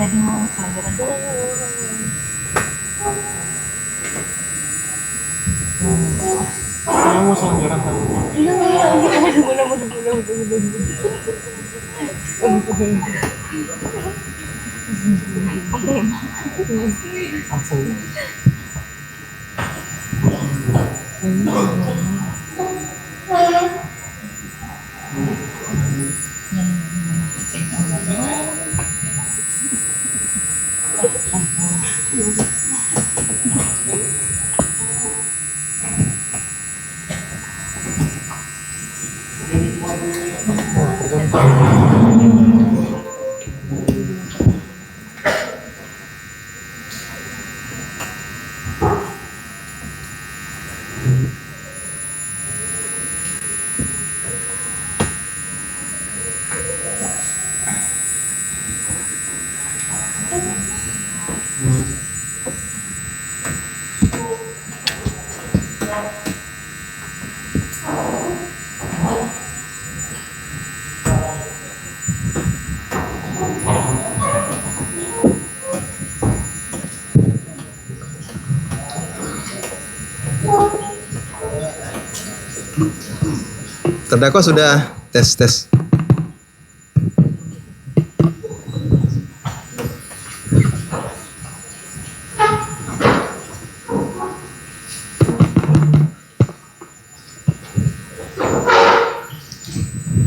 Tadi mau pelajaran Saya mau selanggaran tadi. Langsung. Terdakwa sudah tes.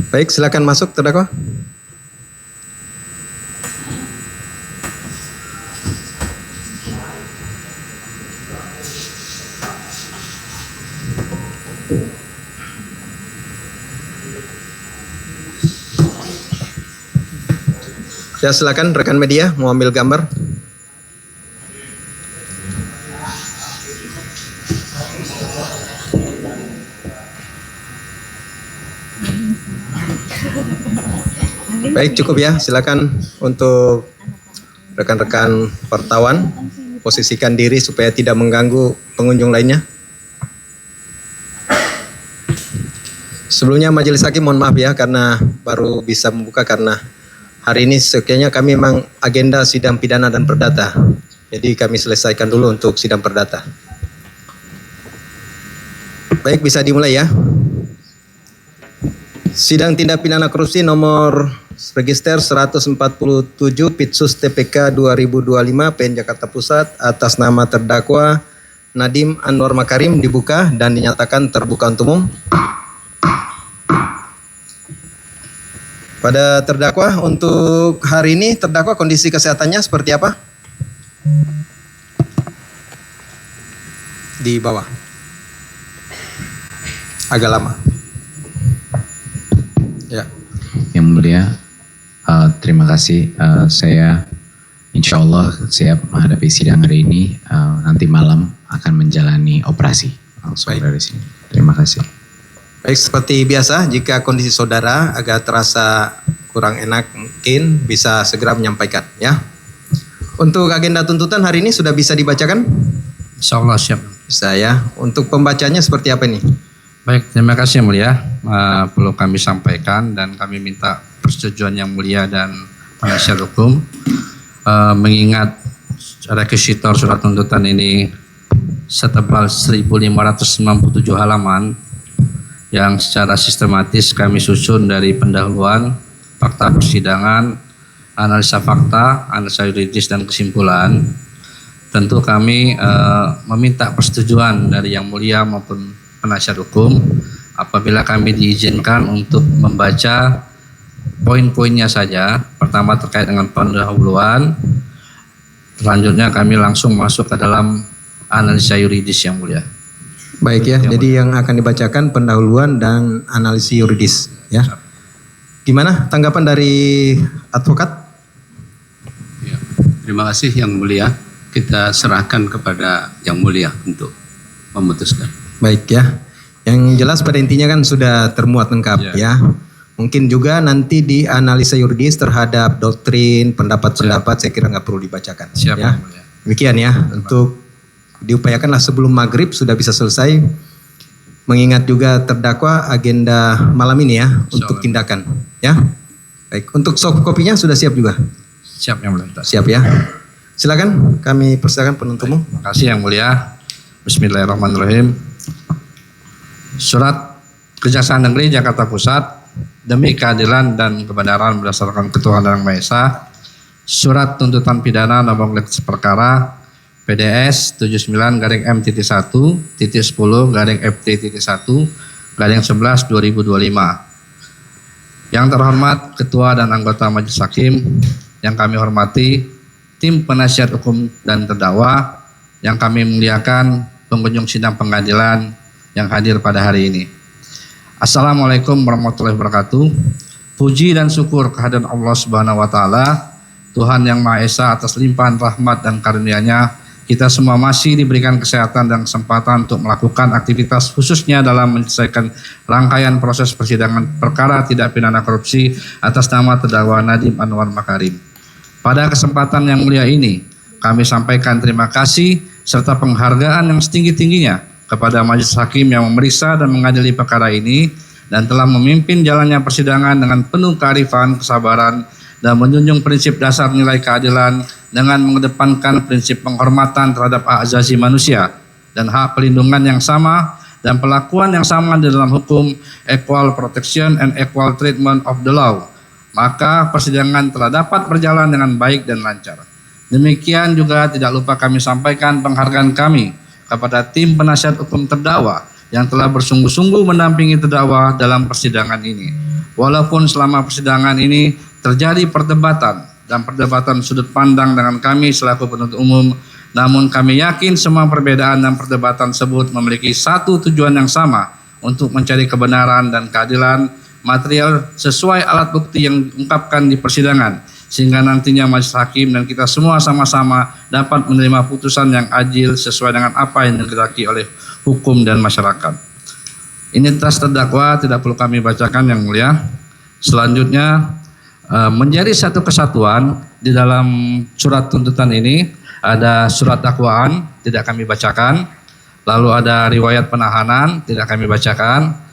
Baik, silakan masuk terdakwa. Ya, silakan rekan media mau ambil gambar. Baik, cukup ya. Silakan untuk rekan-rekan wartawan posisikan diri supaya tidak mengganggu pengunjung lainnya. Sebelumnya majelis hakim mohon maaf ya karena baru bisa membuka karena hari ini sekiannya kami memang agenda sidang pidana dan perdata. Jadi kami selesaikan dulu untuk sidang perdata. Baik, bisa dimulai ya. Sidang tindak pidana korupsi nomor register 147 Pitsus TPK 2025 PN Jakarta Pusat atas nama terdakwa Nadiem Anwar Makarim dibuka dan dinyatakan terbuka untuk umum. Pada terdakwa untuk hari ini terdakwa kondisi kesehatannya seperti apa? Di bawah. Agak lama. Ya. Yang mulia, terima kasih. Saya insya Allah siap menghadapi sidang hari ini. Nanti malam akan menjalani operasi langsung dari sini. Terima kasih. Baik, seperti biasa jika kondisi saudara agak terasa kurang enak mungkin bisa segera menyampaikan ya. Untuk agenda tuntutan hari ini sudah bisa dibacakan? Insya Allah siap. Bisa ya. Untuk pembacanya seperti apa ini? Baik, terima kasih yang mulia. Perlu kami sampaikan dan kami minta persetujuan yang mulia dan penasihat hukum. Mengingat rekesitor surat tuntutan ini setebal 1597 halaman yang secara sistematis kami susun dari pendahuluan, fakta persidangan, analisa fakta, analisa yuridis dan kesimpulan. Tentu kami meminta persetujuan dari yang mulia maupun penasihat hukum apabila kami diizinkan untuk membaca poin-poinnya saja. Pertama terkait dengan pendahuluan, selanjutnya kami langsung masuk ke dalam analisa yuridis yang mulia. Baik ya, jadi yang akan dibacakan pendahuluan dan analisis yuridis ya. Gimana tanggapan dari advokat? Ya, terima kasih yang mulia. Kita serahkan kepada yang mulia untuk memutuskan. Baik ya, yang jelas pada intinya kan sudah termuat lengkap ya. Mungkin juga nanti di analisa yuridis terhadap doktrin, pendapat-pendapat saya kira nggak perlu dibacakan. Siap, Ya. Yang Mulia. Demikian ya, untuk diupayakanlah sebelum maghrib sudah bisa selesai. Mengingat juga terdakwa agenda malam ini ya untuk tindakan. Ya, baik. Untuk soft kopinya sudah siap juga. Siap Yang Mulia. Siap ya. Silakan, kami persilakan penuntut umum. Terima kasih Yang Mulia. Bismillahirrahmanirrahim. Surat Kejaksaan Negeri Jakarta Pusat demi keadilan dan kebenaran berdasarkan ketuhanan Yang Maha Esa. Surat tuntutan pidana nomor perkara PDS 79-M-10-FT-11/2025. Yang terhormat Ketua dan anggota Majelis Hakim, yang kami hormati tim penasihat hukum dan terdakwa, yang kami muliakan pengunjung sidang pengadilan yang hadir pada hari ini. Assalamualaikum warahmatullahi wabarakatuh. Puji dan syukur kehadiran Allah Subhanahu wa taala, Tuhan yang Maha Esa, atas limpahan rahmat dan karunia-Nya, kita semua masih diberikan kesehatan dan kesempatan untuk melakukan aktivitas khususnya dalam menyelesaikan rangkaian proses persidangan perkara tindak pidana korupsi atas nama terdakwa Nadiem Anwar Makarim. Pada kesempatan yang mulia ini, kami sampaikan terima kasih serta penghargaan yang setinggi-tingginya kepada Majelis Hakim yang memeriksa dan mengadili perkara ini dan telah memimpin jalannya persidangan dengan penuh kearifan, kesabaran, dan menjunjung prinsip dasar nilai keadilan dengan mengedepankan prinsip penghormatan terhadap hak asasi manusia dan hak perlindungan yang sama dan perlakuan yang sama di dalam hukum, equal protection and equal treatment of the law. Maka persidangan telah dapat berjalan dengan baik dan lancar. Demikian juga tidak lupa kami sampaikan penghargaan kami kepada tim penasihat hukum terdakwa yang telah bersungguh-sungguh mendampingi terdakwa dalam persidangan ini. Walaupun selama persidangan ini terjadi perdebatan sudut pandang dengan kami selaku penuntut umum, namun kami yakin semua perbedaan dan perdebatan tersebut memiliki satu tujuan yang sama, untuk mencari kebenaran dan keadilan material sesuai alat bukti yang diungkapkan di persidangan, sehingga nantinya majelis hakim dan kita semua sama-sama dapat menerima putusan yang adil sesuai dengan apa yang dikehendaki oleh hukum dan masyarakat. Identitas terdakwa tidak perlu kami bacakan yang mulia. Selanjutnya, menjadi satu kesatuan di dalam surat tuntutan ini ada surat dakwaan, tidak kami bacakan. Lalu ada riwayat penahanan, tidak kami bacakan.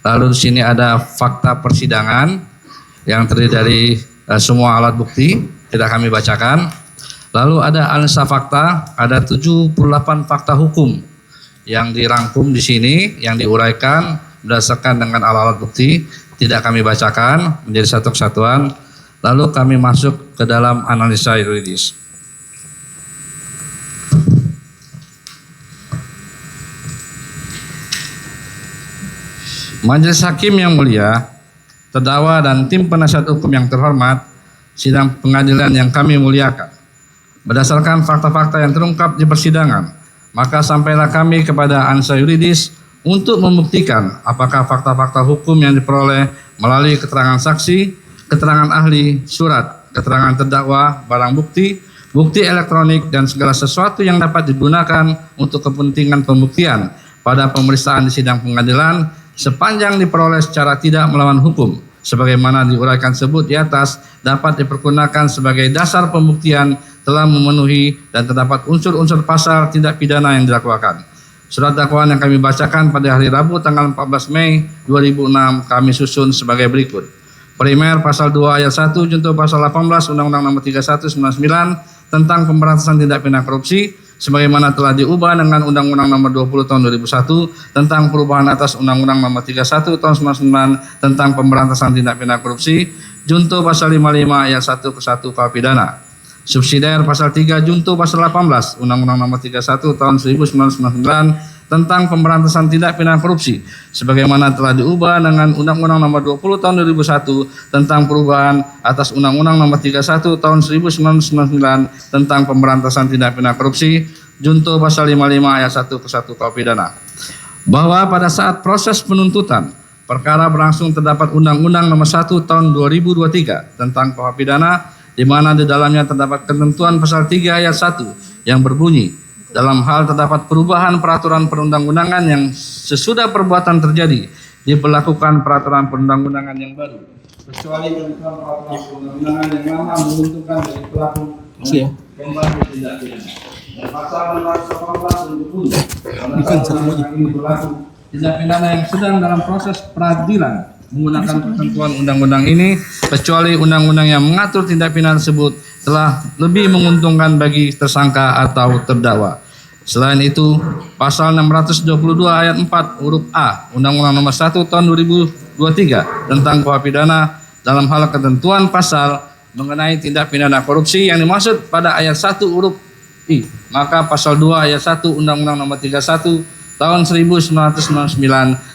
Lalu di sini ada fakta persidangan yang terdiri dari semua alat bukti, tidak kami bacakan. Lalu ada analisa fakta, ada 78 fakta hukum yang dirangkum di sini, yang diuraikan berdasarkan dengan alat-alat bukti, tidak kami bacakan, menjadi satu kesatuan. Lalu kami masuk ke dalam analisa yuridis. Majelis Hakim yang mulia, terdakwa dan tim penasihat hukum yang terhormat, sidang pengadilan yang kami muliakan. Berdasarkan fakta-fakta yang terungkap di persidangan, maka sampailah kami kepada analisa yuridis untuk membuktikan apakah fakta-fakta hukum yang diperoleh melalui keterangan saksi, keterangan ahli, surat, keterangan terdakwa, barang bukti, bukti elektronik, dan segala sesuatu yang dapat digunakan untuk kepentingan pembuktian pada pemeriksaan di sidang pengadilan sepanjang diperoleh secara tidak melawan hukum, sebagaimana diuraikan sebut di atas, dapat dipergunakan sebagai dasar pembuktian telah memenuhi dan terdapat unsur-unsur pasal tindak pidana yang didakwakan. Surat dakwaan yang kami bacakan pada hari Rabu tanggal 14 Mei 2006 kami susun sebagai berikut. Primer pasal 2 ayat 1 junto pasal 18 Undang-Undang Nomor 31 99 tentang pemberantasan tindak pidana korupsi sebagaimana telah diubah dengan Undang-Undang Nomor 20 tahun 2001 tentang perubahan atas Undang-Undang Nomor 31 tahun 99 tentang pemberantasan tindak pidana korupsi, junto pasal 55 ayat 1 ke 1 KUH pidana. Subsidiar pasal 3 junto pasal 18 Undang-Undang Nomor 31 tahun 1999 tentang pemberantasan tindak pidana korupsi sebagaimana telah diubah dengan Undang-Undang Nomor 20 tahun 2001 tentang perubahan atas Undang-Undang Nomor 31 tahun 1999 tentang pemberantasan tindak pidana korupsi, junto pasal 55 ayat 1 ke 1 KUH pidana. Bahwa pada saat proses penuntutan perkara berlangsung terdapat Undang-Undang Nomor 1 tahun 2023 tentang KUH pidana, di mana di dalamnya terdapat ketentuan pasal 3 ayat 1 yang berbunyi, dalam hal terdapat perubahan peraturan perundang-undangan yang sesudah perbuatan terjadi, diberlakukan peraturan perundang-undangan yang baru, kecuali ketentuan peraturan perundang-undangan yang lama menguntungkan bagi pelaku kembali tindak pidana. Dan pasal 618 pun ini berlaku tindak pidana yang sedang dalam proses peradilan menggunakan ketentuan undang-undang ini, kecuali undang-undang yang mengatur tindak pidana tersebut telah lebih menguntungkan bagi tersangka atau terdakwa. Selain itu, pasal 622 ayat 4 huruf A Undang-Undang Nomor 1 Tahun 2023 tentang kuhap pidana dalam hal ketentuan pasal mengenai tindak pidana korupsi yang dimaksud pada ayat 1 huruf I, maka pasal 2 ayat 1 Undang-Undang Nomor 31 Tahun 1999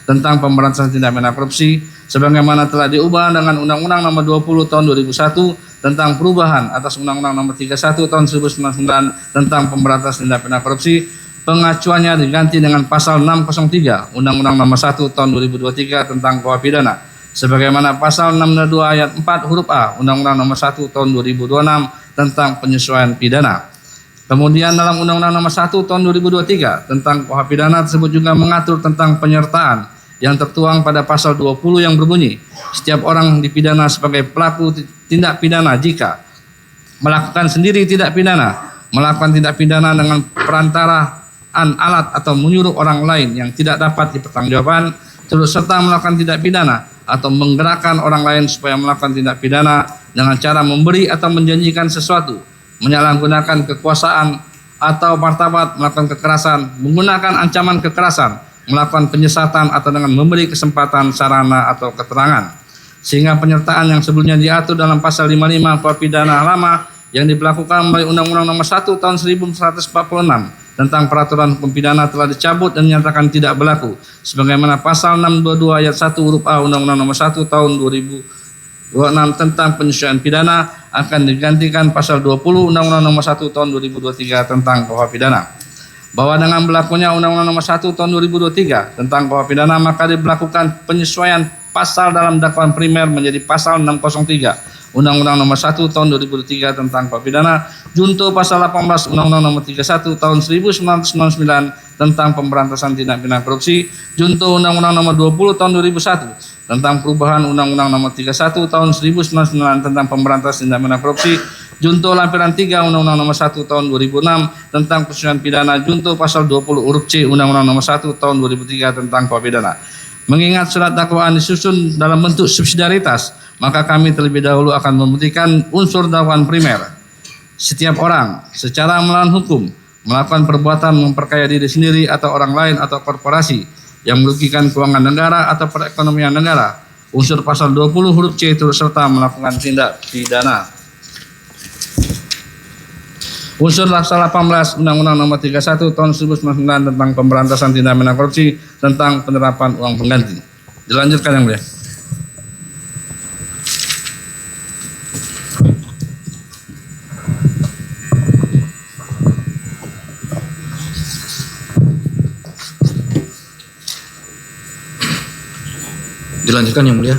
tentang pemberantasan tindak pidana korupsi sebagaimana telah diubah dengan Undang-Undang Nomor 20 Tahun 2001 tentang perubahan atas Undang-Undang Nomor 31 Tahun 1999 tentang pemberantasan tindak pidana korupsi, pengacuannya diganti dengan pasal 603 Undang-Undang Nomor 1 Tahun 2023 tentang kuhap pidana sebagaimana pasal 602 ayat 4 huruf A Undang-Undang Nomor 1 Tahun 2026 tentang penyesuaian pidana. Kemudian dalam Undang-Undang Nomor 1 Tahun 2023 tentang kuhap pidana tersebut juga mengatur tentang penyertaan yang tertuang pada pasal 20 yang berbunyi, setiap orang dipidana sebagai pelaku tindak pidana jika melakukan sendiri tindak pidana, melakukan tindak pidana dengan perantaraan alat atau menyuruh orang lain yang tidak dapat dipertanggungjawabkan, turut serta melakukan tindak pidana atau menggerakkan orang lain supaya melakukan tindak pidana dengan cara memberi atau menjanjikan sesuatu, menyalahgunakan kekuasaan atau martabat, melakukan kekerasan, menggunakan ancaman kekerasan, melakukan penyesatan atau dengan memberi kesempatan sarana atau keterangan. Sehingga penyertaan yang sebelumnya diatur dalam pasal 55 kuhap pidana lama yang diberlakukan melalui Undang-Undang Nomor 1 Tahun 1946 tentang peraturan hukum pidana telah dicabut dan dinyatakan tidak berlaku sebagaimana pasal 622 ayat 1 huruf A Undang-Undang Nomor 1 Tahun 2026 tentang penyesuaian pidana akan digantikan pasal 20 Undang-Undang Nomor 1 Tahun 2023 tentang kuhap pidana. Bahwa dengan berlakunya Undang-Undang Nomor 1 Tahun 2023 tentang kuhap pidana maka diberlakukan penyesuaian pasal dalam dakwaan primer menjadi pasal 603 Undang-Undang Nomor 1 Tahun 2003 tentang kuhap pidana, junto pasal 18 Undang-Undang Nomor 31 Tahun 1999 tentang pemberantasan tindak pidana korupsi, junto Undang-Undang Nomor 20 Tahun 2001 tentang perubahan Undang-Undang Nomor 31 Tahun 1999 tentang pemberantasan tindak pidana korupsi, junto lampiran 3 Undang-Undang Nomor 1 Tahun 2006 tentang penyesuaian pidana, junto pasal 20 huruf C Undang-Undang Nomor 1 Tahun 2003 tentang kuhap pidana. Mengingat surat dakwaan disusun dalam bentuk subsidiaritas, maka kami terlebih dahulu akan membuktikan unsur dakwaan primer. Setiap orang secara melawan hukum melakukan perbuatan memperkaya diri sendiri atau orang lain atau korporasi yang merugikan keuangan negara atau perekonomian negara. Unsur pasal 20 huruf C turut serta melakukan tindak pidana. Unsur pasal 18 Undang-Undang Nomor 31 Tahun 1999 tentang pemberantasan tindak pidana korupsi tentang penerapan uang pengganti. Dilanjutkan yang mulia. Dilanjutkan yang mulia.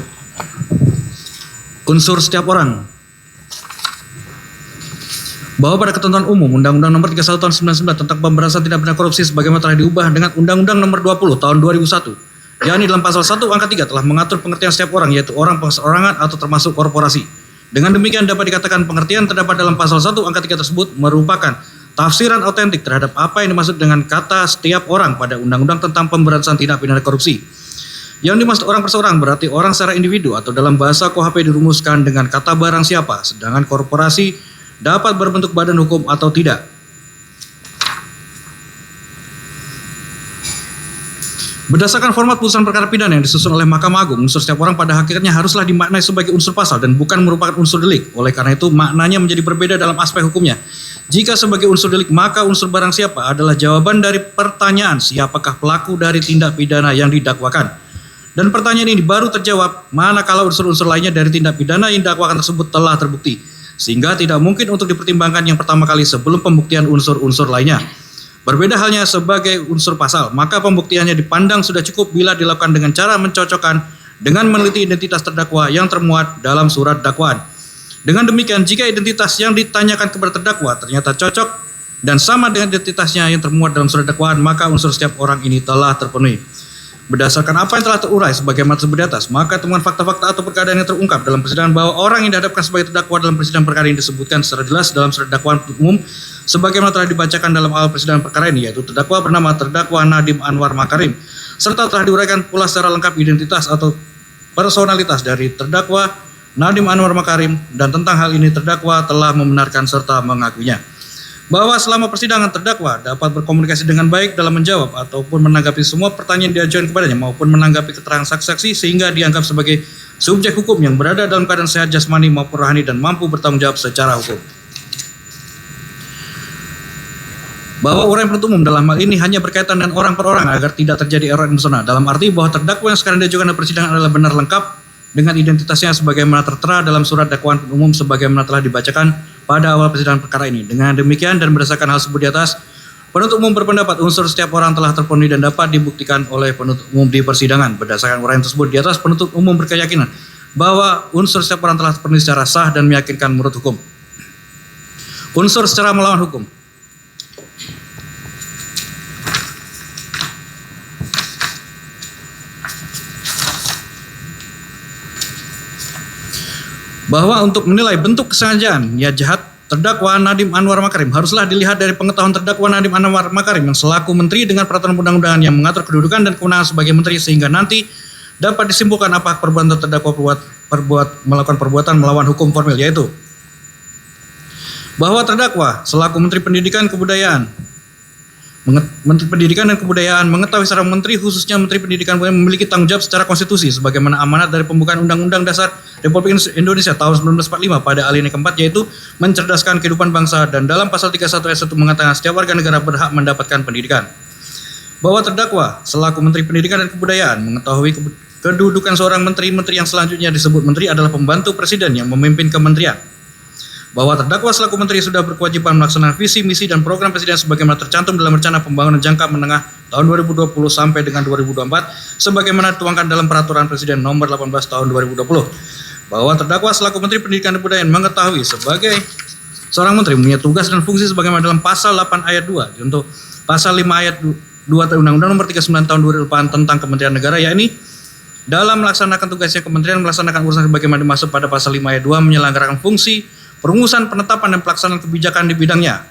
Unsur setiap orang. Bahwa pada ketentuan umum Undang-Undang Nomor 31 Tahun 1999 tentang pemberantasan tindak pidana korupsi sebagaimana telah diubah dengan Undang-Undang Nomor 20 Tahun 2001, yakni dalam pasal 1 angka 3 telah mengatur pengertian setiap orang, yaitu orang perseorangan atau termasuk korporasi. Dengan demikian dapat dikatakan pengertian terdapat dalam pasal 1 angka 3 tersebut merupakan tafsiran autentik terhadap apa yang dimaksud dengan kata setiap orang pada Undang-Undang tentang pemberantasan tindak pidana korupsi. Yang dimaksud orang perseorangan berarti orang secara individu atau dalam bahasa KUHP dirumuskan dengan kata barang siapa, sedangkan korporasi dapat berbentuk badan hukum atau tidak. Berdasarkan format putusan perkara pidana yang disusun oleh Mahkamah Agung, unsur setiap orang pada hakikatnya haruslah dimaknai sebagai unsur pasal dan bukan merupakan unsur delik. Oleh karena itu, maknanya menjadi berbeda dalam aspek hukumnya. Jika sebagai unsur delik, maka unsur barang siapa adalah jawaban dari pertanyaan siapakah pelaku dari tindak pidana yang didakwakan. Dan pertanyaan ini baru terjawab manakala unsur-unsur lainnya dari tindak pidana yang didakwakan tersebut telah terbukti. Sehingga tidak mungkin untuk dipertimbangkan yang pertama kali sebelum pembuktian unsur-unsur lainnya. Berbeda halnya sebagai unsur pasal, maka pembuktiannya dipandang sudah cukup bila dilakukan dengan cara mencocokkan dengan meneliti identitas terdakwa yang termuat dalam surat dakwaan. Dengan demikian, jika identitas yang ditanyakan kepada terdakwa ternyata cocok dan sama dengan identitasnya yang termuat dalam surat dakwaan, maka unsur setiap orang ini telah terpenuhi. Berdasarkan apa yang telah terurai sebagaimana tersebut di atas, maka temuan fakta-fakta atau perkara yang terungkap dalam persidangan bahwa orang yang dihadapkan sebagai terdakwa dalam persidangan perkara ini disebutkan secara jelas dalam surat dakwaan penuntut umum sebagaimana telah dibacakan dalam awal persidangan perkara ini, yaitu terdakwa bernama terdakwa Nadiem Anwar Makarim, serta telah diuraikan pula secara lengkap identitas atau personalitas dari terdakwa Nadiem Anwar Makarim, dan tentang hal ini terdakwa telah membenarkan serta mengakuinya. Bahwa selama persidangan terdakwa dapat berkomunikasi dengan baik dalam menjawab ataupun menanggapi semua pertanyaan yang diajukan kepadanya maupun menanggapi keterangan saksi-saksi sehingga dianggap sebagai subjek hukum yang berada dalam keadaan sehat jasmani maupun rohani dan mampu bertanggung jawab secara hukum. Bahwa uraian penuntut umum dalam hal ini hanya berkaitan dengan orang per orang agar tidak terjadi error emosional, dalam arti bahwa terdakwa yang sekarang diajukan dalam persidangan adalah benar lengkap dengan identitasnya sebagaimana tertera dalam surat dakwaan umum sebagaimana telah dibacakan pada awal persidangan perkara ini. Dengan demikian dan berdasarkan hal tersebut di atas, penuntut umum berpendapat unsur setiap orang telah terpenuhi dan dapat dibuktikan oleh penuntut umum di persidangan. Berdasarkan uraian tersebut di atas, penuntut umum berkeyakinan bahwa unsur setiap orang telah terpenuhi secara sah dan meyakinkan menurut hukum. Unsur secara melawan hukum. Bahwa untuk menilai bentuk kesengajaan niat jahat terdakwa Nadiem Anwar Makarim haruslah dilihat dari pengetahuan terdakwa Nadiem Anwar Makarim yang selaku menteri dengan peraturan undang-undangan yang mengatur kedudukan dan kewenangan sebagai menteri, sehingga nanti dapat disimpulkan apa perbuatan terdakwa melakukan perbuatan melawan hukum formil, yaitu bahwa terdakwa selaku Menteri Pendidikan dan Kebudayaan mengetahui secara menteri, khususnya Menteri Pendidikan memiliki tanggung jawab secara konstitusi sebagaimana amanat dari pembukaan Undang-Undang Dasar Republik Indonesia tahun 1945 pada alinea keempat, yaitu mencerdaskan kehidupan bangsa, dan dalam pasal 31 ayat 1 mengatakan setiap warga negara berhak mendapatkan pendidikan. Bahwa terdakwa selaku Menteri Pendidikan dan Kebudayaan mengetahui kedudukan seorang menteri yang selanjutnya disebut menteri adalah pembantu presiden yang memimpin kementerian. Bahwa terdakwa selaku menteri sudah berkewajiban melaksanakan visi, misi, dan program presiden sebagaimana tercantum dalam rencana pembangunan jangka menengah tahun 2020 sampai dengan 2024 sebagaimana dituangkan dalam peraturan presiden nomor 18 tahun 2020. Bahwa terdakwa selaku Menteri Pendidikan dan Kebudayaan mengetahui sebagai seorang menteri punya tugas dan fungsi sebagaimana dalam pasal 8 ayat 2 untuk pasal 5 ayat 2 Undang-Undang nomor 39 tahun 2008 tentang Kementerian Negara, yakni dalam melaksanakan tugasnya kementerian melaksanakan urusan sebagaimana dimaksud pada pasal 5 ayat 2 menyelenggarakan fungsi perumusan, penetapan, dan pelaksanaan kebijakan di bidangnya,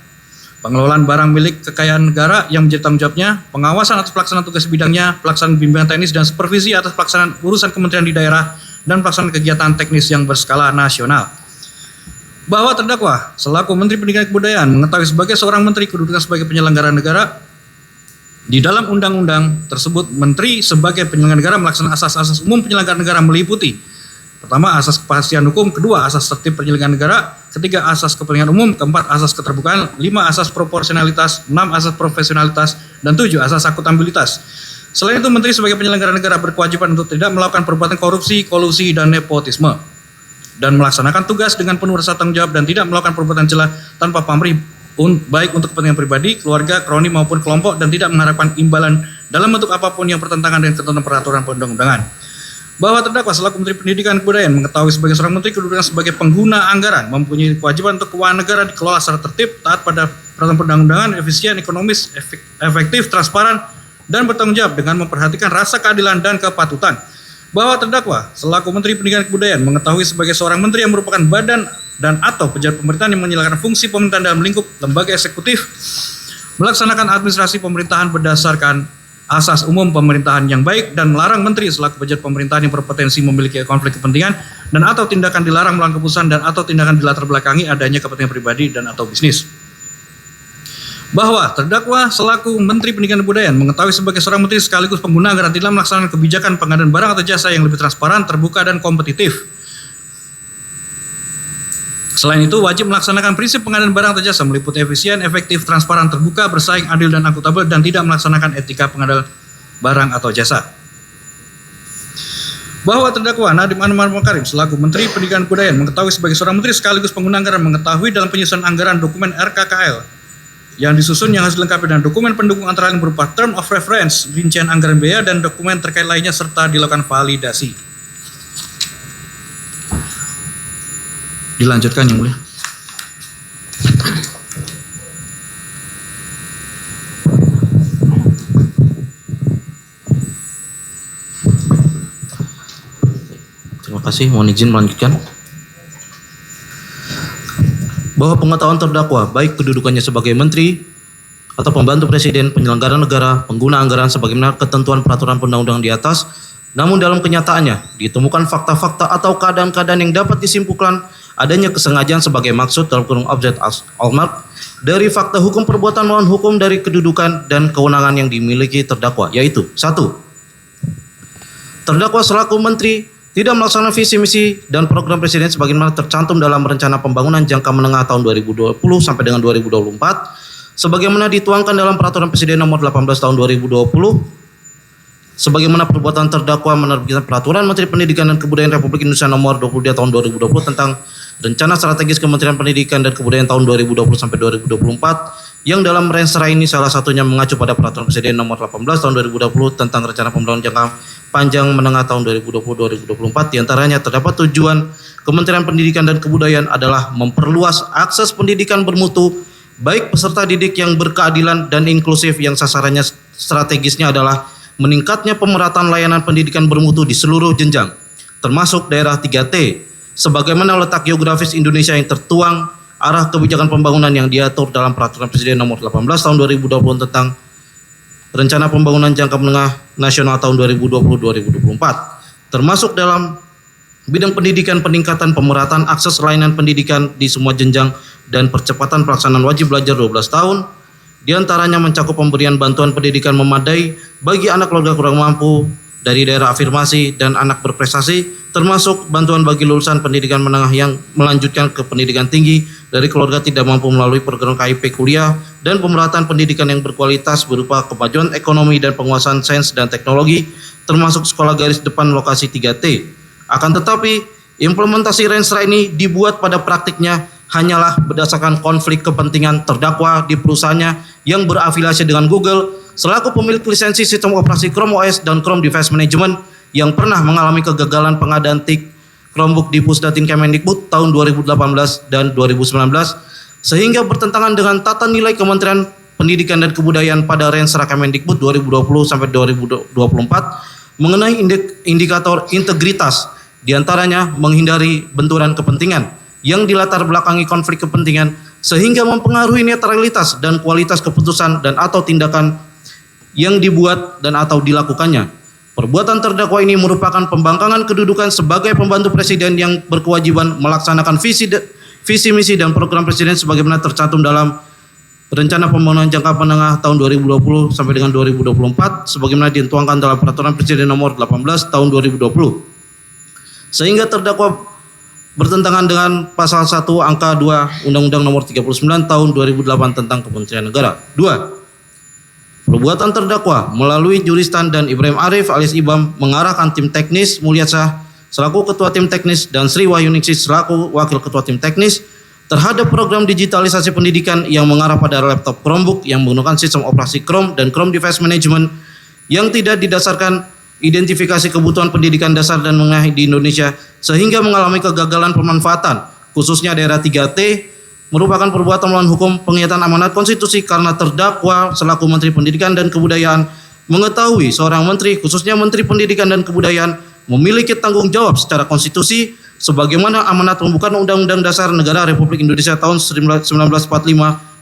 pengelolaan barang milik kekayaan negara yang menjadi tanggung jawabnya, pengawasan atas pelaksanaan tugas bidangnya, pelaksanaan bimbingan teknis dan supervisi atas pelaksanaan urusan kementerian di daerah, dan pelaksanaan kegiatan teknis yang berskala nasional. Bahwa terdakwa selaku Menteri Pendidikan dan Kebudayaan mengetahui sebagai seorang menteri kedudukan sebagai penyelenggara negara di dalam undang-undang tersebut, menteri sebagai penyelenggara negara melaksanakan asas-asas umum penyelenggara negara meliputi: pertama, asas kepastian hukum; kedua, asas tertib penyelenggaraan negara; ketiga, asas kepentingan umum; keempat, asas keterbukaan; lima, asas proporsionalitas; enam, asas profesionalitas; dan tujuh, asas akuntabilitas. Selain itu, menteri sebagai penyelenggara negara berkewajiban untuk tidak melakukan perbuatan korupsi, kolusi, dan nepotisme, dan melaksanakan tugas dengan penuh rasa tanggung jawab dan tidak melakukan perbuatan celah tanpa pamrih, baik untuk kepentingan pribadi, keluarga, kroni maupun kelompok, dan tidak mengharapkan imbalan dalam bentuk apapun yang bertentangan dengan ketentuan peraturan perundang-undangan. Bahwa terdakwa selaku Menteri Pendidikan dan Kebudayaan mengetahui sebagai seorang menteri kedudukan sebagai pengguna anggaran mempunyai kewajiban untuk keuangan negara dikelola secara tertib, taat pada peraturan perundang-undangan, efisien, ekonomis, efektif, transparan, dan bertanggung jawab dengan memperhatikan rasa keadilan dan kepatutan. Bahwa terdakwa selaku Menteri Pendidikan dan Kebudayaan mengetahui sebagai seorang menteri yang merupakan badan dan atau pejabat pemerintahan yang menyelenggarakan fungsi pemerintahan dalam lingkup lembaga eksekutif, melaksanakan administrasi pemerintahan berdasarkan asas umum pemerintahan yang baik, dan melarang menteri selaku pejabat pemerintahan yang berpotensi memiliki konflik kepentingan dan atau tindakan dilarang melakukan keputusan dan atau tindakan dilatar belakangi adanya kepentingan pribadi dan atau bisnis. Bahwa terdakwa selaku Menteri Pendidikan dan Kebudayaan mengetahui sebagai seorang menteri sekaligus pengguna anggaran tidak melaksanakan kebijakan pengadaan barang atau jasa yang lebih transparan, terbuka, dan kompetitif. Selain itu, wajib melaksanakan prinsip pengadaan barang atau jasa meliputi efisien, efektif, transparan, terbuka, bersaing, adil, dan akuntabel, dan tidak melaksanakan etika pengadaan barang atau jasa. Bahwa terdakwa Nadiem Anwar Makarim selaku Menteri Pendidikan dan Kebudayaan mengetahui sebagai seorang menteri sekaligus pengguna anggaran mengetahui dalam penyusunan anggaran dokumen RKKL yang disusun yang harus dilengkapi dengan dokumen pendukung antara lain berupa term of reference, rincian anggaran biaya, dan dokumen terkait lainnya serta dilakukan validasi. Dilanjutkan yang mulia. kasih. Mohon izin melanjutkan. Bahwa pengetahuan terdakwa, baik kedudukannya sebagai menteri atau pembantu presiden, penyelenggara negara, pengguna anggaran sebagaimana ketentuan peraturan perundang-undangan di atas, namun dalam kenyataannya ditemukan fakta-fakta atau keadaan-keadaan yang dapat disimpulkan adanya kesengajaan sebagai maksud dalam kurung object as hallmark dari fakta hukum perbuatan melawan hukum dari kedudukan dan kewenangan yang dimiliki terdakwa, yaitu 1. Terdakwa selaku menteri tidak melaksanakan visi misi dan program presiden sebagaimana tercantum dalam rencana pembangunan jangka menengah tahun 2020 sampai dengan 2024 sebagaimana dituangkan dalam peraturan presiden nomor 18 tahun 2020, sebagaimana perbuatan terdakwa menerbitkan peraturan Menteri Pendidikan dan Kebudayaan Republik Indonesia nomor 22 tahun 2020 tentang rencana strategis Kementerian Pendidikan dan Kebudayaan tahun 2020 sampai 2024 yang dalam rensera ini salah satunya mengacu pada peraturan presiden nomor 18 tahun 2020 tentang rencana pembangunan jangka panjang menengah tahun 2020-2024. Diantaranya terdapat tujuan Kementerian Pendidikan dan Kebudayaan adalah memperluas akses pendidikan bermutu baik peserta didik yang berkeadilan dan inklusif yang sasarannya strategisnya adalah meningkatnya pemerataan layanan pendidikan bermutu di seluruh jenjang, termasuk daerah 3T, sebagaimana letak geografis Indonesia yang tertuang arah kebijakan pembangunan yang diatur dalam Peraturan Presiden Nomor 18 Tahun 2020 tentang Rencana Pembangunan Jangka Menengah Nasional tahun 2020-2024, termasuk dalam bidang pendidikan, peningkatan pemerataan akses layanan pendidikan di semua jenjang dan percepatan pelaksanaan wajib belajar 12 tahun. Di antaranya mencakup pemberian bantuan pendidikan memadai bagi anak keluarga kurang mampu dari daerah afirmasi dan anak berprestasi, termasuk bantuan bagi lulusan pendidikan menengah yang melanjutkan ke pendidikan tinggi dari keluarga tidak mampu melalui program KIP kuliah, dan pemerataan pendidikan yang berkualitas berupa kemajuan ekonomi dan penguasaan sains dan teknologi, termasuk sekolah garis depan lokasi 3T. Akan tetapi, implementasi rensera ini dibuat pada praktiknya hanyalah berdasarkan konflik kepentingan terdakwa di perusahaannya yang berafiliasi dengan Google selaku pemilik lisensi sistem operasi Chrome OS dan Chrome Device Management yang pernah mengalami kegagalan pengadaan TIC Chromebook di Pusdatin Kemendikbud tahun 2018 dan 2019 sehingga bertentangan dengan tata nilai Kementerian Pendidikan dan Kebudayaan pada Rensera Kemendikbud 2020 sampai 2024 mengenai indikator integritas, diantaranya menghindari benturan kepentingan yang dilatar belakangi konflik kepentingan sehingga mempengaruhi netralitas dan kualitas keputusan dan atau tindakan yang dibuat dan atau dilakukannya. Perbuatan terdakwa ini merupakan pembangkangan kedudukan sebagai pembantu presiden yang berkewajiban melaksanakan visi misi dan program presiden sebagaimana tercantum dalam Rencana Pembangunan Jangka Menengah tahun 2020 sampai dengan 2024 sebagaimana dituangkan dalam Peraturan Presiden nomor 18 tahun 2020. Sehingga terdakwa bertentangan dengan pasal 1 angka 2 Undang-Undang nomor 39 tahun 2008 tentang Kementerian Negara. 2. Perbuatan terdakwa melalui Juristan dan Ibrahim Arif alias Ibam mengarahkan tim teknis Mulyasah selaku ketua tim teknis dan Sri Wahyuningsih selaku wakil ketua tim teknis terhadap program digitalisasi pendidikan yang mengarah pada laptop Chromebook yang menggunakan sistem operasi Chrome dan Chrome Device Management yang tidak didasarkan identifikasi kebutuhan pendidikan dasar dan menengah di Indonesia sehingga mengalami kegagalan pemanfaatan khususnya daerah 3T merupakan perbuatan melawan hukum pengkhianatan amanat konstitusi karena terdakwa selaku Menteri Pendidikan dan Kebudayaan mengetahui seorang menteri khususnya Menteri Pendidikan dan Kebudayaan memiliki tanggung jawab secara konstitusi sebagaimana amanat pembukaan Undang-Undang Dasar Negara Republik Indonesia tahun 1945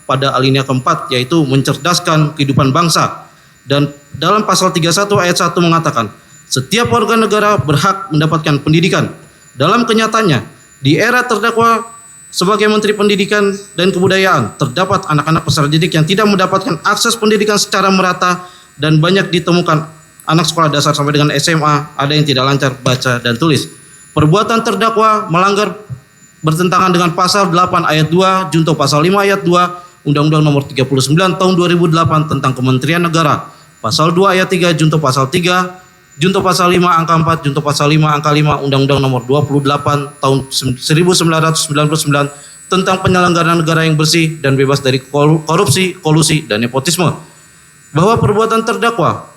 pada alinea keempat yaitu mencerdaskan kehidupan bangsa. Dan dalam pasal 31 ayat 1 mengatakan, setiap warga negara berhak mendapatkan pendidikan. Dalam kenyataannya, di era terdakwa sebagai Menteri Pendidikan dan Kebudayaan, terdapat anak-anak peserta didik yang tidak mendapatkan akses pendidikan secara merata dan banyak ditemukan anak sekolah dasar sampai dengan SMA ada yang tidak lancar baca dan tulis. Perbuatan terdakwa melanggar bertentangan dengan pasal 8 ayat 2 junto pasal 5 ayat 2 Undang-Undang nomor 39 tahun 2008 tentang Kementerian Negara. Pasal 2 ayat 3 junto pasal 3 junto pasal 5 angka 4 junto pasal 5 angka 5 Undang-Undang nomor 28 tahun 1999 tentang penyelenggaraan negara yang bersih dan bebas dari korupsi, kolusi, dan nepotisme. Bahwa perbuatan terdakwa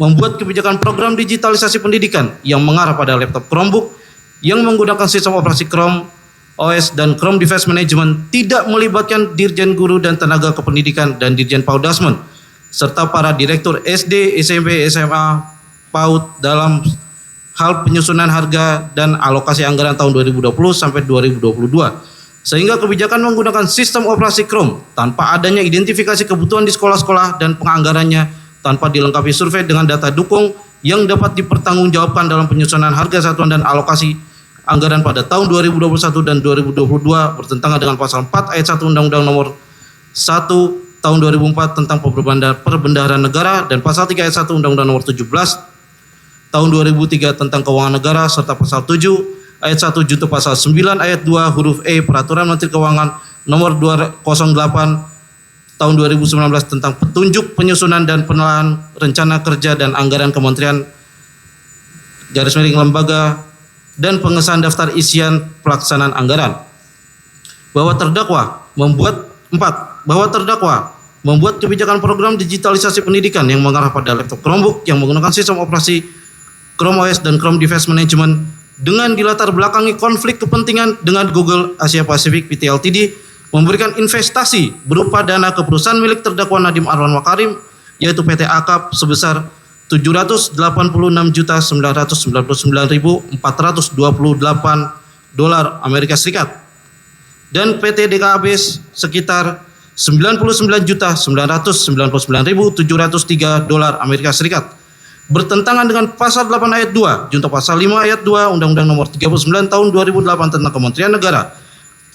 membuat kebijakan program digitalisasi pendidikan yang mengarah pada laptop Chromebook yang menggunakan sistem operasi Chrome OS dan Chrome Device Management tidak melibatkan Dirjen Guru dan Tenaga Kependidikan dan Dirjen PAUD-Dasmen serta para direktur SD, SMP, SMA, PAUD dalam hal penyusunan harga dan alokasi anggaran tahun 2020 sampai 2022. Sehingga kebijakan menggunakan sistem operasi KROM tanpa adanya identifikasi kebutuhan di sekolah-sekolah dan penganggarannya tanpa dilengkapi survei dengan data dukung yang dapat dipertanggungjawabkan dalam penyusunan harga satuan dan alokasi anggaran pada tahun 2021 dan 2022 bertentangan dengan pasal 4 ayat 1 Undang-Undang nomor 1 tahun 2004 tentang perbendaharaan negara dan pasal 3 ayat 1 Undang-Undang nomor 17 tahun 2003 tentang keuangan negara serta pasal 7 ayat 1 junto pasal 9 ayat 2 huruf E Peraturan Menteri Keuangan nomor 208 tahun 2019 tentang petunjuk penyusunan dan penilaian rencana kerja dan anggaran kementerian garis miring lembaga dan pengesahan daftar isian pelaksanaan anggaran. Bahwa terdakwa membuat kebijakan program digitalisasi pendidikan yang mengarah pada laptop Chromebook yang menggunakan sistem operasi Chrome OS dan Chrome Device Management dengan dilatar belakangi konflik kepentingan dengan Google Asia Pacific PT Ltd memberikan investasi berupa dana ke perusahaan milik terdakwa Nadiem Anwar Makarim yaitu PT Akap sebesar $786.999.428 Amerika Serikat dan PT DKAB sekitar $99.999.703 Amerika Serikat. Bertentangan dengan pasal 8 ayat 2 junto pasal 5 ayat 2 Undang-Undang nomor 39 tahun 2008 tentang Kementerian Negara,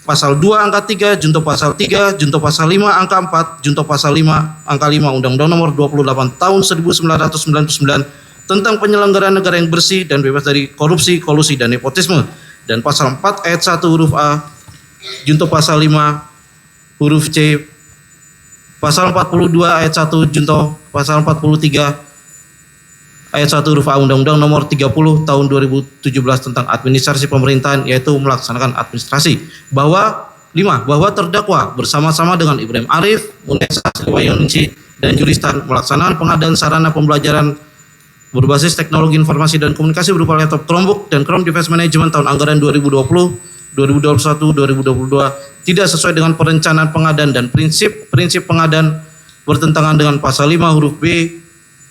pasal 2 angka 3 junto pasal 3 junto pasal 5 angka 4 junto pasal 5 angka 5 Undang-Undang nomor 28 tahun 1999 tentang penyelenggaraan negara yang bersih dan bebas dari korupsi, kolusi dan nepotisme, dan pasal 4 ayat 1 huruf A junto pasal 5 huruf C, pasal 42 ayat 1 junto pasal 43 ayat 1 huruf A Undang-Undang nomor 30 tahun 2017 tentang administrasi pemerintahan yaitu melaksanakan administrasi. Bahwa terdakwa bersama-sama dengan Ibrahim Arif, Munesa, Silwayoningsi dan Juristan melaksanakan pengadaan sarana pembelajaran berbasis teknologi informasi dan komunikasi berupa laptop Chromebook dan Chrome Device Management tahun anggaran 2020, 2021, 2022 tidak sesuai dengan perencanaan pengadaan dan prinsip pengadaan bertentangan dengan pasal 5 huruf B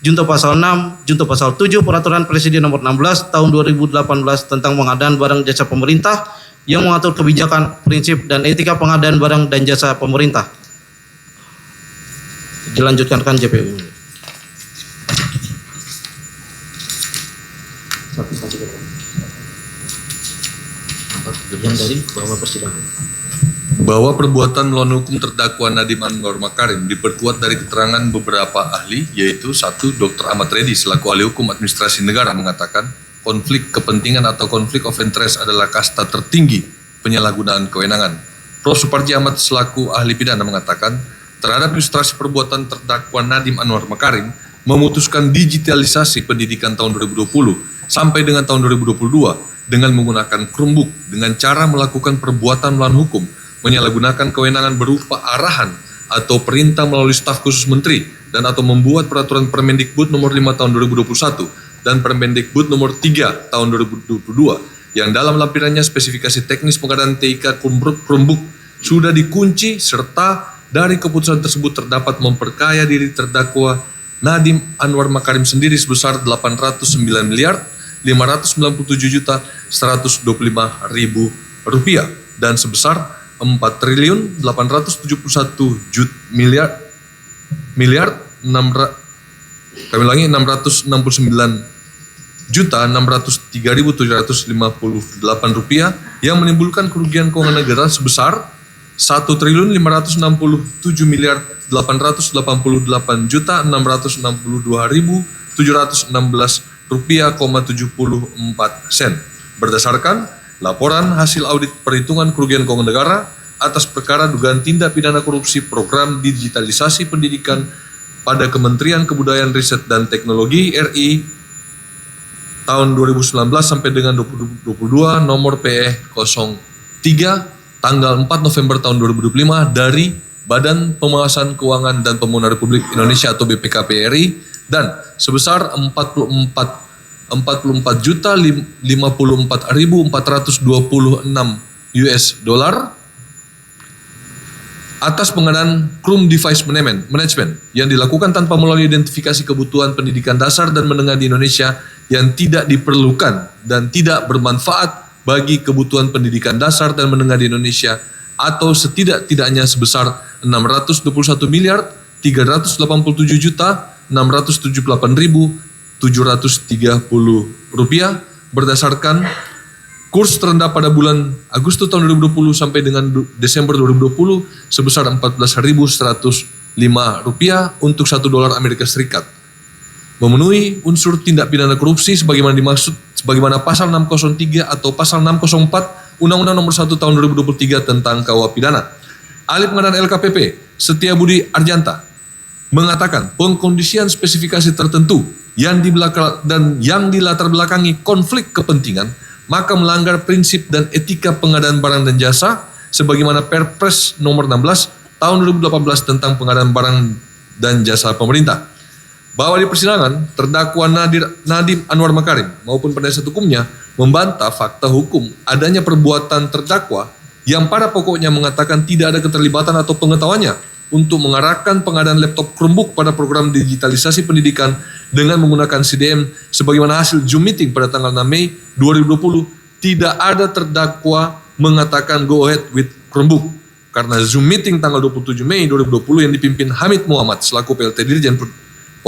junto pasal 6, junto pasal 7 Peraturan Presiden nomor 16 tahun 2018 tentang pengadaan barang jasa pemerintah yang mengatur kebijakan, prinsip dan etika pengadaan barang dan jasa pemerintah. Dilanjutkan JPU. Yang dari bawah persidangan. Bahwa perbuatan melawan hukum terdakwa Nadiem Anwar Makarim diperkuat dari keterangan beberapa ahli, yaitu 1. Dr. Ahmad Reddy selaku ahli hukum administrasi negara mengatakan konflik kepentingan atau konflik of interest adalah kasta tertinggi penyalahgunaan kewenangan. Prof. Suparji Ahmad selaku ahli pidana mengatakan terhadap ilustrasi perbuatan terdakwa Nadiem Anwar Makarim memutuskan digitalisasi pendidikan tahun 2020 sampai dengan tahun 2022 dengan menggunakan Chromebook dengan cara melakukan perbuatan melawan hukum, menyalahgunakan kewenangan berupa arahan atau perintah melalui staf khusus menteri dan atau membuat peraturan Permendikbud nomor 5 tahun 2021 dan Permendikbud nomor 3 tahun 2022 yang dalam lampirannya spesifikasi teknis pengadaan TIK Chromebook sudah dikunci serta dari keputusan tersebut terdapat memperkaya diri terdakwa Nadiem Anwar Makarim sendiri sebesar 809.597.125.000 rupiah dan sebesar 669.603.758 rupiah yang menimbulkan kerugian keuangan negara sebesar 1.568.662.616 rupiah, 74 sen berdasarkan laporan hasil audit perhitungan kerugian keuangan negara atas perkara dugaan tindak pidana korupsi program digitalisasi pendidikan pada Kementerian Kebudayaan Riset dan Teknologi RI tahun 2019 sampai dengan 2022 nomor PE 03 tanggal 4 November tahun 2025 dari Badan Pengawasan Keuangan dan Pemulihan Republik Indonesia atau BPKP RI dan sebesar 44.054.426 US dollar atas pengadaan Chrome Device Management yang dilakukan tanpa melalui identifikasi kebutuhan pendidikan dasar dan menengah di Indonesia yang tidak diperlukan dan tidak bermanfaat bagi kebutuhan pendidikan dasar dan menengah di Indonesia atau setidak-tidaknya sebesar 621 miliar 387 juta 678.730 rupiah berdasarkan kurs terendah pada bulan Agustus tahun 2020 sampai dengan Desember 2020 sebesar 14.105 rupiah untuk $1 Amerika Serikat. Memenuhi unsur tindak pidana korupsi sebagaimana dimaksud sebagaimana pasal 603 atau pasal 604 Undang-Undang Nomor 1 Tahun 2023 tentang KUH Pidana. Ahli Pengadilan LKPP Setia Budi Arjanta mengatakan pengkondisian spesifikasi tertentu yang dilatar belakangi konflik kepentingan maka melanggar prinsip dan etika pengadaan barang dan jasa sebagaimana Perpres Nomor 16 Tahun 2018 tentang pengadaan barang dan jasa pemerintah. Bahwa di persidangan terdakwa Nadiem Anwar Makarim maupun penasihat hukumnya membantah fakta hukum adanya perbuatan terdakwa yang pada pokoknya mengatakan tidak ada keterlibatan atau pengetahuannya untuk mengarahkan pengadaan laptop Chromebook pada program digitalisasi pendidikan dengan menggunakan CDM sebagaimana hasil Zoom meeting pada tanggal 6 Mei 2020 tidak ada terdakwa mengatakan go ahead with Chromebook karena Zoom meeting tanggal 27 Mei 2020 yang dipimpin Hamid Muhammad selaku PLT Dirjen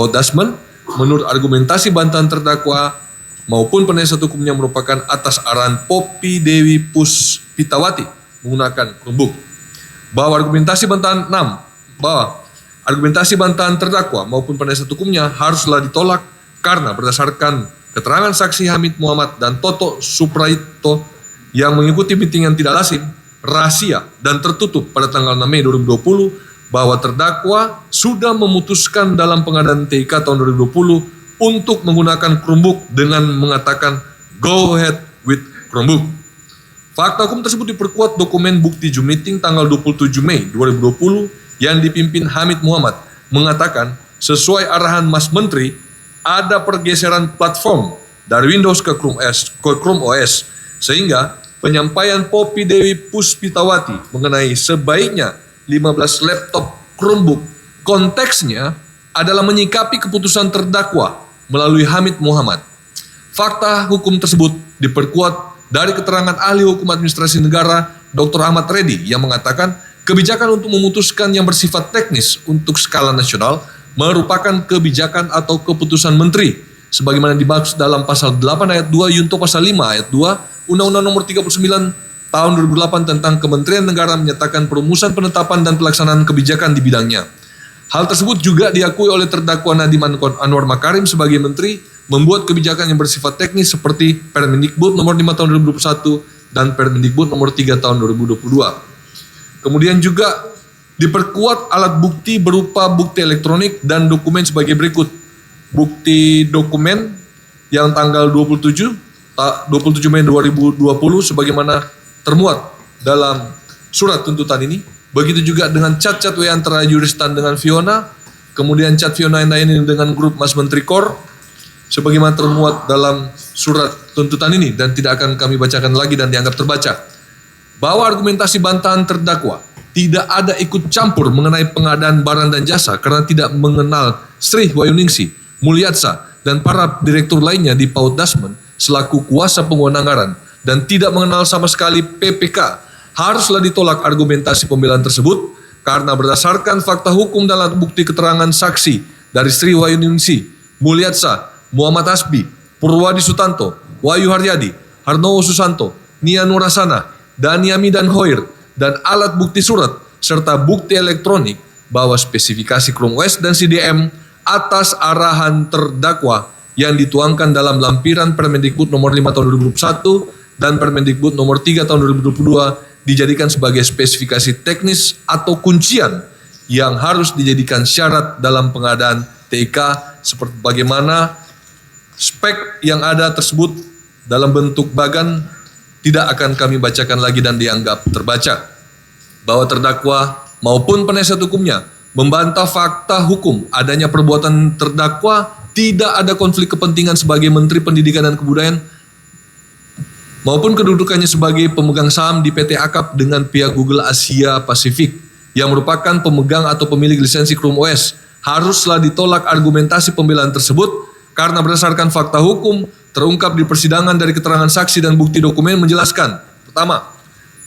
Dasman, menurut argumentasi bantahan terdakwa maupun penasihat hukumnya merupakan atas arahan Poppy Dewi Puspitawati menggunakan Chromebook. Bahwa argumentasi bantahan terdakwa maupun penasihat hukumnya haruslah ditolak karena berdasarkan keterangan saksi Hamid Muhammad dan Toto Supraitno yang mengikuti meeting yang tidak lazim, rahasia dan tertutup pada tanggal 6 Mei 2020 bahwa terdakwa sudah memutuskan dalam pengadaan TIK tahun 2020 untuk menggunakan Chromebook dengan mengatakan go ahead with Chromebook. Fakta hukum tersebut diperkuat dokumen bukti Zoom meeting tanggal 27 Mei 2020 yang dipimpin Hamid Muhammad mengatakan sesuai arahan Mas Menteri ada pergeseran platform dari Windows ke Chrome OS sehingga penyampaian Poppy Dewi Puspitawati mengenai sebaiknya 15 laptop Chromebook konteksnya adalah menyikapi keputusan terdakwa melalui Hamid Muhammad. Fakta hukum tersebut diperkuat dari keterangan ahli hukum administrasi negara Dr. Ahmad Reddy yang mengatakan kebijakan untuk memutuskan yang bersifat teknis untuk skala nasional merupakan kebijakan atau keputusan menteri sebagaimana dimaksud dalam pasal 8 ayat 2 Yunto pasal 5 ayat 2 Undang-Undang Nomor 39 Tahun 2008 tentang Kementerian Negara menyatakan perumusan penetapan dan pelaksanaan kebijakan di bidangnya. Hal tersebut juga diakui oleh terdakwa Nadiem Anwar Makarim sebagai menteri membuat kebijakan yang bersifat teknis seperti Permendikbud Nomor 5 Tahun 2021 dan Permendikbud Nomor 3 Tahun 2022. Kemudian juga diperkuat alat bukti berupa bukti elektronik dan dokumen sebagai berikut. Bukti dokumen yang tanggal 27 Mei 2020 sebagaimana termuat dalam surat tuntutan ini. Begitu juga dengan chat-chat WA antara Yuristan dengan Fiona, kemudian chat Fiona yang lain dengan grup Mas Menteri Kor, sebagaimana termuat dalam surat tuntutan ini dan tidak akan kami bacakan lagi dan dianggap terbaca. Bahwa argumentasi bantahan terdakwa tidak ada ikut campur mengenai pengadaan barang dan jasa karena tidak mengenal Sri Wahyuningsi, Mulyatsa, dan para direktur lainnya di PAUD Dasman selaku kuasa pengguna anggaran dan tidak mengenal sama sekali PPK, haruslah ditolak argumentasi pembelaan tersebut karena berdasarkan fakta hukum dan alat bukti keterangan saksi dari Sri Wahyuningsi, Mulyatsa, Muhammad Hasbi, Purwadi Sutanto, Wahyu Haryadi, Harnowo Susanto, Nia Nurasana, Daniami dan Hoir, dan alat bukti surat serta bukti elektronik bahwa spesifikasi Chrome OS dan CDM atas arahan terdakwa yang dituangkan dalam lampiran Permendikbud Nomor 5 Tahun 2021 dan Permendikbud Nomor 3 Tahun 2022 dijadikan sebagai spesifikasi teknis atau kuncian yang harus dijadikan syarat dalam pengadaan TIK seperti bagaimana spek yang ada tersebut dalam bentuk bagan tidak akan kami bacakan lagi dan dianggap terbaca. Bahwa terdakwa maupun penasihat hukumnya membantah fakta hukum adanya perbuatan terdakwa tidak ada konflik kepentingan sebagai Menteri Pendidikan dan Kebudayaan maupun kedudukannya sebagai pemegang saham di PT Akap dengan pihak Google Asia Pasifik yang merupakan pemegang atau pemilik lisensi Chrome OS. Haruslah ditolak argumentasi pembelaan tersebut Karena berdasarkan fakta hukum terungkap di persidangan dari keterangan saksi dan bukti dokumen menjelaskan. Pertama,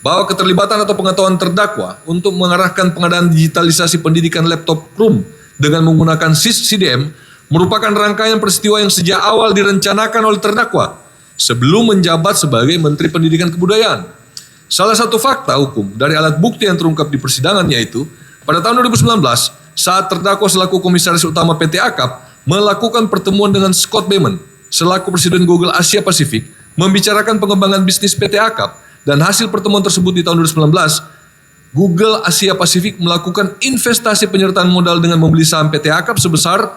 bahwa keterlibatan atau pengetahuan terdakwa untuk mengarahkan pengadaan digitalisasi pendidikan laptop Chrome dengan menggunakan CDM merupakan rangkaian peristiwa yang sejak awal direncanakan oleh terdakwa sebelum menjabat sebagai Menteri Pendidikan Kebudayaan. Salah satu fakta hukum dari alat bukti yang terungkap di persidangan yaitu pada tahun 2019 saat terdakwa selaku komisaris utama PT Akap melakukan pertemuan dengan Scott Beyman selaku Presiden Google Asia Pasifik membicarakan pengembangan bisnis PT Akap, dan hasil pertemuan tersebut di tahun 2019 Google Asia Pasifik melakukan investasi penyertaan modal dengan membeli saham PT Akap sebesar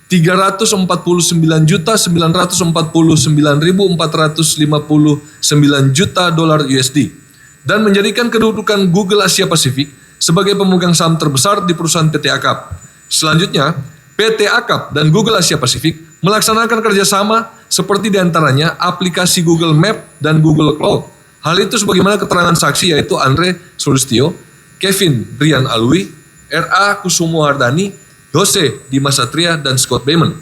349.949.459 juta dolar USD dan menjadikan kedudukan Google Asia Pasifik sebagai pemegang saham terbesar di perusahaan PT Akap. Selanjutnya, PT Akap dan Google Asia Pasifik melaksanakan kerjasama seperti diantaranya aplikasi Google Map dan Google Cloud. Hal itu sebagaimana keterangan saksi yaitu Andre Sulistyo, Kevin Rian Alwi, R.A. Kusumo Hardani, Jose Dimas Satria, dan Scott Beyman.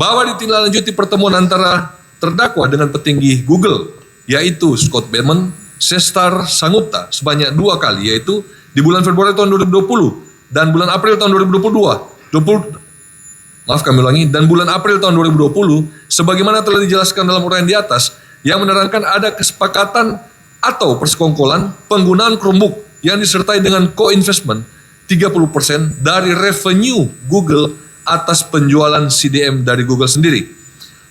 Bahwa ditindaklanjuti pertemuan antara terdakwa dengan petinggi Google, yaitu Scott Beyman, Sestar Sangupta sebanyak 2 kali, yaitu di bulan Februari tahun 2020 dan bulan April tahun 2022. Dan bulan April tahun 2020, sebagaimana telah dijelaskan dalam uraian di atas, yang menerangkan ada kesepakatan atau persekongkolan penggunaan Chromebook yang disertai dengan co-investment 30% dari revenue Google atas penjualan CDM dari Google sendiri.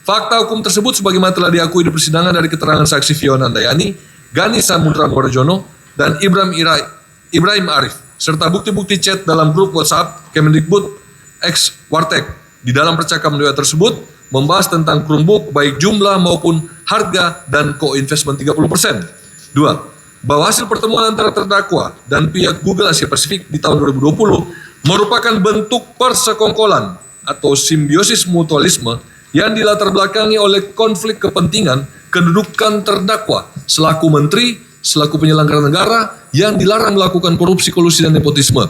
Fakta hukum tersebut sebagaimana telah diakui di persidangan dari keterangan saksi Fiona Andayani, Gani Samudra Morajono, dan Ibrahim Arif, serta bukti-bukti chat dalam grup WhatsApp Kemendikbud X Wartek. Di dalam percakapan WA tersebut membahas tentang Chromebook baik jumlah maupun harga dan co-investment 30%. 2. Bahwa hasil pertemuan antara terdakwa dan pihak Google Asia Pasifik di tahun 2020 merupakan bentuk persekongkolan atau simbiosis mutualisme yang dilatar belakangi oleh konflik kepentingan kedudukan terdakwa selaku menteri, selaku penyelenggara negara yang dilarang melakukan korupsi, kolusi, dan nepotisme.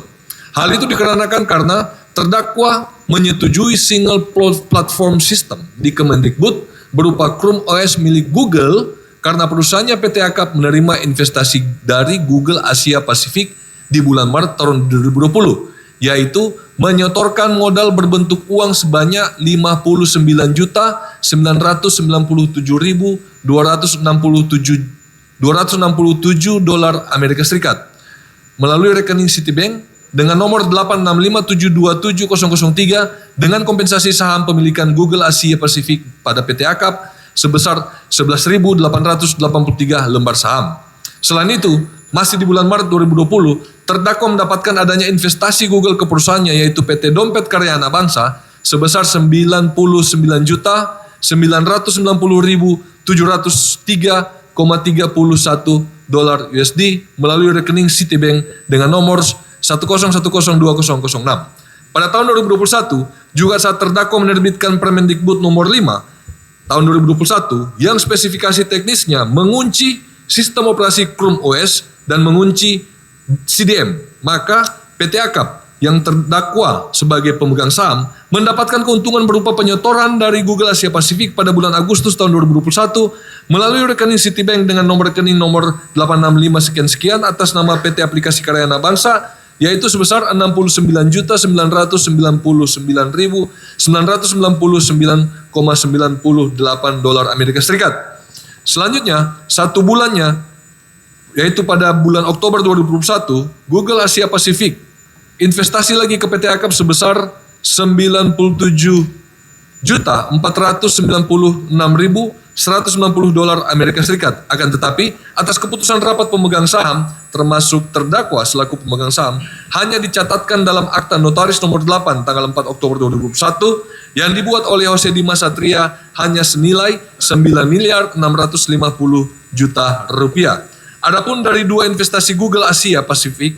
Hal itu dikarenakan karena terdakwa menyetujui single platform system di Kemendikbud berupa Chrome OS milik Google karena perusahaannya PT Akap menerima investasi dari Google Asia Pasifik di bulan Maret tahun 2020, yaitu menyetorkan modal berbentuk uang sebanyak 59.997.267 dolar Amerika Serikat melalui rekening Citibank dengan nomor 865727003 dengan kompensasi saham pemilikan Google Asia Pasifik pada PT Akap sebesar 11.883 lembar saham. Selain itu, masih di bulan Maret 2020, terdakwa mendapatkan adanya investasi Google ke perusahaannya yaitu PT Dompet Karyana Bangsa sebesar 99.990.703,31 dolar USD melalui rekening Citibank dengan nomor 101020006. Pada tahun 2021, juga saat terdakwa menerbitkan Permendikbud nomor 5 tahun 2021 yang spesifikasi teknisnya mengunci sistem operasi Chrome OS dan mengunci CDM, maka PT Akap yang terdakwa sebagai pemegang saham mendapatkan keuntungan berupa penyetoran dari Google Asia Pasifik pada bulan Agustus tahun 2021 melalui rekening Citibank dengan nomor rekening nomor 865 sekian-sekian atas nama PT Aplikasi Karyana Bangsa yaitu sebesar 69.999.999,98 dolar Amerika Serikat. Selanjutnya, satu bulannya, yaitu pada bulan Oktober 2021, Google Asia Pasifik investasi lagi ke PT Akap sebesar 97.496.190 dolar Amerika Serikat. Akan tetapi, atas keputusan rapat pemegang saham, termasuk terdakwa selaku pemegang saham, hanya dicatatkan dalam akta notaris nomor 8 tanggal 4 Oktober 2021 yang dibuat oleh Jose Dimas Satria hanya senilai 9.650 juta rupiah. Adapun dari dua investasi Google Asia Pasifik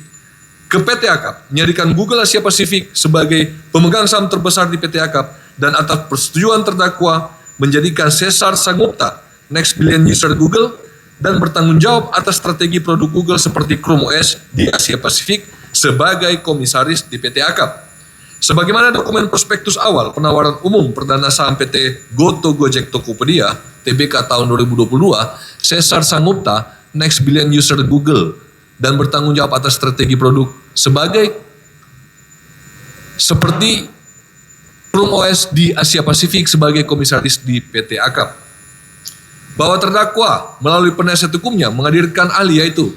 ke PT Akap, menjadikan Google Asia Pasifik sebagai pemegang saham terbesar di PT Akap dan atas persetujuan terdakwa menjadikan Cesar Sangupta next billion user Google dan bertanggung jawab atas strategi produk Google seperti Chrome OS di Asia Pasifik sebagai komisaris di PT Akap. Sebagaimana dokumen prospektus awal penawaran umum perdana saham PT Goto Gojek Tokopedia TBK tahun 2022, Cesar Sangupta, Next Billion User Google, dan bertanggung jawab atas strategi produk seperti Chrome OS di Asia Pasifik sebagai komisaris di PT Akap. Bahwa terdakwa melalui penasihat hukumnya menghadirkan ahli yaitu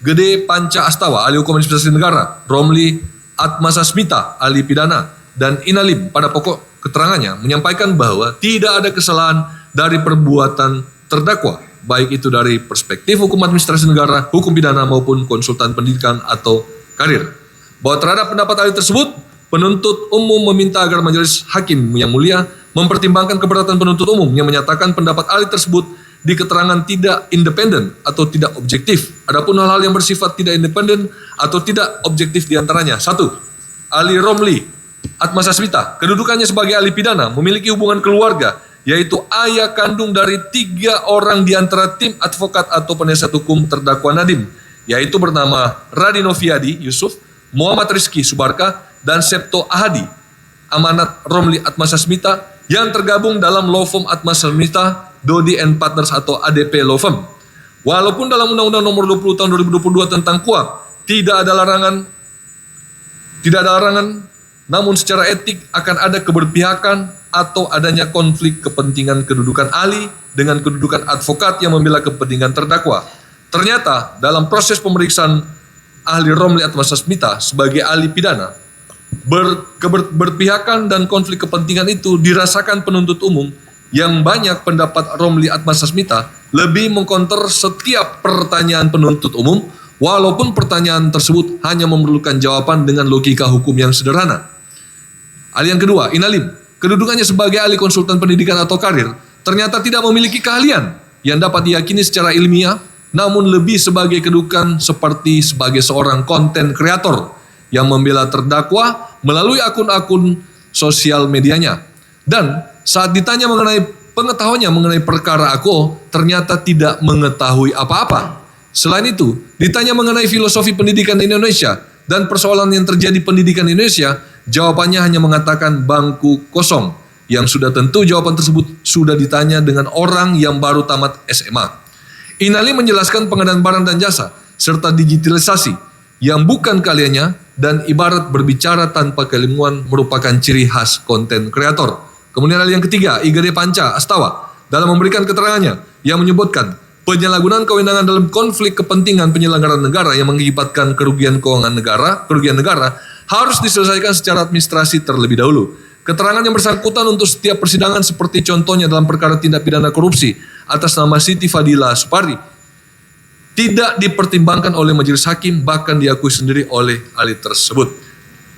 Gede Panca Astawa, ahli hukum administrasi negara, Romli Atmasasmita, ahli pidana, dan Inalim pada pokok keterangannya menyampaikan bahwa tidak ada kesalahan dari perbuatan terdakwa, baik itu dari perspektif hukum administrasi negara, hukum pidana maupun konsultan pendidikan atau karir. Bahwa terhadap pendapat ahli tersebut, penuntut umum meminta agar majelis hakim yang mulia mempertimbangkan keberatan penuntut umum yang menyatakan pendapat ahli tersebut di keterangan tidak independen atau tidak objektif. Adapun hal-hal yang bersifat tidak independen atau tidak objektif diantaranya. 1. Ahli Romli Atmasasmita, kedudukannya sebagai ahli pidana, memiliki hubungan keluarga, yaitu ayah kandung dari 3 orang di antara tim advokat atau penasihat hukum terdakwa Nadiem, yaitu bernama Radino Fiadi Yusuf, Muhammad Rizky Subarka, dan Septo Ahadi, amanat Romli Atmasasmita, yang tergabung dalam law firm Atmasasmita Dodi and Partners atau ADP Law Firm. Walaupun dalam Undang-Undang Nomor 20 Tahun 2022 tentang KUHP tidak ada larangan, namun secara etik akan ada keberpihakan atau adanya konflik kepentingan kedudukan ahli dengan kedudukan advokat yang membela kepentingan terdakwa. Ternyata dalam proses pemeriksaan ahli Romli Atmasasmita sebagai ahli pidana, berpihakan dan konflik kepentingan itu dirasakan penuntut umum yang banyak pendapat Romli Atmasasmita lebih mengkonter setiap pertanyaan penuntut umum walaupun pertanyaan tersebut hanya memerlukan jawaban dengan logika hukum yang sederhana. Ahli yang kedua, Inalim, kedudukannya sebagai ahli konsultan pendidikan atau karir ternyata tidak memiliki keahlian yang dapat diyakini secara ilmiah, namun lebih sebagai kedudukan sebagai seorang konten kreator yang membela terdakwa melalui akun-akun sosial medianya. Dan saat ditanya mengenai pengetahuannya mengenai perkara AKO, ternyata tidak mengetahui apa-apa. Selain itu, ditanya mengenai filosofi pendidikan di Indonesia dan persoalan yang terjadi pendidikan di Indonesia, jawabannya hanya mengatakan bangku kosong, yang sudah tentu jawaban tersebut sudah ditanya dengan orang yang baru tamat SMA. Inali menjelaskan pengadaan barang dan jasa, serta digitalisasi, yang bukan keahliannya dan ibarat berbicara tanpa keilmuan merupakan ciri khas konten kreator. Kemudian hal yang ketiga, Igede Panca Astawa dalam memberikan keterangannya yang menyebutkan penyalahgunaan kewenangan dalam konflik kepentingan penyelenggaraan negara yang mengakibatkan kerugian negara harus diselesaikan secara administrasi terlebih dahulu. Keterangan yang bersangkutan untuk setiap persidangan seperti contohnya dalam perkara tindak pidana korupsi atas nama Siti Fadila Supari tidak dipertimbangkan oleh majelis hakim, bahkan diakui sendiri oleh ahli tersebut.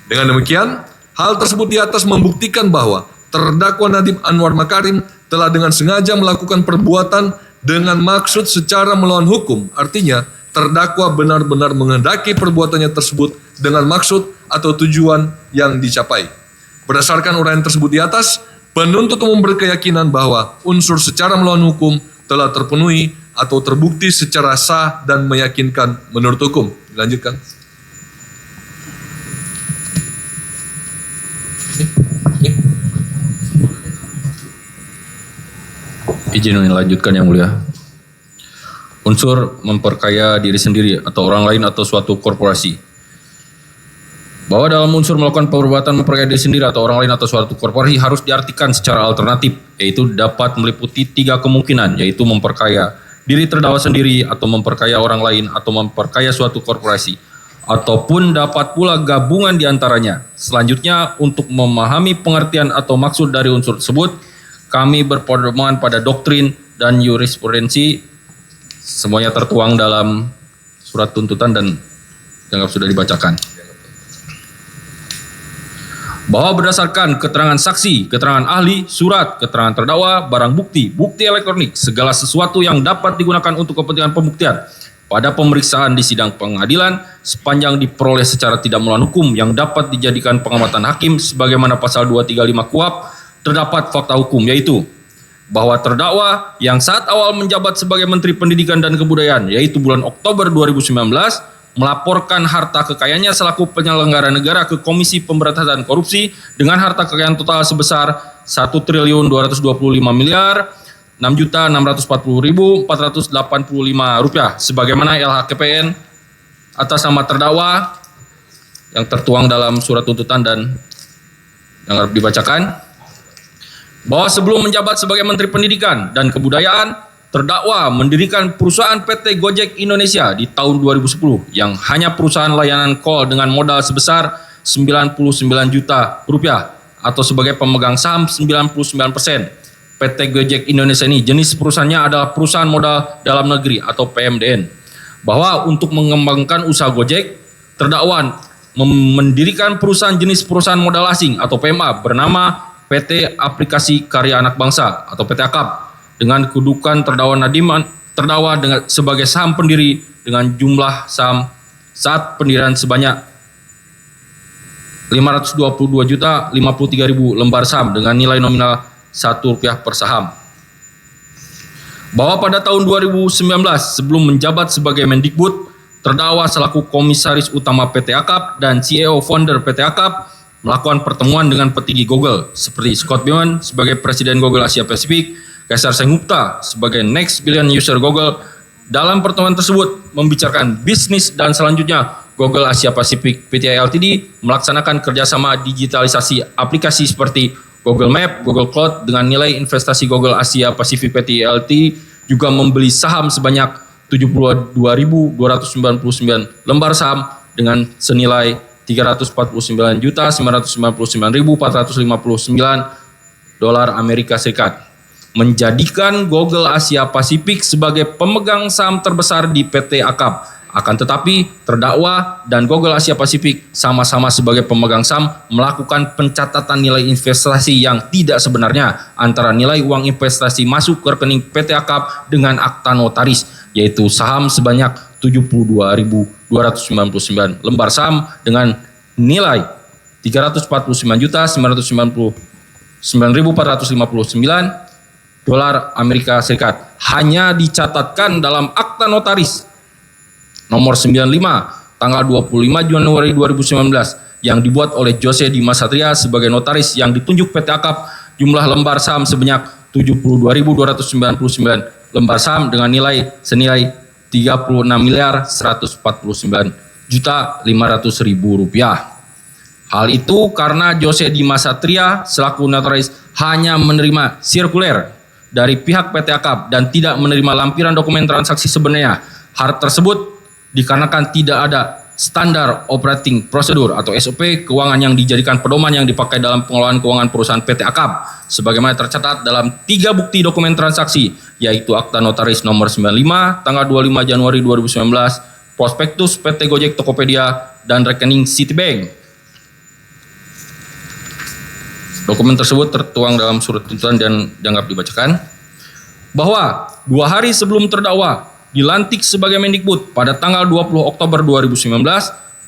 Dengan demikian, hal tersebut di atas membuktikan bahwa terdakwa Nadiem Anwar Makarim telah dengan sengaja melakukan perbuatan dengan maksud secara melawan hukum. Artinya, terdakwa benar-benar menghendaki perbuatannya tersebut dengan maksud atau tujuan yang dicapai. Berdasarkan uraian tersebut di atas, penuntut umum berkeyakinan bahwa unsur secara melawan hukum telah terpenuhi atau terbukti secara sah dan meyakinkan menurut hukum. Dilanjutkan. Izin melanjutkan yang mulia. Unsur memperkaya diri sendiri atau orang lain atau suatu korporasi. Bahwa dalam unsur melakukan perbuatan memperkaya diri sendiri atau orang lain atau suatu korporasi harus diartikan secara alternatif, yaitu dapat meliputi 3 kemungkinan, yaitu memperkaya diri terdakwa sendiri atau memperkaya orang lain atau memperkaya suatu korporasi, ataupun dapat pula gabungan di antaranya. Selanjutnya, untuk memahami pengertian atau maksud dari unsur tersebut, kami berpedoman pada doktrin dan jurisprudensi, semuanya tertuang dalam surat tuntutan dan dianggap sudah dibacakan. Bahwa berdasarkan keterangan saksi, keterangan ahli, surat, keterangan terdakwa, barang bukti, bukti elektronik, segala sesuatu yang dapat digunakan untuk kepentingan pembuktian pada pemeriksaan di sidang pengadilan sepanjang diperoleh secara tidak melawan hukum yang dapat dijadikan pengamatan hakim sebagaimana pasal 235 KUHP, terdapat fakta hukum, yaitu bahwa terdakwa yang saat awal menjabat sebagai Menteri Pendidikan dan Kebudayaan, yaitu bulan Oktober 2019, melaporkan harta kekayaannya selaku penyelenggara negara ke Komisi Pemberantasan Korupsi dengan harta kekayaan total sebesar 1.225 miliar 6.640.485 rupiah sebagaimana LHKPN atas nama terdakwa yang tertuang dalam surat tuntutan dan yang harus dibacakan, bahwa sebelum menjabat sebagai Menteri Pendidikan dan Kebudayaan, terdakwa mendirikan perusahaan PT Gojek Indonesia di tahun 2010 yang hanya perusahaan layanan call dengan modal sebesar 99 juta rupiah atau sebagai pemegang saham 99%. PT Gojek Indonesia ini jenis perusahaannya adalah perusahaan modal dalam negeri atau PMDN. Bahwa untuk mengembangkan usaha Gojek, terdakwa mendirikan perusahaan jenis perusahaan modal asing atau PMA bernama PT Aplikasi Karya Anak Bangsa atau PT AKAP dengan kedudukan terdakwa dengan sebagai saham pendiri dengan jumlah saham saat pendirian sebanyak 522.053.000 lembar saham dengan nilai nominal Rp1 per saham. Bahwa pada tahun 2019 sebelum menjabat sebagai Mendikbud, terdakwa selaku Komisaris Utama PT AKAP dan CEO founder PT AKAP melakukan pertemuan dengan petinggi Google seperti Scott Bowman sebagai Presiden Google Asia Pasifik, Kaisar Sengupta sebagai Next Billion User Google. Dalam pertemuan tersebut membicarakan bisnis dan selanjutnya Google Asia Pasifik Pty Ltd melaksanakan kerjasama digitalisasi aplikasi seperti Google Map, Google Cloud dengan nilai investasi Google Asia Pasifik Pty Ltd juga membeli saham sebanyak 72.299 lembar saham dengan senilai 349.999.459 dolar Amerika Serikat, menjadikan Google Asia Pasifik sebagai pemegang saham terbesar di PT AKAP. Akan tetapi, terdakwa dan Google Asia Pasifik sama-sama sebagai pemegang saham melakukan pencatatan nilai investasi yang tidak sebenarnya antara nilai uang investasi masuk ke rekening PT AKAP dengan akta notaris, yaitu saham sebanyak 72.299 lembar saham dengan nilai 349.999.459 dolar Amerika Serikat hanya dicatatkan dalam akta notaris nomor 95 tanggal 25 Januari 2019 yang dibuat oleh Jose Dimas Satria sebagai notaris yang ditunjuk PT AKAP jumlah lembar saham sebanyak 72.299 lembar saham dengan nilai senilai 36.149.500.000 rupiah. Hal itu karena Jose Dimas Satria selaku notaris hanya menerima sirkuler dari pihak PT AKAP dan tidak menerima lampiran dokumen transaksi sebenarnya. Hal tersebut dikarenakan tidak ada standar operating prosedur atau SOP keuangan yang dijadikan pedoman yang dipakai dalam pengelolaan keuangan perusahaan PT AKAP sebagaimana tercatat dalam 3 bukti dokumen transaksi, yaitu akta notaris nomor 95 tanggal 25 Januari 2019, prospektus PT Gojek Tokopedia, dan rekening Citibank. Dokumen tersebut tertuang dalam surat tuntutan dan dianggap dibacakan. Bahwa 2 hari sebelum terdakwa dilantik sebagai Mendikbud pada tanggal 20 Oktober 2019,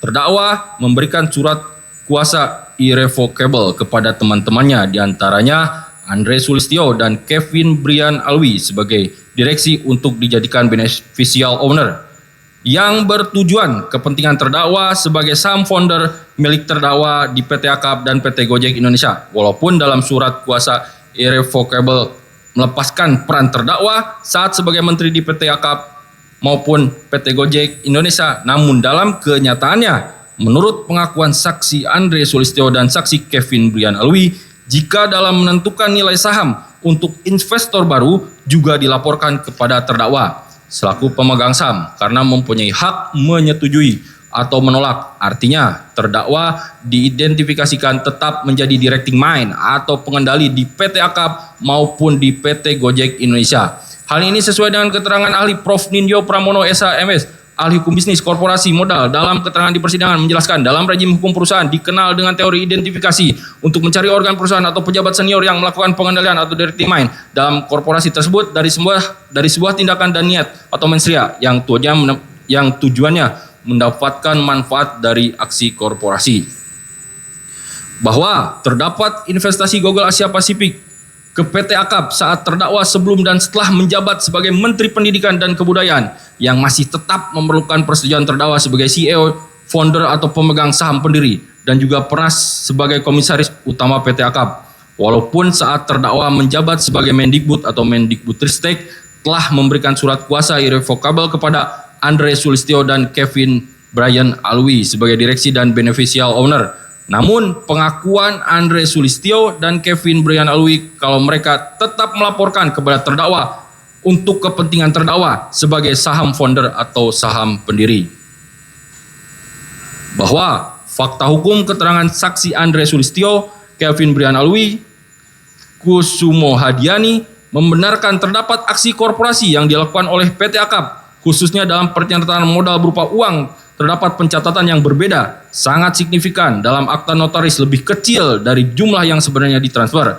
terdakwa memberikan surat kuasa irrevocable kepada teman-temannya, diantaranya Andre Sulistyo dan Kevin Brian Alwi sebagai direksi untuk dijadikan beneficial owner yang bertujuan kepentingan terdakwa sebagai saham founder milik terdakwa di PT AKAP dan PT Gojek Indonesia. Walaupun dalam surat kuasa irrevocable melepaskan peran terdakwa saat sebagai menteri di PT AKAP maupun PT Gojek Indonesia, namun dalam kenyataannya menurut pengakuan saksi Andre Sulistyo dan saksi Kevin Brian Alwi, jika dalam menentukan nilai saham untuk investor baru juga dilaporkan kepada terdakwa selaku pemegang saham karena mempunyai hak menyetujui atau menolak. Artinya terdakwa diidentifikasikan tetap menjadi directing mind atau pengendali di PT AKAP maupun di PT Gojek Indonesia. Hal ini sesuai dengan keterangan ahli Prof. Nindyo Pramono SH MS, ahli hukum bisnis korporasi modal, dalam keterangan di persidangan menjelaskan dalam rejim hukum perusahaan dikenal dengan teori identifikasi untuk mencari organ perusahaan atau pejabat senior yang melakukan pengendalian atau directing mind dalam korporasi tersebut dari sebuah tindakan dan niat atau mensria yang tujuannya mendapatkan manfaat dari aksi korporasi. Bahwa terdapat investasi Google Asia Pasifik ke PT Akap saat terdakwa sebelum dan setelah menjabat sebagai Menteri Pendidikan dan Kebudayaan yang masih tetap memerlukan persetujuan terdakwa sebagai CEO, founder atau pemegang saham pendiri dan juga pernah sebagai komisaris utama PT Akap. Walaupun saat terdakwa menjabat sebagai Mendikbud atau Mendikbudristek telah memberikan surat kuasa irrevocable kepada Andre Sulistyo dan Kevin Brian Alwi sebagai direksi dan beneficial owner. Namun pengakuan Andre Sulistyo dan Kevin Brian Alwi kalau mereka tetap melaporkan kepada terdakwa untuk kepentingan terdakwa sebagai saham founder atau saham pendiri. Bahwa fakta hukum keterangan saksi Andre Sulistyo, Kevin Brian Alwi, Kusumo Hadiani membenarkan terdapat aksi korporasi yang dilakukan oleh PT Akap, khususnya dalam pencatatkan modal berupa uang. Terdapat pencatatan yang berbeda, sangat signifikan dalam akta notaris lebih kecil dari jumlah yang sebenarnya ditransfer.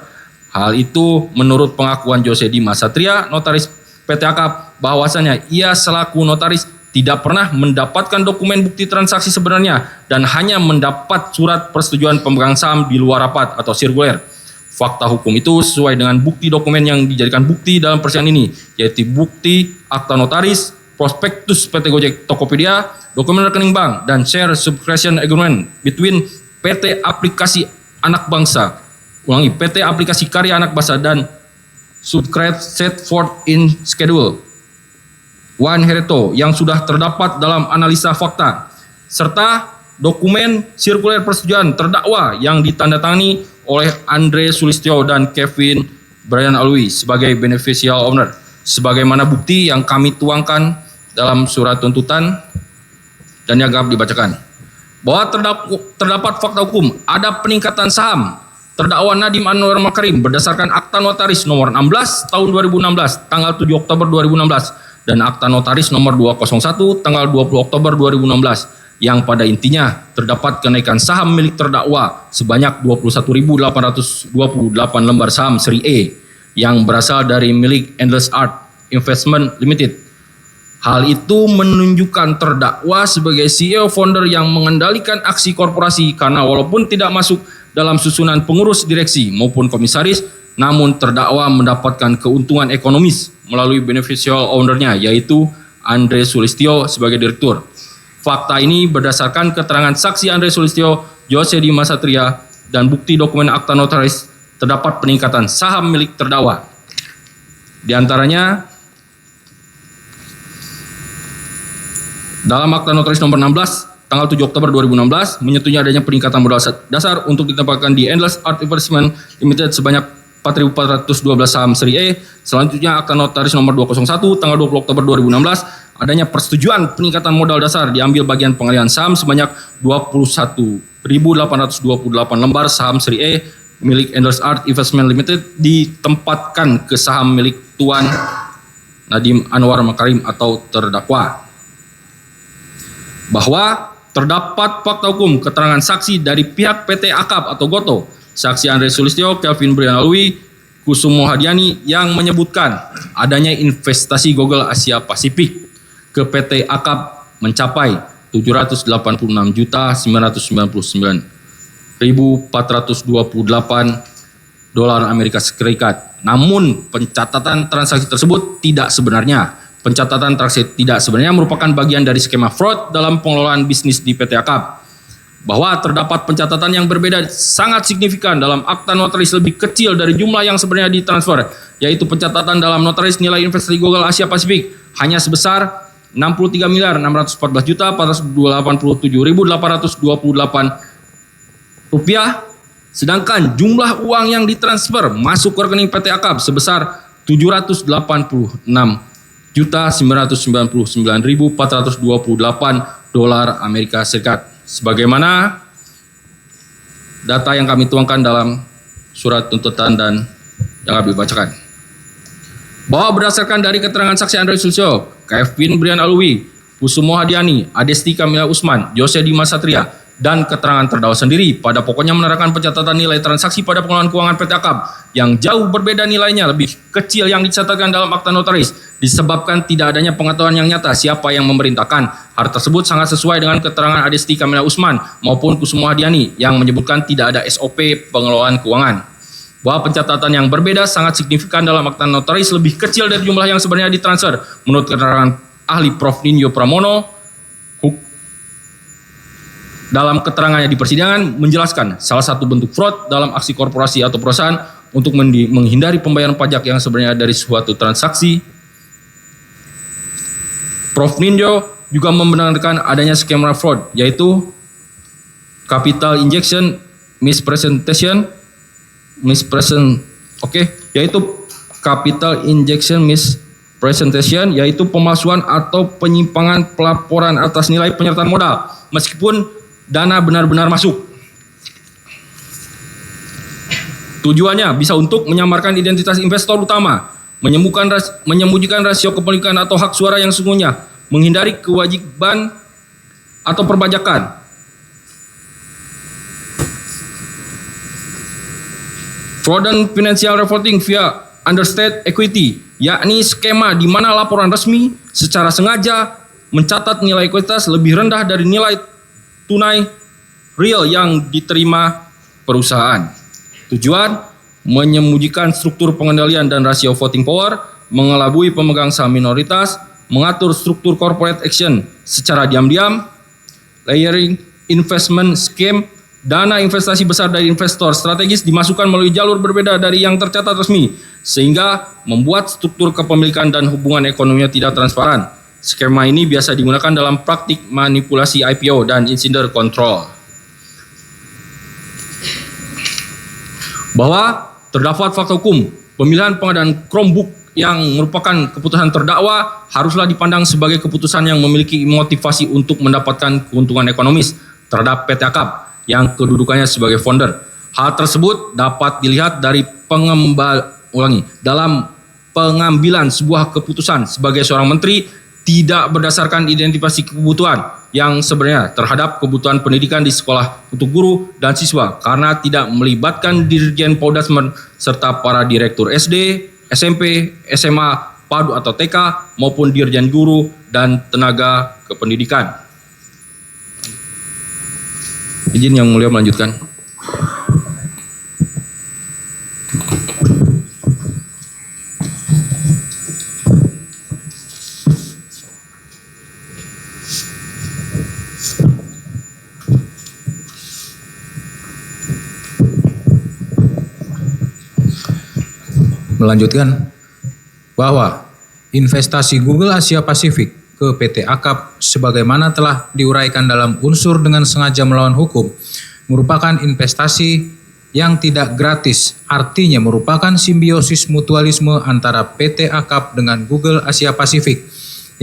Hal itu menurut pengakuan Jose Dimas Satria, notaris PT Akap, bahwasanya ia selaku notaris tidak pernah mendapatkan dokumen bukti transaksi sebenarnya dan hanya mendapat surat persetujuan pemegang saham di luar rapat atau sirkuler. Fakta hukum itu sesuai dengan bukti dokumen yang dijadikan bukti dalam persidangan ini, yaitu bukti akta notaris, prospektus PT Gojek Tokopedia, dokumen rekening bank, dan share subscription agreement between PT Aplikasi Anak Bangsa, PT Aplikasi Karya Anak Bangsa dan subscribe set forth in schedule 1 Hereto yang sudah terdapat dalam analisa fakta, serta dokumen sirkuler persetujuan terdakwa yang ditandatangani oleh Andre Sulistyo dan Kevin Brian Alwi sebagai beneficial owner, sebagaimana bukti yang kami tuangkan dalam surat tuntutan dan yang akan dibacakan. Bahwa terdapat fakta hukum ada peningkatan saham terdakwa Nadiem Anwar Makarim berdasarkan akta notaris nomor 16 tahun 2016 tanggal 7 Oktober 2016 dan akta notaris nomor 201 tanggal 20 Oktober 2016 yang pada intinya terdapat kenaikan saham milik terdakwa sebanyak 21.828 lembar saham seri E yang berasal dari milik Endless Art Investment Limited. Hal itu menunjukkan terdakwa sebagai CEO founder yang mengendalikan aksi korporasi karena walaupun tidak masuk dalam susunan pengurus direksi maupun komisaris, namun terdakwa mendapatkan keuntungan ekonomis melalui beneficial ownernya yaitu Andre Sulistyo sebagai direktur. Fakta ini berdasarkan keterangan saksi Andre Sulistyo, Jose Dimas Satria, dan bukti dokumen akta notaris terdapat peningkatan saham milik terdakwa. Di antaranya dalam akta notaris nomor 16 tanggal 7 Oktober 2016 menyetujui adanya peningkatan modal dasar untuk ditempatkan di Endless Art Investment Limited sebanyak 4.412 saham seri E. Selanjutnya akta notaris nomor 201 tanggal 20 Oktober 2016 adanya persetujuan peningkatan modal dasar diambil bagian pengalihan saham sebanyak 21.828 lembar saham seri E milik Endless Art Investment Limited ditempatkan ke saham milik Tuan Nadiem Anwar Makarim atau terdakwa. Bahwa terdapat fakta hukum keterangan saksi dari pihak PT Akap atau Goto, saksi Andre Sulistyo, Kevin Brian Alwi, Kusumo Hadiani yang menyebutkan adanya investasi Google Asia Pasifik ke PT Akap mencapai 789.429.428 dolar Amerika Serikat. Namun pencatatan transaksi tersebut tidak sebenarnya. Pencatatan transaksi tidak sebenarnya merupakan bagian dari skema fraud dalam pengelolaan bisnis di PT Akap. Bahwa terdapat pencatatan yang berbeda sangat signifikan dalam akta notaris lebih kecil dari jumlah yang sebenarnya ditransfer, yaitu pencatatan dalam notaris nilai investasi Google Asia Pasifik hanya sebesar 63.487.828 rupiah, sedangkan jumlah uang yang ditransfer masuk ke rekening PT Akap sebesar 786.999.428 dolar Amerika Serikat. Sebagaimana data yang kami tuangkan dalam surat tuntutan dan yang kami bacakan. Bahwa berdasarkan dari keterangan saksi Andre Sulistyo, Kevin Brian Alwi, Kusumo Hadiani, Adesti Kamila Usman, Jose Dimas Satria, dan keterangan terdakwa sendiri pada pokoknya menerangkan pencatatan nilai transaksi pada pengelolaan keuangan PT Akap yang jauh berbeda nilainya lebih kecil yang dicatatkan dalam akta notaris disebabkan tidak adanya pengetahuan yang nyata siapa yang memerintahkan. Hal tersebut sangat sesuai dengan keterangan Adesti Kamila Usman maupun Kusumo Hadiani yang menyebutkan tidak ada SOP pengelolaan keuangan. bahwa pencatatan yang berbeda sangat signifikan dalam akta notaris lebih kecil dari jumlah yang sebenarnya ditransfer. Menurut keterangan ahli Prof. Nindyo Pramono, dalam keterangannya di persidangan menjelaskan salah satu bentuk fraud dalam aksi korporasi atau perusahaan untuk menghindari pembayaran pajak yang sebenarnya dari suatu transaksi. Prof. Nindyo juga membenarkan adanya skema fraud, yaitu capital injection, yaitu capital injection mispresentation, yaitu pemalsuan atau penyimpangan pelaporan atas nilai penyertaan modal meskipun dana benar-benar masuk. Tujuannya bisa untuk menyamarkan identitas investor utama, menyembunyikan rasio kepemilikan atau hak suara yang sesungguhnya, menghindari kewajiban atau perpajakan. Fraudulent financial reporting via understated equity, yakni skema di mana laporan resmi secara sengaja mencatat nilai ekuitas lebih rendah dari nilai tunai real yang diterima perusahaan. Tujuan menyembunyikan struktur pengendalian dan rasio voting power, mengelabui pemegang saham minoritas, mengatur struktur corporate action secara diam-diam, layering investment scheme, dana investasi besar dari investor strategis dimasukkan melalui jalur berbeda dari yang tercatat resmi, sehingga membuat struktur kepemilikan dan hubungan ekonominya tidak transparan. Skema ini biasa digunakan dalam praktik manipulasi IPO dan insider control. Bahwa terdapat fakta hukum pemilihan pengadaan Chromebook yang merupakan keputusan terdakwa haruslah dipandang sebagai keputusan yang memiliki motivasi untuk mendapatkan keuntungan ekonomis terhadap PT Akap yang kedudukannya sebagai founder. Hal tersebut dapat dilihat dari dalam pengambilan sebuah keputusan sebagai seorang menteri tidak berdasarkan identifikasi kebutuhan yang sebenarnya terhadap kebutuhan pendidikan di sekolah untuk guru dan siswa karena tidak melibatkan Dirjen Paudasmen serta para direktur SD, SMP, SMA, PADU atau TK maupun Dirjen Guru dan tenaga kependidikan. Izin Yang Mulia melanjutkan. Melanjutkan bahwa investasi Google Asia Pasifik ke PT Akap sebagaimana telah diuraikan dalam unsur dengan sengaja melawan hukum merupakan investasi yang tidak gratis, artinya merupakan simbiosis mutualisme antara PT Akap dengan Google Asia Pasifik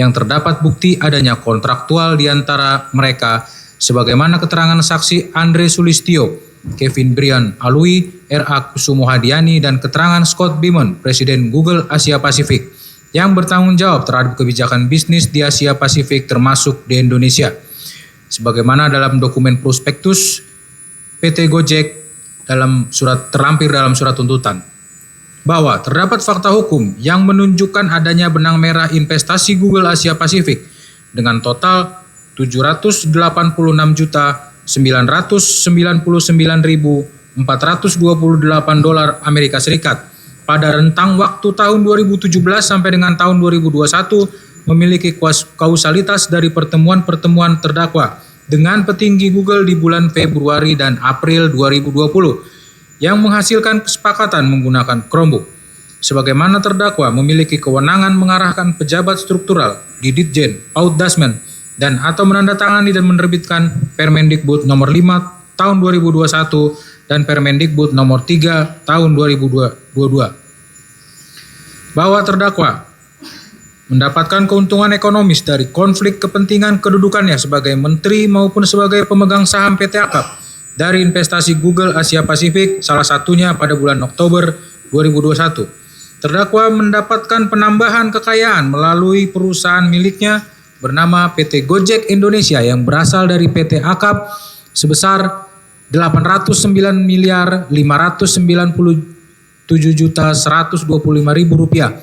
yang terdapat bukti adanya kontraktual di antara mereka sebagaimana keterangan saksi Andre Sulistyo, Kevin Brian Alwi, R.A. Kusumo Hadiani, dan keterangan Scott Bimon, Presiden Google Asia Pasifik, yang bertanggung jawab terhadap kebijakan bisnis di Asia Pasifik termasuk di Indonesia. Sebagaimana dalam dokumen prospektus PT Gojek terlampir dalam surat tuntutan. Bahwa terdapat fakta hukum yang menunjukkan adanya benang merah investasi Google Asia Pasifik dengan total 786.999.428 dolar Amerika Serikat pada rentang waktu tahun 2017 sampai dengan tahun 2021 memiliki kausalitas dari pertemuan-pertemuan terdakwa dengan petinggi Google di bulan Februari dan April 2020 yang menghasilkan kesepakatan menggunakan Chromebook. Sebagaimana terdakwa memiliki kewenangan mengarahkan pejabat struktural di Ditjen Paudasmen dan atau menandatangani dan menerbitkan Permendikbud nomor 5 tahun 2021 dan Permendikbud nomor 3 tahun 2022. Bahwa terdakwa mendapatkan keuntungan ekonomis dari konflik kepentingan kedudukannya sebagai menteri maupun sebagai pemegang saham PT Akap dari investasi Google Asia Pasifik, salah satunya pada bulan Oktober 2021. Terdakwa mendapatkan penambahan kekayaan melalui perusahaan miliknya bernama PT Gojek Indonesia yang berasal dari PT Akap sebesar 809.597.125.000 rupiah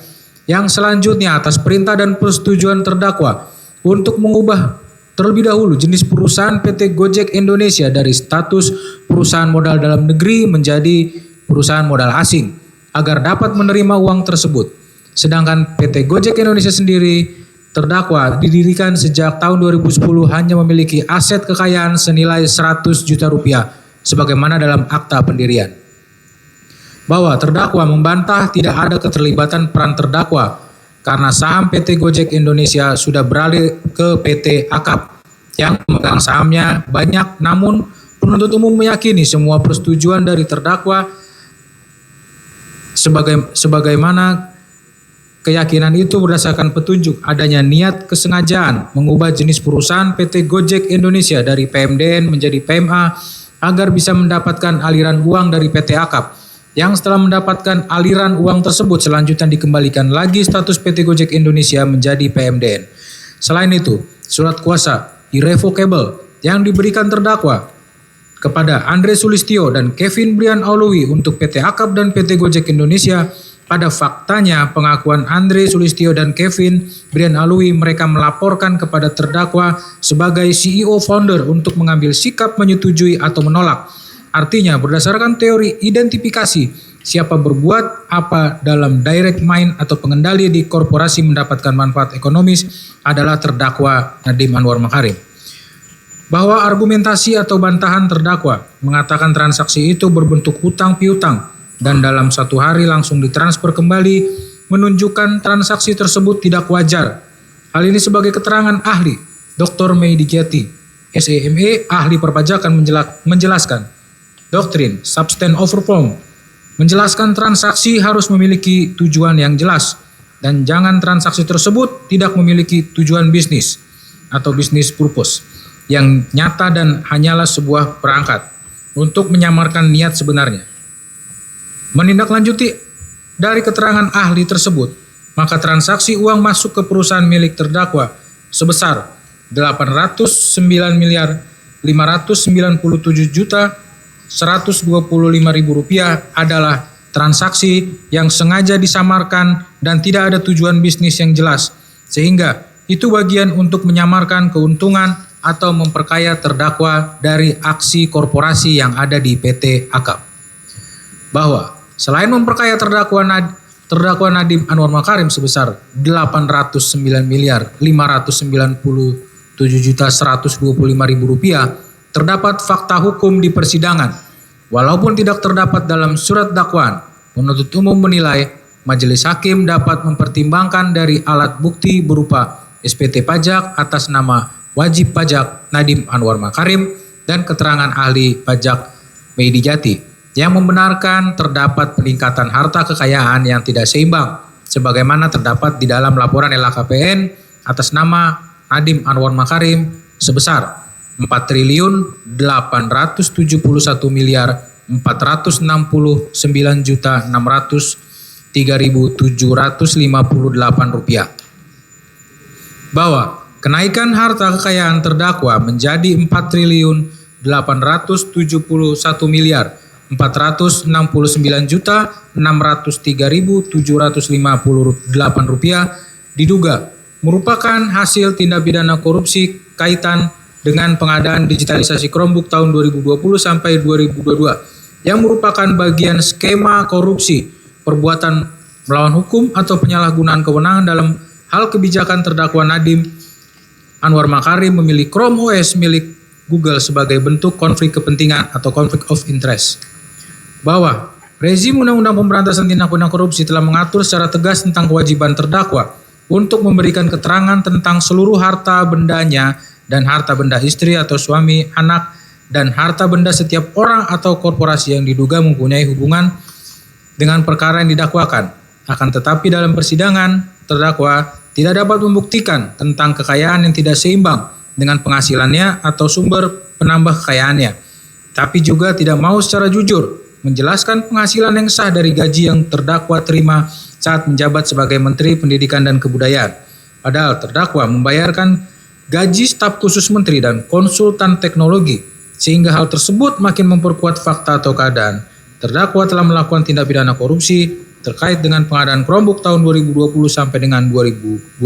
yang selanjutnya atas perintah dan persetujuan terdakwa untuk mengubah terlebih dahulu jenis perusahaan PT Gojek Indonesia dari status perusahaan modal dalam negeri menjadi perusahaan modal asing agar dapat menerima uang tersebut. Sedangkan PT Gojek Indonesia sendiri terdakwa didirikan sejak tahun 2010 hanya memiliki aset kekayaan senilai 100 juta rupiah sebagaimana dalam akta pendirian. Bahwa terdakwa membantah tidak ada keterlibatan peran terdakwa karena saham PT Gojek Indonesia sudah beralih ke PT Akap yang memegang sahamnya banyak, namun penuntut umum meyakini semua persetujuan dari terdakwa sebagaimana keyakinan itu berdasarkan petunjuk adanya niat kesengajaan mengubah jenis perusahaan PT Gojek Indonesia dari PMDN menjadi PMA agar bisa mendapatkan aliran uang dari PT Akap, yang setelah mendapatkan aliran uang tersebut selanjutnya dikembalikan lagi status PT Gojek Indonesia menjadi PMDN. Selain itu, surat kuasa irrevocable yang diberikan terdakwa kepada Andre Sulistyo dan Kevin Brian Aului untuk PT Akap dan PT Gojek Indonesia. Pada faktanya, pengakuan Andre Sulistyo dan Kevin Brian Aului mereka melaporkan kepada terdakwa sebagai CEO founder untuk mengambil sikap menyetujui atau menolak. Artinya, berdasarkan teori identifikasi, siapa berbuat apa dalam direct mind atau pengendali di korporasi mendapatkan manfaat ekonomis adalah terdakwa Nadiem Anwar Makarim. Bahwa argumentasi atau bantahan terdakwa mengatakan transaksi itu berbentuk hutang piutang dan dalam satu hari langsung ditransfer kembali menunjukkan transaksi tersebut tidak wajar. Hal ini sebagai keterangan ahli Dr. May Dijati, SEME, ahli perpajakan menjelaskan doktrin substance over form, menjelaskan transaksi harus memiliki tujuan yang jelas dan jangan transaksi tersebut tidak memiliki tujuan bisnis atau business purpose yang nyata dan hanyalah sebuah perangkat untuk menyamarkan niat sebenarnya. Menindaklanjuti dari keterangan ahli tersebut, maka transaksi uang masuk ke perusahaan milik terdakwa sebesar 809.597.125.000 rupiah adalah transaksi yang sengaja disamarkan dan tidak ada tujuan bisnis yang jelas, sehingga itu bagian untuk menyamarkan keuntungan atau memperkaya terdakwa dari aksi korporasi yang ada di PT Akap. Bahwa selain memperkaya terdakwa Nadiem Anwar Makarim sebesar 809.597.125.000 rupiah, terdapat fakta hukum di persidangan. Walaupun tidak terdapat dalam surat dakwaan, penuntut umum menilai majelis hakim dapat mempertimbangkan dari alat bukti berupa SPT pajak atas nama wajib pajak Nadiem Anwar Makarim dan keterangan ahli pajak May Dijati yang membenarkan terdapat peningkatan harta kekayaan yang tidak seimbang sebagaimana terdapat di dalam laporan LHKPN atas nama Nadiem Anwar Makarim sebesar 4.879.603.758 rupiah. Bahwa kenaikan harta kekayaan terdakwa menjadi 4.879.603.758 rupiah diduga merupakan hasil tindak pidana korupsi kaitan dengan pengadaan digitalisasi Chromebook tahun 2020 sampai 2022 yang merupakan bagian skema korupsi, perbuatan melawan hukum atau penyalahgunaan kewenangan dalam hal kebijakan terdakwa Nadiem Anwar Makarim memilih Chrome OS milik Google sebagai bentuk konflik kepentingan atau conflict of interest. Bahwa rezim Undang-Undang Pemberantasan Tindak Pidana Korupsi telah mengatur secara tegas tentang kewajiban terdakwa untuk memberikan keterangan tentang seluruh harta bendanya dan harta benda istri atau suami, anak, dan harta benda setiap orang atau korporasi yang diduga mempunyai hubungan dengan perkara yang didakwakan. Akan tetapi dalam persidangan, terdakwa tidak dapat membuktikan tentang kekayaan yang tidak seimbang dengan penghasilannya atau sumber penambah kekayaannya, tapi juga tidak mau secara jujur menjelaskan penghasilan yang sah dari gaji yang terdakwa terima saat menjabat sebagai Menteri Pendidikan dan Kebudayaan. Padahal terdakwa membayarkan gaji staf khusus menteri dan konsultan teknologi, sehingga hal tersebut makin memperkuat fakta atau keadaan terdakwa telah melakukan tindak pidana korupsi terkait dengan pengadaan Chromebook tahun 2020 sampai dengan 2022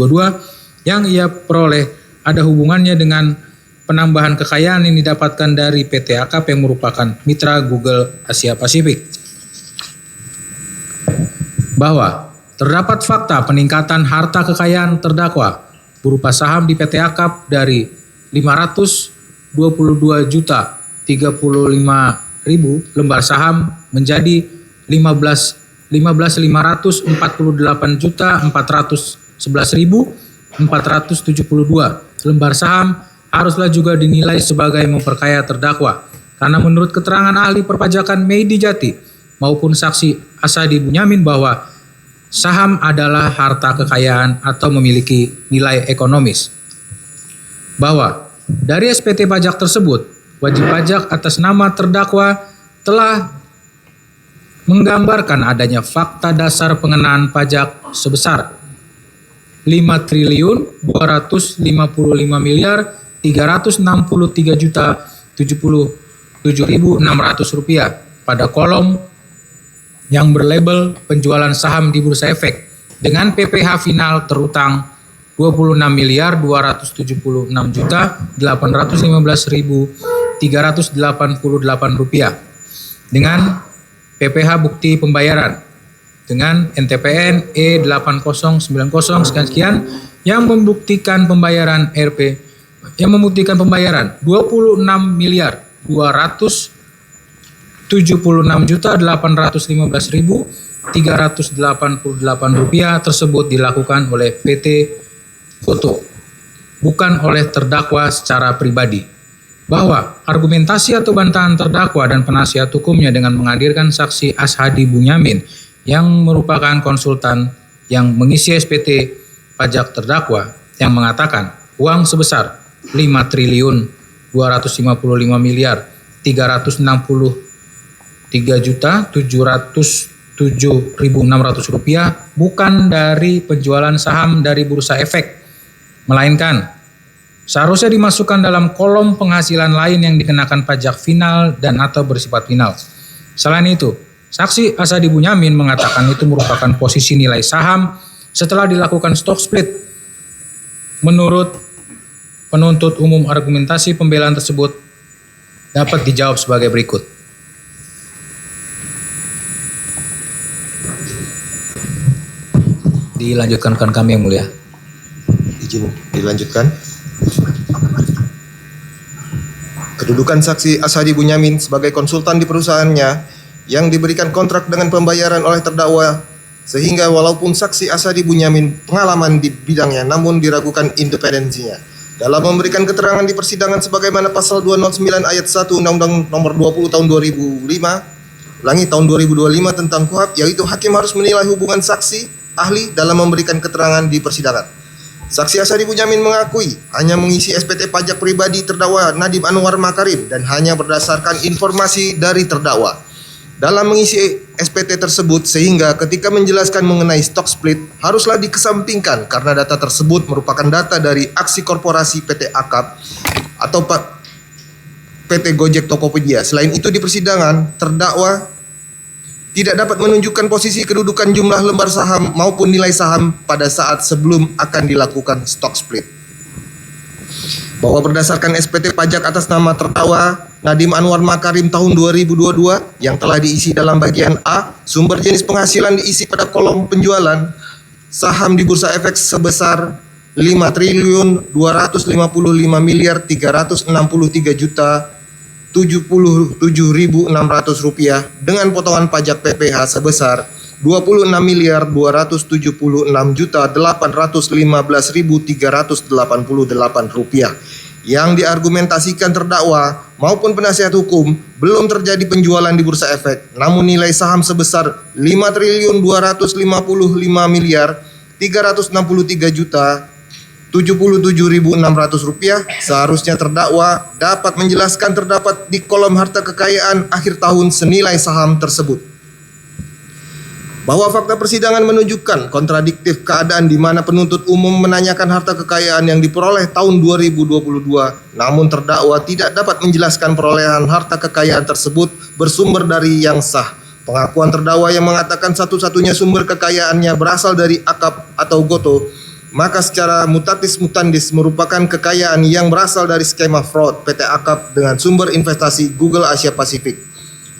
yang ia peroleh ada hubungannya dengan penambahan kekayaan yang didapatkan dari PT Akap yang merupakan mitra Google Asia Pasifik. bahwa terdapat fakta peningkatan harta kekayaan terdakwa berupa saham di PT Akap dari 522.035.000 lembar saham menjadi 15.411.472 lembar saham haruslah juga dinilai sebagai memperkaya terdakwa, karena menurut keterangan ahli perpajakan Meidi Jati maupun saksi Asadi Bunyamin bahwa saham adalah harta kekayaan atau memiliki nilai ekonomis. Bahwa dari SPT pajak tersebut, wajib pajak atas nama terdakwa telah menggambarkan adanya fakta dasar pengenaan pajak sebesar 5.253.363.077.600 rupiah pada kolom yang berlabel penjualan saham di Bursa Efek dengan PPh final terutang 26.276.815.388 rupiah dengan PPh bukti pembayaran dengan NTPN E8090 sekian yang membuktikan pembayaran RP yang membuktikan pembayaran 26.276.815.388 rupiah tersebut dilakukan oleh PT Foto, bukan oleh terdakwa secara pribadi. Bahwa argumentasi atau bantahan terdakwa dan penasihat hukumnya dengan menghadirkan saksi Ashadi Bunyamin yang merupakan konsultan yang mengisi SPT pajak terdakwa yang mengatakan uang sebesar 5.255.363.707.600 rupiah bukan dari penjualan saham dari Bursa Efek, melainkan seharusnya dimasukkan dalam kolom penghasilan lain yang dikenakan pajak final dan atau bersifat final. Selain itu, saksi Asadi Bunyamin mengatakan itu merupakan posisi nilai saham setelah dilakukan stock split. Menurut penuntut umum, argumentasi pembelaan tersebut dapat dijawab sebagai berikut. Dilanjutkan kan kami yang mulia. Izin dilanjutkan. Kedudukan saksi Ashadi Bunyamin sebagai konsultan di perusahaannya yang diberikan kontrak dengan pembayaran oleh terdakwa, sehingga walaupun saksi Ashadi Bunyamin pengalaman di bidangnya namun diragukan independensinya dalam memberikan keterangan di persidangan sebagaimana pasal 209 ayat 1 Undang-Undang Nomor 20 Tahun 2005 ulangi tahun 2025 tentang KUHP, yaitu hakim harus menilai hubungan saksi ahli dalam memberikan keterangan di persidangan. Saksi Ashadi Bunyamin mengakui hanya mengisi SPT pajak pribadi terdakwa Nadiem Anwar Makarim dan hanya berdasarkan informasi dari terdakwa dalam mengisi SPT tersebut, sehingga ketika menjelaskan mengenai stock split haruslah dikesampingkan karena data tersebut merupakan data dari aksi korporasi PT Akap atau PT Gojek Tokopedia. Selain itu di persidangan terdakwa tidak dapat menunjukkan posisi kedudukan jumlah lembar saham maupun nilai saham pada saat sebelum akan dilakukan stock split. Bahwa berdasarkan SPT pajak atas nama terdakwa Nadiem Anwar Makarim tahun 2022 yang telah diisi dalam bagian A, sumber jenis penghasilan diisi pada kolom penjualan saham di Bursa Efek sebesar 5.253.363.77.600 rupiah dengan potongan pajak PPh sebesar 26.276.815.388 rupiah yang diargumentasikan terdakwa maupun penasihat hukum belum terjadi penjualan di Bursa Efek, namun nilai saham sebesar 5.255.363.77.600 rupiah seharusnya terdakwa dapat menjelaskan terdapat di kolom harta kekayaan akhir tahun senilai saham tersebut. Bahwa fakta persidangan menunjukkan kontradiktif keadaan di mana penuntut umum menanyakan harta kekayaan yang diperoleh tahun 2022, namun terdakwa tidak dapat menjelaskan perolehan harta kekayaan tersebut bersumber dari yang sah. Pengakuan terdakwa yang mengatakan satu-satunya sumber kekayaannya berasal dari Akap atau Goto, maka secara mutatis mutandis merupakan kekayaan yang berasal dari skema fraud PT Akap dengan sumber investasi Google Asia Pasifik.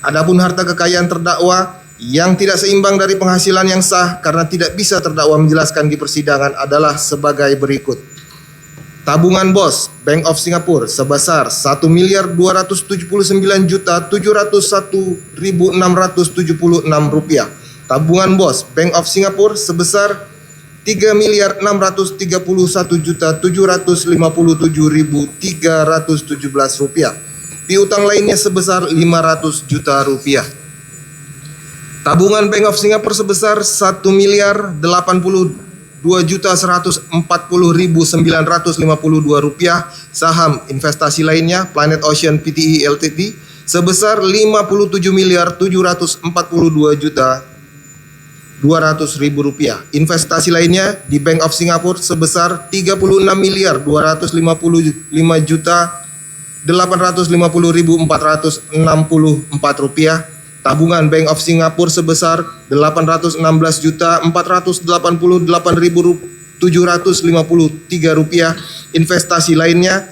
Adapun harta kekayaan terdakwa yang tidak seimbang dari penghasilan yang sah karena tidak bisa terdakwa menjelaskan di persidangan adalah sebagai berikut. Tabungan BOS Bank of Singapore sebesar Rp1.279.701.676. Tabungan BOS Bank of Singapore sebesar Rp3.631.757.317. Piutang lainnya sebesar Rp500 juta. Tabungan Bank of Singapore sebesar Rp1.082.140.952. Saham investasi lainnya Planet Ocean Pte Ltd sebesar Rp57.242.200.000. Investasi lainnya di Bank of Singapore sebesar Rp36.255.464. Tabungan Bank of Singapore sebesar Rp816.488.753. Investasi lainnya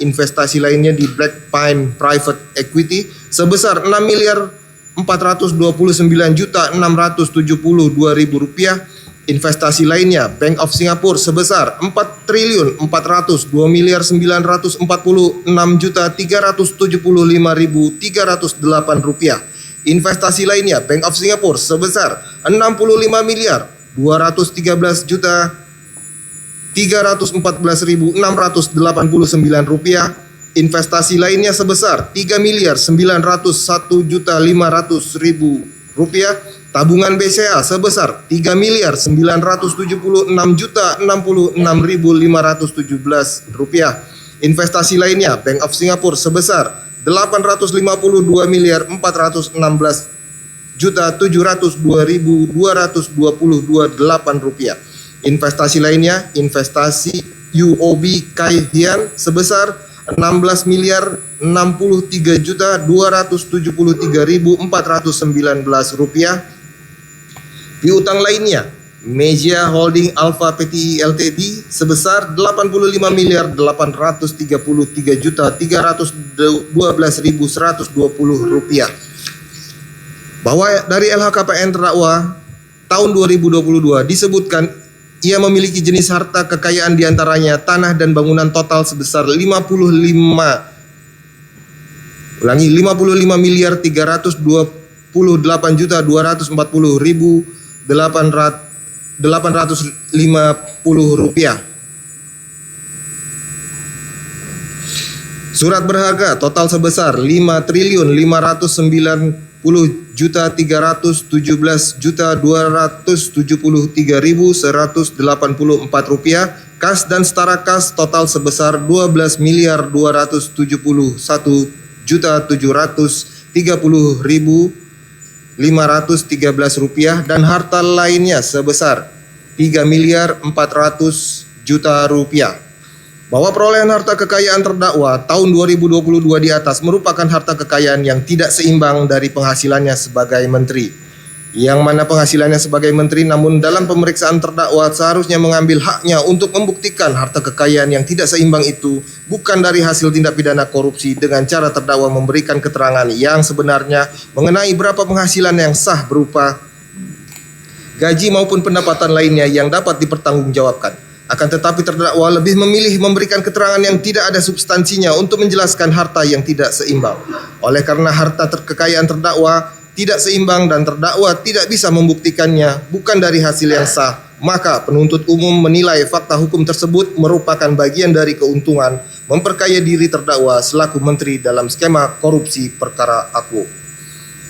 di Black Pine Private Equity sebesar Rp6.429.672.000. Investasi lainnya Bank of Singapore sebesar Rp4.496.946.375.308. Investasi lainnya Bank of Singapore sebesar Rp65.213.314.689. Investasi lainnya sebesar Rp3.901.500.000. Tabungan BCA sebesar Rp3.976.066.517. Investasi lainnya Bank of Singapore sebesar Rp852.416.702.222.8. Investasi lainnya investasi UOB Kai Hian sebesar Rp16.063.273.419. Piutang lainnya Meja Holding Alpha Pte Ltd sebesar Rp85.313.312.120. Bahwa dari LHKPN terdakwa tahun 2022 disebutkan ia memiliki jenis harta kekayaan diantaranya tanah dan bangunan total sebesar 55.328.240.850 rupiah. Surat berharga total sebesar 5.509.217.273.184 rupiah. Kas dan setara kas total sebesar 12.271.730.513 rupiah dan harta lainnya sebesar 3.400.000.000 rupiah. Bahwa perolehan harta kekayaan terdakwa tahun 2022 di atas merupakan harta kekayaan yang tidak seimbang dari penghasilannya sebagai menteri. Yang mana penghasilannya sebagai menteri namun dalam pemeriksaan terdakwa seharusnya mengambil haknya untuk membuktikan harta kekayaan yang tidak seimbang itu bukan dari hasil tindak pidana korupsi dengan cara terdakwa memberikan keterangan yang sebenarnya mengenai berapa penghasilan yang sah berupa gaji maupun pendapatan lainnya yang dapat dipertanggungjawabkan. Akan tetapi terdakwa lebih memilih memberikan keterangan yang tidak ada substansinya untuk menjelaskan harta yang tidak seimbang. Oleh karena harta kekayaan terdakwa tidak seimbang dan terdakwa tidak bisa membuktikannya bukan dari hasil yang sah, maka penuntut umum menilai fakta hukum tersebut merupakan bagian dari keuntungan memperkaya diri terdakwa selaku menteri dalam skema korupsi perkara Aquo.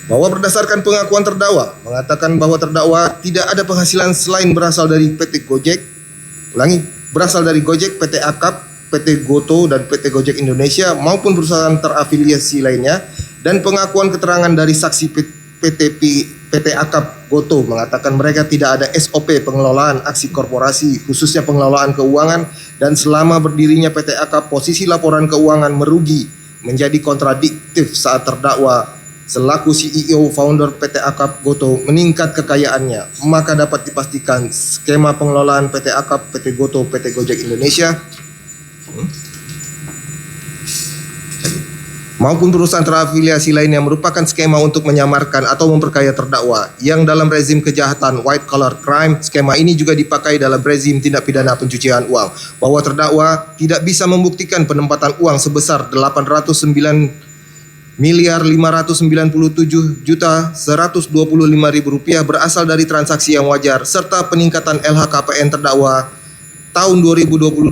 Bahwa berdasarkan pengakuan terdakwa mengatakan bahwa terdakwa tidak ada penghasilan selain berasal dari PT Gojek, berasal dari Gojek, PT Akap, PT Goto, dan PT Gojek Indonesia maupun perusahaan terafiliasi lainnya, dan pengakuan keterangan dari saksi PT Akap Goto mengatakan mereka tidak ada SOP pengelolaan aksi korporasi khususnya pengelolaan keuangan, dan selama berdirinya PT Akap posisi laporan keuangan merugi menjadi kontradiktif saat terdakwa selaku CEO founder PT Akap Goto meningkat kekayaannya, maka dapat dipastikan skema pengelolaan PT Akap, PT Goto, PT Gojek Indonesia maupun perusahaan terafiliasi lain yang merupakan skema untuk menyamarkan atau memperkaya terdakwa yang dalam rezim kejahatan white collar crime. Skema ini juga dipakai dalam rezim tindak pidana pencucian uang, bahwa terdakwa tidak bisa membuktikan penempatan uang sebesar 809.597.125.000 rupiah berasal dari transaksi yang wajar serta peningkatan LHKPN terdakwa tahun 2022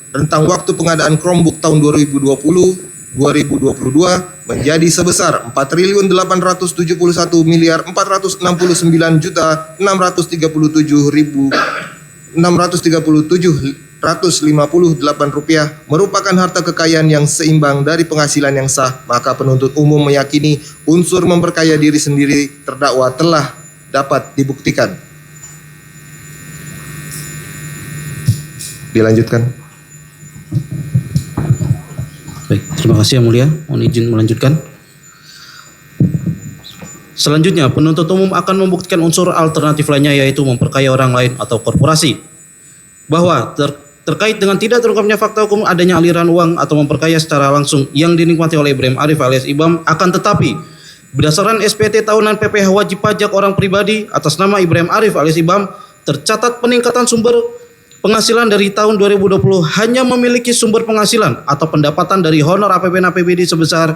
rentang waktu pengadaan Chromebook tahun 2020 menjadi sebesar 4.439.469.637.657.158 rupiah merupakan harta kekayaan yang seimbang dari penghasilan yang sah, maka penuntut umum meyakini unsur memperkaya diri sendiri terdakwa telah dapat dibuktikan. Dilanjutkan. Baik, terima kasih Yang Mulia. Mohon izin melanjutkan. Selanjutnya, penuntut umum akan membuktikan unsur alternatif lainnya, yaitu memperkaya orang lain atau korporasi. Bahwa terkait dengan tidak terungkapnya fakta hukum adanya aliran uang atau memperkaya secara langsung yang dinikmati oleh Ibrahim Arif alias Ibam, akan tetapi berdasarkan SPT tahunan PPh wajib pajak orang pribadi atas nama Ibrahim Arif alias Ibam, tercatat peningkatan sumber penghasilan dari tahun 2020 hanya memiliki sumber penghasilan atau pendapatan dari honor APBN APBD sebesar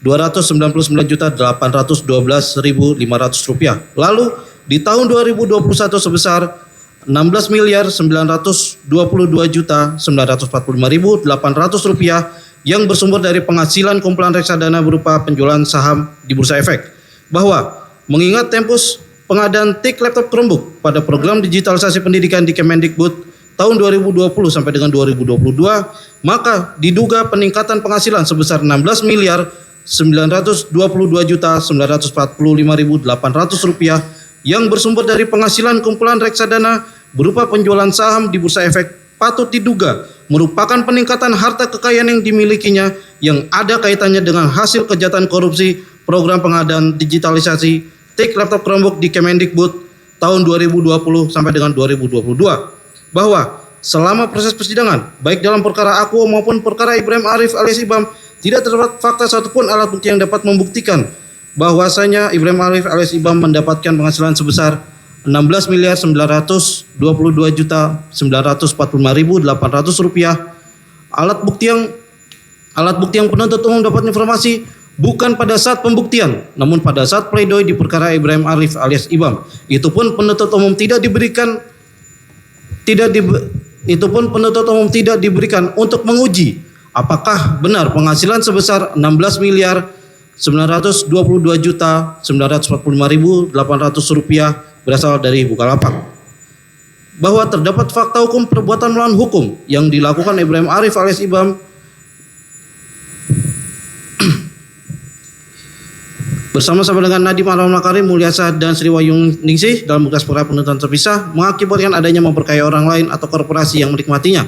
Rp219.812.500. Lalu di tahun 2021 sebesar Rp16.922.945.800 yang bersumber dari penghasilan kumpulan reksadana berupa penjualan saham di Bursa Efek. Bahwa mengingat tempus pengadaan TIK laptop Chromebook pada program digitalisasi pendidikan di Kemendikbud tahun 2020 sampai dengan 2022, maka diduga peningkatan penghasilan sebesar Rp16.922.945.800 yang bersumber dari penghasilan kumpulan reksadana berupa penjualan saham di Bursa Efek patut diduga merupakan peningkatan harta kekayaan yang dimilikinya yang ada kaitannya dengan hasil kejahatan korupsi program pengadaan digitalisasi TIK laptop Chromebook di Kemendikbud tahun 2020 sampai dengan 2022. Bahwa selama proses persidangan, baik dalam perkara aku maupun perkara Ibrahim Arif alias Ibam, tidak terdapat fakta satupun alat bukti yang dapat membuktikan bahwasanya Ibrahim Arif alias Ibam mendapatkan penghasilan sebesar Rp16.945.800. Alat bukti yang penuntut umum dapat informasi bukan pada saat pembuktian, namun pada saat pledoi di perkara Ibrahim Arif alias Ibam. Itu pun penuntut umum tidak diberikan untuk menguji apakah benar penghasilan sebesar Rp16.922.945.800 berasal dari Bukalapak. Bahwa terdapat fakta hukum perbuatan melawan hukum yang dilakukan Ibrahim Arif alias Ibam bersama-sama dengan Nadiem Anwar Makarim, Mulyasa dan Sri Wahyuni Ningsih dalam berkas perkara penuntutan terpisah mengakibatkan adanya memperkaya orang lain atau korporasi yang menikmatinya.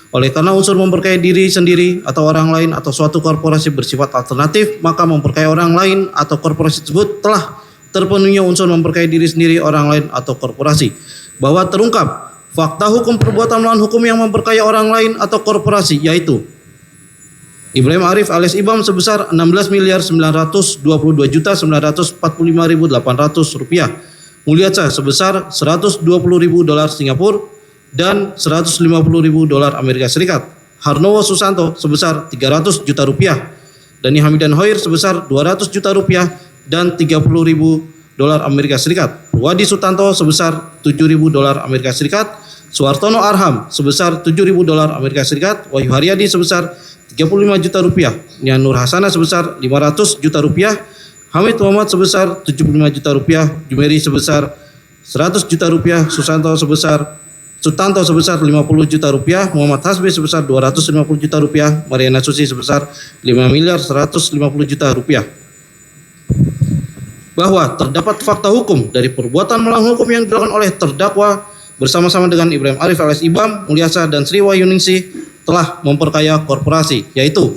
Oleh karena unsur memperkaya diri sendiri atau orang lain atau suatu korporasi bersifat alternatif, maka memperkaya orang lain atau korporasi tersebut telah terpenuhinya unsur memperkaya diri sendiri, orang lain atau korporasi. Bahwa terungkap fakta hukum perbuatan melawan hukum yang memperkaya orang lain atau korporasi, yaitu Ibrahim Arif alias Ibam sebesar Rp16.922.945.800, Mulyasa sebesar $120.000 Singapura dan $150.000 Amerika Serikat, Harnowo Susanto sebesar Rp300 juta, Dani Hamidan Hoir sebesar Rp200 juta dan $30.000 Amerika Serikat, Wadi Sutanto sebesar $7.000 Amerika Serikat, Suartono Arham sebesar $7.000 Amerika Serikat, Wahyu Haryadi sebesar Rp35 juta, Nia Nur Hasana sebesar Rp500 juta, Hamid Muhammad sebesar Rp75 juta, Jumeri sebesar Rp100 juta, Sutanto sebesar Rp50 juta, Muhammad Hasbi sebesar Rp250 juta, Mariana Susi sebesar Rp5.150 juta. Bahwa terdapat fakta hukum dari perbuatan melawan hukum yang dilakukan oleh terdakwa bersama-sama dengan Ibrahim Arif alias Ibam, Mulyasa dan Sri Wahyuni Ningsih telah memperkaya korporasi, yaitu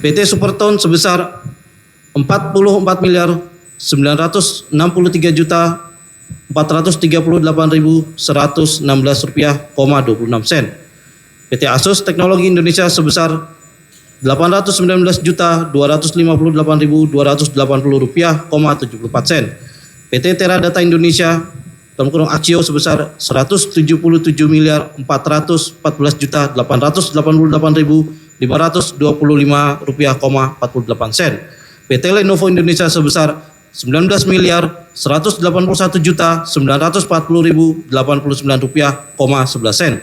PT Supertone sebesar Rp44.433.438.116,26, PT Asus Teknologi Indonesia sebesar 819.258.280 rupiah, PT Tera Data Indonesia (Acio) sebesar 177.414.888.525 rupiah, 48 sen. PT Lenovo Indonesia sebesar 19.181.940.089 rupiah, 11 sen.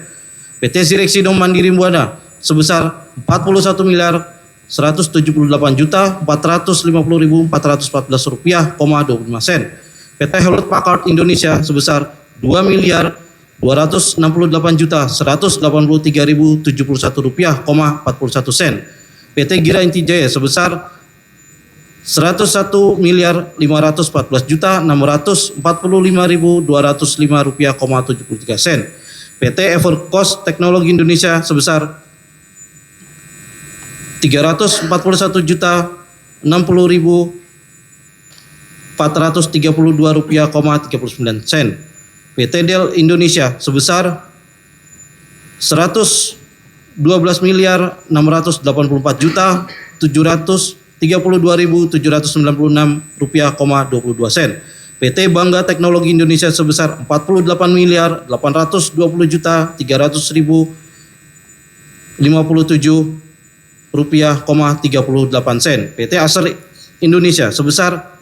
PT Sirexido Mandiri Buana sebesar 41.178.450.414 rupiah, 25 sen. PT Hewlett Packard Indonesia sebesar 2.268.183.071 rupiah, 41 sen. PT Gira Inti Jaya sebesar 101.514.645.205 rupiah, 73 sen. PT Evercost Teknologi Indonesia sebesar 341.060.432 rupiah, 39 sen. PT Dell Indonesia sebesar 112.084.732.796 rupiah, 22 sen. PT Bangga Teknologi Indonesia sebesar 48.820.300.057 rupiah, 38 sen. PT Acer Indonesia sebesar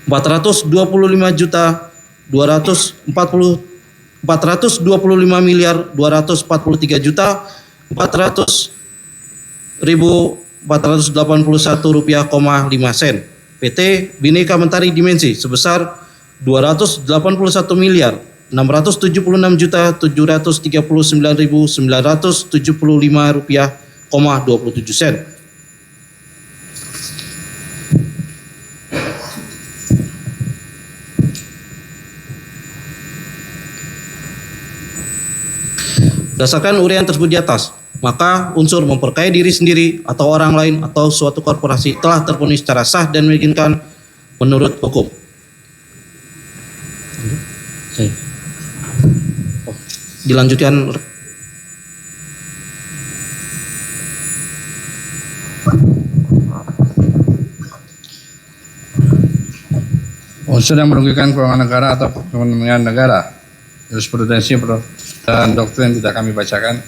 425.243.481 rupiah, 5 sen. PT Bhinneka Mentari Dimensi sebesar 286.739.975 rupiah, 27 sen. Berdasarkan uraian tersebut di atas, maka unsur memperkaya diri sendiri atau orang lain atau suatu korporasi telah terpenuhi secara sah dan memungkinkan menurut hukum. Dilanjutkan. Unsur yang merugikan keuangan negara atau kepentingan negara, jurisprudensi dan doktrin tidak kami bacakan.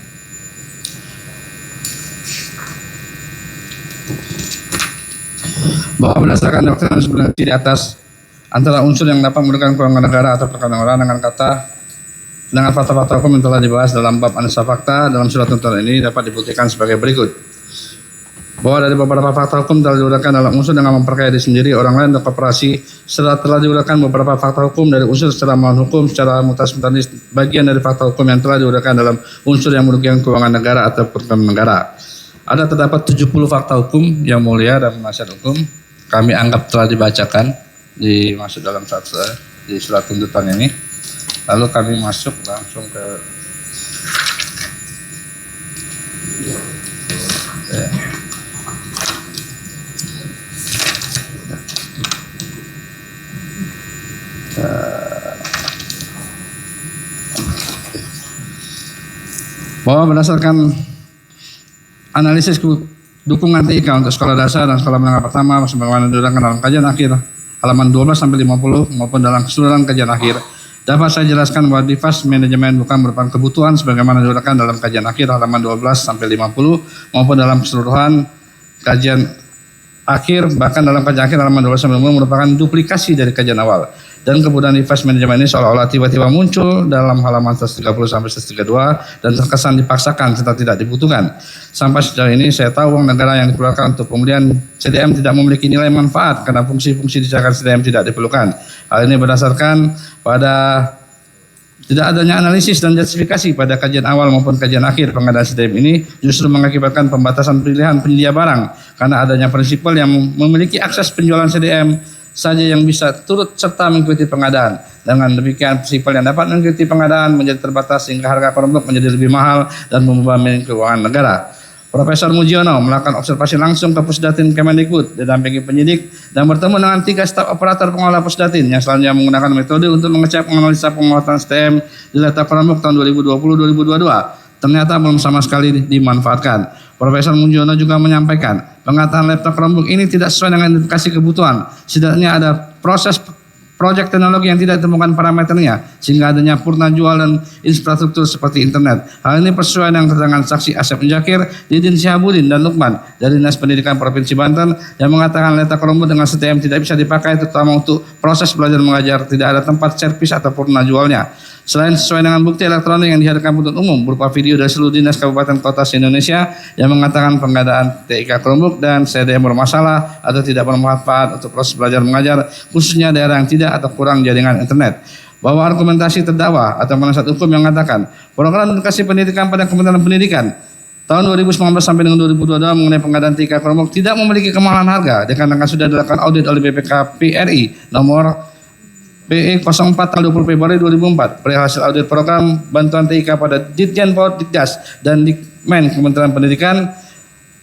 Bahwa berdasarkan doktrin jurisprudensi di atas, antara unsur yang dapat merugikan keuangan negara atau perkara negara dengan fakta-fakta hukum yang telah dibahas dalam bab analisa fakta dalam surat tuntutan ini dapat dibuktikan sebagai berikut. Bahwa dari beberapa fakta hukum telah diuraikan dalam unsur dengan memperkaya diri sendiri, orang lain atau korporasi, setelah telah diuraikan beberapa fakta hukum dari unsur secara melawan hukum secara mutas-mutanis bagian dari fakta hukum yang telah diuraikan dalam unsur yang merugikan keuangan negara atau perkara negara. Ada terdapat 70 fakta hukum yang mulia dan penasihat hukum kami anggap telah dibacakan dimasuk dalam di surat tuntutan ini. Lalu kami masuk langsung ke bahwa berdasarkan analisis dukungan TIK untuk sekolah dasar dan sekolah menengah pertama sebagaimana diuraikan dalam kajian akhir halaman 12 sampai 50 maupun dalam keseluruhan kajian akhir, dapat saya jelaskan bahwa device manajemen bukan merupakan kebutuhan sebagaimana diuraikan dalam kajian akhir halaman 12 sampai 50 maupun dalam keseluruhan kajian akhir, bahkan dalam kajian akhir halaman 12 sampai 50 merupakan duplikasi dari kajian awal. Dan kemudian device manajemen ini seolah-olah tiba-tiba muncul dalam halaman 130 sampai 132 dan terkesan dipaksakan serta tidak dibutuhkan. Sampai sejauh ini saya tahu uang negara yang dikeluarkan untuk pemulihan CDM tidak memiliki nilai manfaat karena fungsi-fungsi dicairkan CDM tidak diperlukan. Hal ini berdasarkan pada tidak adanya analisis dan justifikasi pada kajian awal maupun kajian akhir pengadaan CDM ini justru mengakibatkan pembatasan pilihan penyedia barang karena adanya prinsipal yang memiliki akses penjualan CDM saja yang bisa turut serta mengikuti pengadaan. Dengan demikian prinsipal yang dapat mengikuti pengadaan menjadi terbatas sehingga harga produk menjadi lebih mahal dan membebani keuangan negara. Profesor Mujiono melakukan observasi langsung ke Pusdatin Kemendikbud didampingi penyidik dan bertemu dengan 3 staf operator pengelola Pusdatin yang selanjutnya menggunakan metode untuk mengecek menganalisa penguatan STM di letak produk tahun 2020-2022. Ternyata belum sama sekali dimanfaatkan. Profesor Munjono juga menyampaikan pengataan laptop Chromebook ini tidak sesuai dengan identifikasi kebutuhan. Setidaknya ada proses proyek teknologi yang tidak ditemukan parameternya sehingga adanya purna jual dan infrastruktur seperti internet. Hal ini sesuai dengan keterangan saksi Asep Jakir, Didin Syahabudin dan Lukman dari Dinas Pendidikan Provinsi Banten yang mengatakan laptop Chromebook dengan STM tidak bisa dipakai terutama untuk proses belajar mengajar, tidak ada tempat servis atau purna jualnya. Selain sesuai dengan bukti elektronik yang dihadirkan penuntut umum berupa video dari seluruh dinas kabupaten kota se-Indonesia yang mengatakan pengadaan TIK Chromebook dan CDM bermasalah atau tidak bermanfaat untuk proses belajar mengajar khususnya daerah yang tidak atau kurang jaringan internet. Bahwa argumentasi terdakwa atau penasihat hukum yang mengatakan program edukasi pendidikan pada Kementerian Pendidikan tahun 2019 sampai dengan 2022 mengenai pengadaan TIK Chromebook tidak memiliki kemahalan harga dikarenakan sudah dilakukan audit oleh BPK PRI nomor PE 04 tanggal 20 Februari 2004 perihal hasil audit program bantuan TIK pada Ditjen Dikdas dan Dikmen Kementerian Pendidikan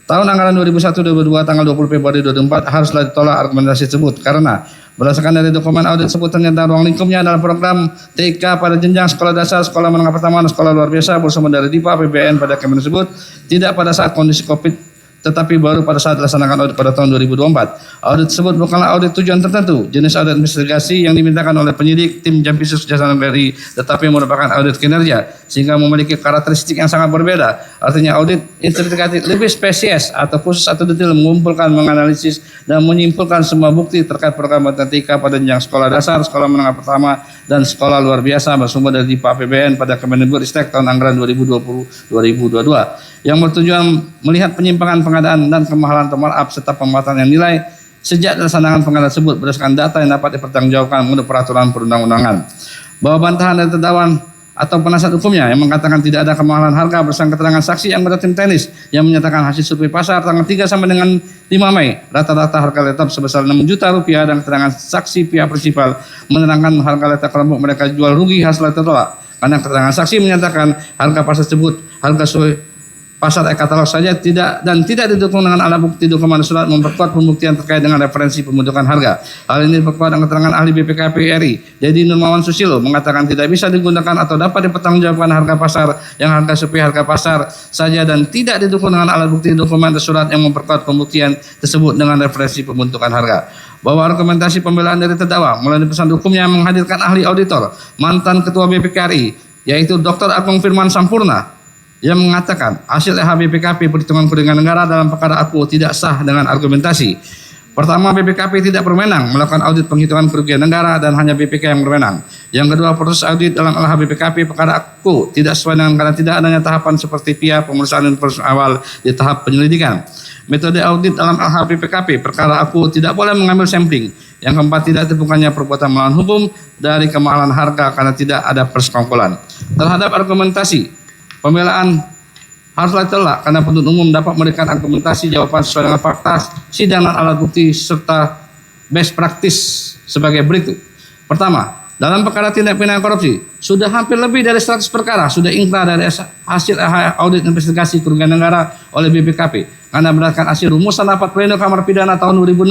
tahun anggaran 2001-2002 tanggal 20 Februari 2004 haruslah ditolak argumentasi tersebut karena berdasarkan dari dokumen audit tersebut ternyata ruang lingkupnya adalah program TIK pada jenjang sekolah dasar, sekolah menengah pertama dan sekolah luar biasa bersumber dari DIPA APBN pada Kemen tersebut tidak pada saat kondisi COVID tetapi baru pada saat dilaksanakan audit pada tahun 2024. Audit tersebut bukanlah audit tujuan tertentu, jenis audit investigasi yang dimintakan oleh penyidik tim Jampisus Kejaksaan BRI, tetapi merupakan audit kinerja sehingga memiliki karakteristik yang sangat berbeda. Artinya audit investigatif lebih spesies atau khusus atau detail mengumpulkan, menganalisis dan menyimpulkan semua bukti terkait program bantuan TIK pada jenjang sekolah dasar, sekolah menengah pertama dan sekolah luar biasa bersumber dari DIPA APBN pada Kemendikbudristek tahun anggaran 2020-2022 yang bertujuan melihat penyimpangan pengadaan dan kemahalan atau markup serta pemotongan yang nilai sejak dilaksanakan pengadaan tersebut berdasarkan data yang dapat dipertanggungjawabkan menurut peraturan perundang-undangan. Bahwa bantahan dari terdakwa atau penasihat hukumnya yang mengatakan tidak ada kemahalan harga berdasarkan keterangan saksi anggota tim teknis yang menyatakan hasil survei pasar tanggal 3 sampai dengan 5 Mei rata-rata harga laptop sebesar 6 juta rupiah dan keterangan saksi pihak prinsipal menerangkan harga laptop Chromebook mereka jual rugi hasil tertolak karena keterangan saksi menyatakan harga pasar tersebut harga sesuai pasar e-katalog saja tidak didukung dengan alat bukti dokumen surat memperkuat pembuktian terkait dengan referensi pembentukan harga. Hal ini diperkuat dengan keterangan ahli BPK PRI Dedi Nurmawan Susilo mengatakan tidak bisa digunakan atau dapat dipertanggungjawabkan harga pasar yang harga sesuai harga pasar saja dan tidak didukung dengan alat bukti dokumen surat yang memperkuat pembuktian tersebut dengan referensi pembentukan harga. Bahwa argumentasi pembelaan dari terdakwa melalui pesan hukumnya menghadirkan ahli auditor mantan ketua BPKRI yaitu Dr. Agung Firman Sampurna yang mengatakan hasil LHBPKP perhitungan kerugian negara dalam perkara aku tidak sah dengan argumentasi. Pertama, BPKP tidak berwenang melakukan audit penghitungan kerugian negara dan hanya BPK yang berwenang. Yang kedua, proses audit dalam LHBPKP perkara aku tidak sesuai dengan karena tidak adanya tahapan seperti PIA pemeriksaan informasi awal di tahap penyelidikan. Metode audit dalam LHBPKP perkara aku tidak boleh mengambil sampling. Yang keempat, tidak ditemukannya perbuatan melawan hukum dari kemahalan harga karena tidak ada persekongkolan. Terhadap argumentasi pembelaan haruslah ditolak karena penuntut umum dapat memberikan argumentasi jawaban sesuai dengan fakta sidang dan alat bukti serta best practice sebagai berikut. Pertama, dalam perkara tindak pidana korupsi sudah hampir lebih dari 100 perkara sudah ingkrah dari hasil audit investigasi kerugian negara oleh BPKP karena berdasarkan hasil rumusan rapat pleno Kamar Pidana tahun 2016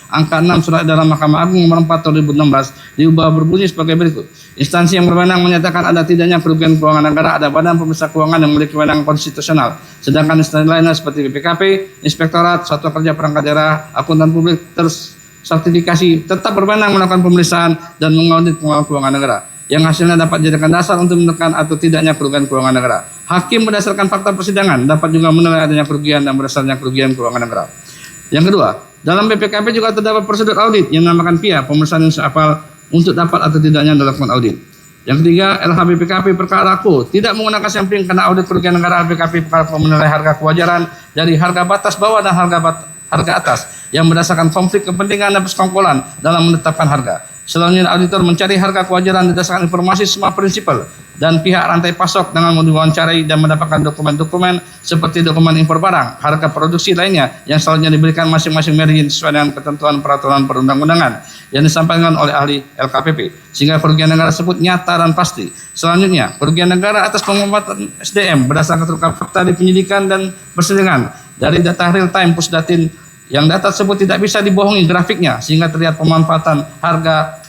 angka 6 surat edaran Mahkamah Agung nomor 4 tahun 2016 diubah berbunyi sebagai berikut. Instansi yang berwenang menyatakan ada tidaknya kerugian keuangan negara ada badan pemeriksa keuangan yang memiliki wewenang konstitusional sedangkan instansi lainnya seperti BPKP, Inspektorat, Satuan Kerja Perangkat Daerah, Akuntan Publik sertifikasi tetap berwenang melakukan pemeriksaan dan mengaudit pengelolaan keuangan negara yang hasilnya dapat dijadikan dasar untuk menekan atau tidaknya kerugian keuangan negara. Hakim berdasarkan fakta persidangan dapat juga menilai adanya kerugian dan berdasarnya kerugian keuangan negara. Yang kedua, dalam BPKP juga terdapat prosedur audit yang dinamakan PIA pemeriksaan yang seapal untuk dapat atau tidaknya dilakukan audit. Yang ketiga, LHBPKP perkara aku tidak menggunakan sampling karena audit kerugian negara LHBPKP perkara menilai harga kewajaran dari harga batas bawah dan harga atas yang berdasarkan konflik kepentingan dan persekongkolan dalam menetapkan harga. Selanjutnya, auditor mencari harga kewajaran berdasarkan informasi semua prinsipal dan pihak rantai pasok dengan mewawancarai dan mendapatkan dokumen-dokumen seperti dokumen impor barang, harga produksi lainnya yang selanjutnya diberikan masing-masing margin sesuai dengan ketentuan peraturan perundang-undangan yang disampaikan oleh ahli LKPP sehingga kerugian negara tersebut nyata dan pasti. Selanjutnya, kerugian negara atas pemanfaatan SDM berdasarkan keterangan fakta di penyidikan dan persidangan dari data real time Pusdatin yang data tersebut tidak bisa dibohongi grafiknya sehingga terlihat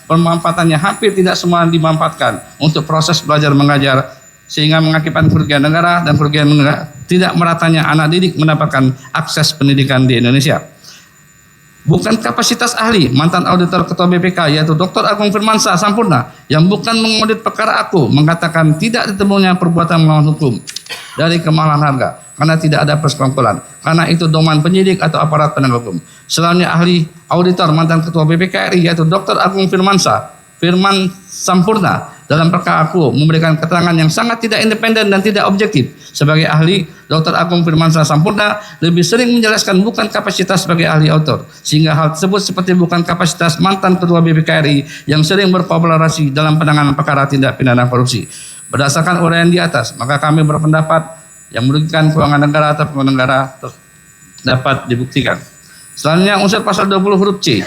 pemanfaatannya hampir tidak semua dimanfaatkan untuk proses belajar mengajar sehingga mengakibatkan kerugian negara dan kerugian negara tidak meratanya anak didik mendapatkan akses pendidikan di Indonesia. Bukan kapasitas ahli mantan auditor ketua BPK yaitu Dr. Agung Firmansyah Sampurna yang bukan mengaudit perkara aku mengatakan tidak ditemunya perbuatan melawan hukum dari kemahalan harga karena tidak ada persekongkolan, karena itu domain penyidik atau aparat penegak hukum. Selanjutnya ahli auditor mantan ketua BPK RI yaitu Dr. Agung Firmansyah Sampurna dalam perkara aku memberikan keterangan yang sangat tidak independen dan tidak objektif. Sebagai ahli, Dr. Agung Firmansyah Sampurna lebih sering menjelaskan bukan kapasitas sebagai ahli autor, sehingga hal tersebut seperti bukan kapasitas mantan ketua BPK RI yang sering berkolaborasi dalam penanganan perkara tindak pidana korupsi. Berdasarkan uraian di atas, maka kami berpendapat yang merugikan keuangan negara atau penyelenggara dapat dibuktikan. Selanjutnya unsur pasal 20 huruf C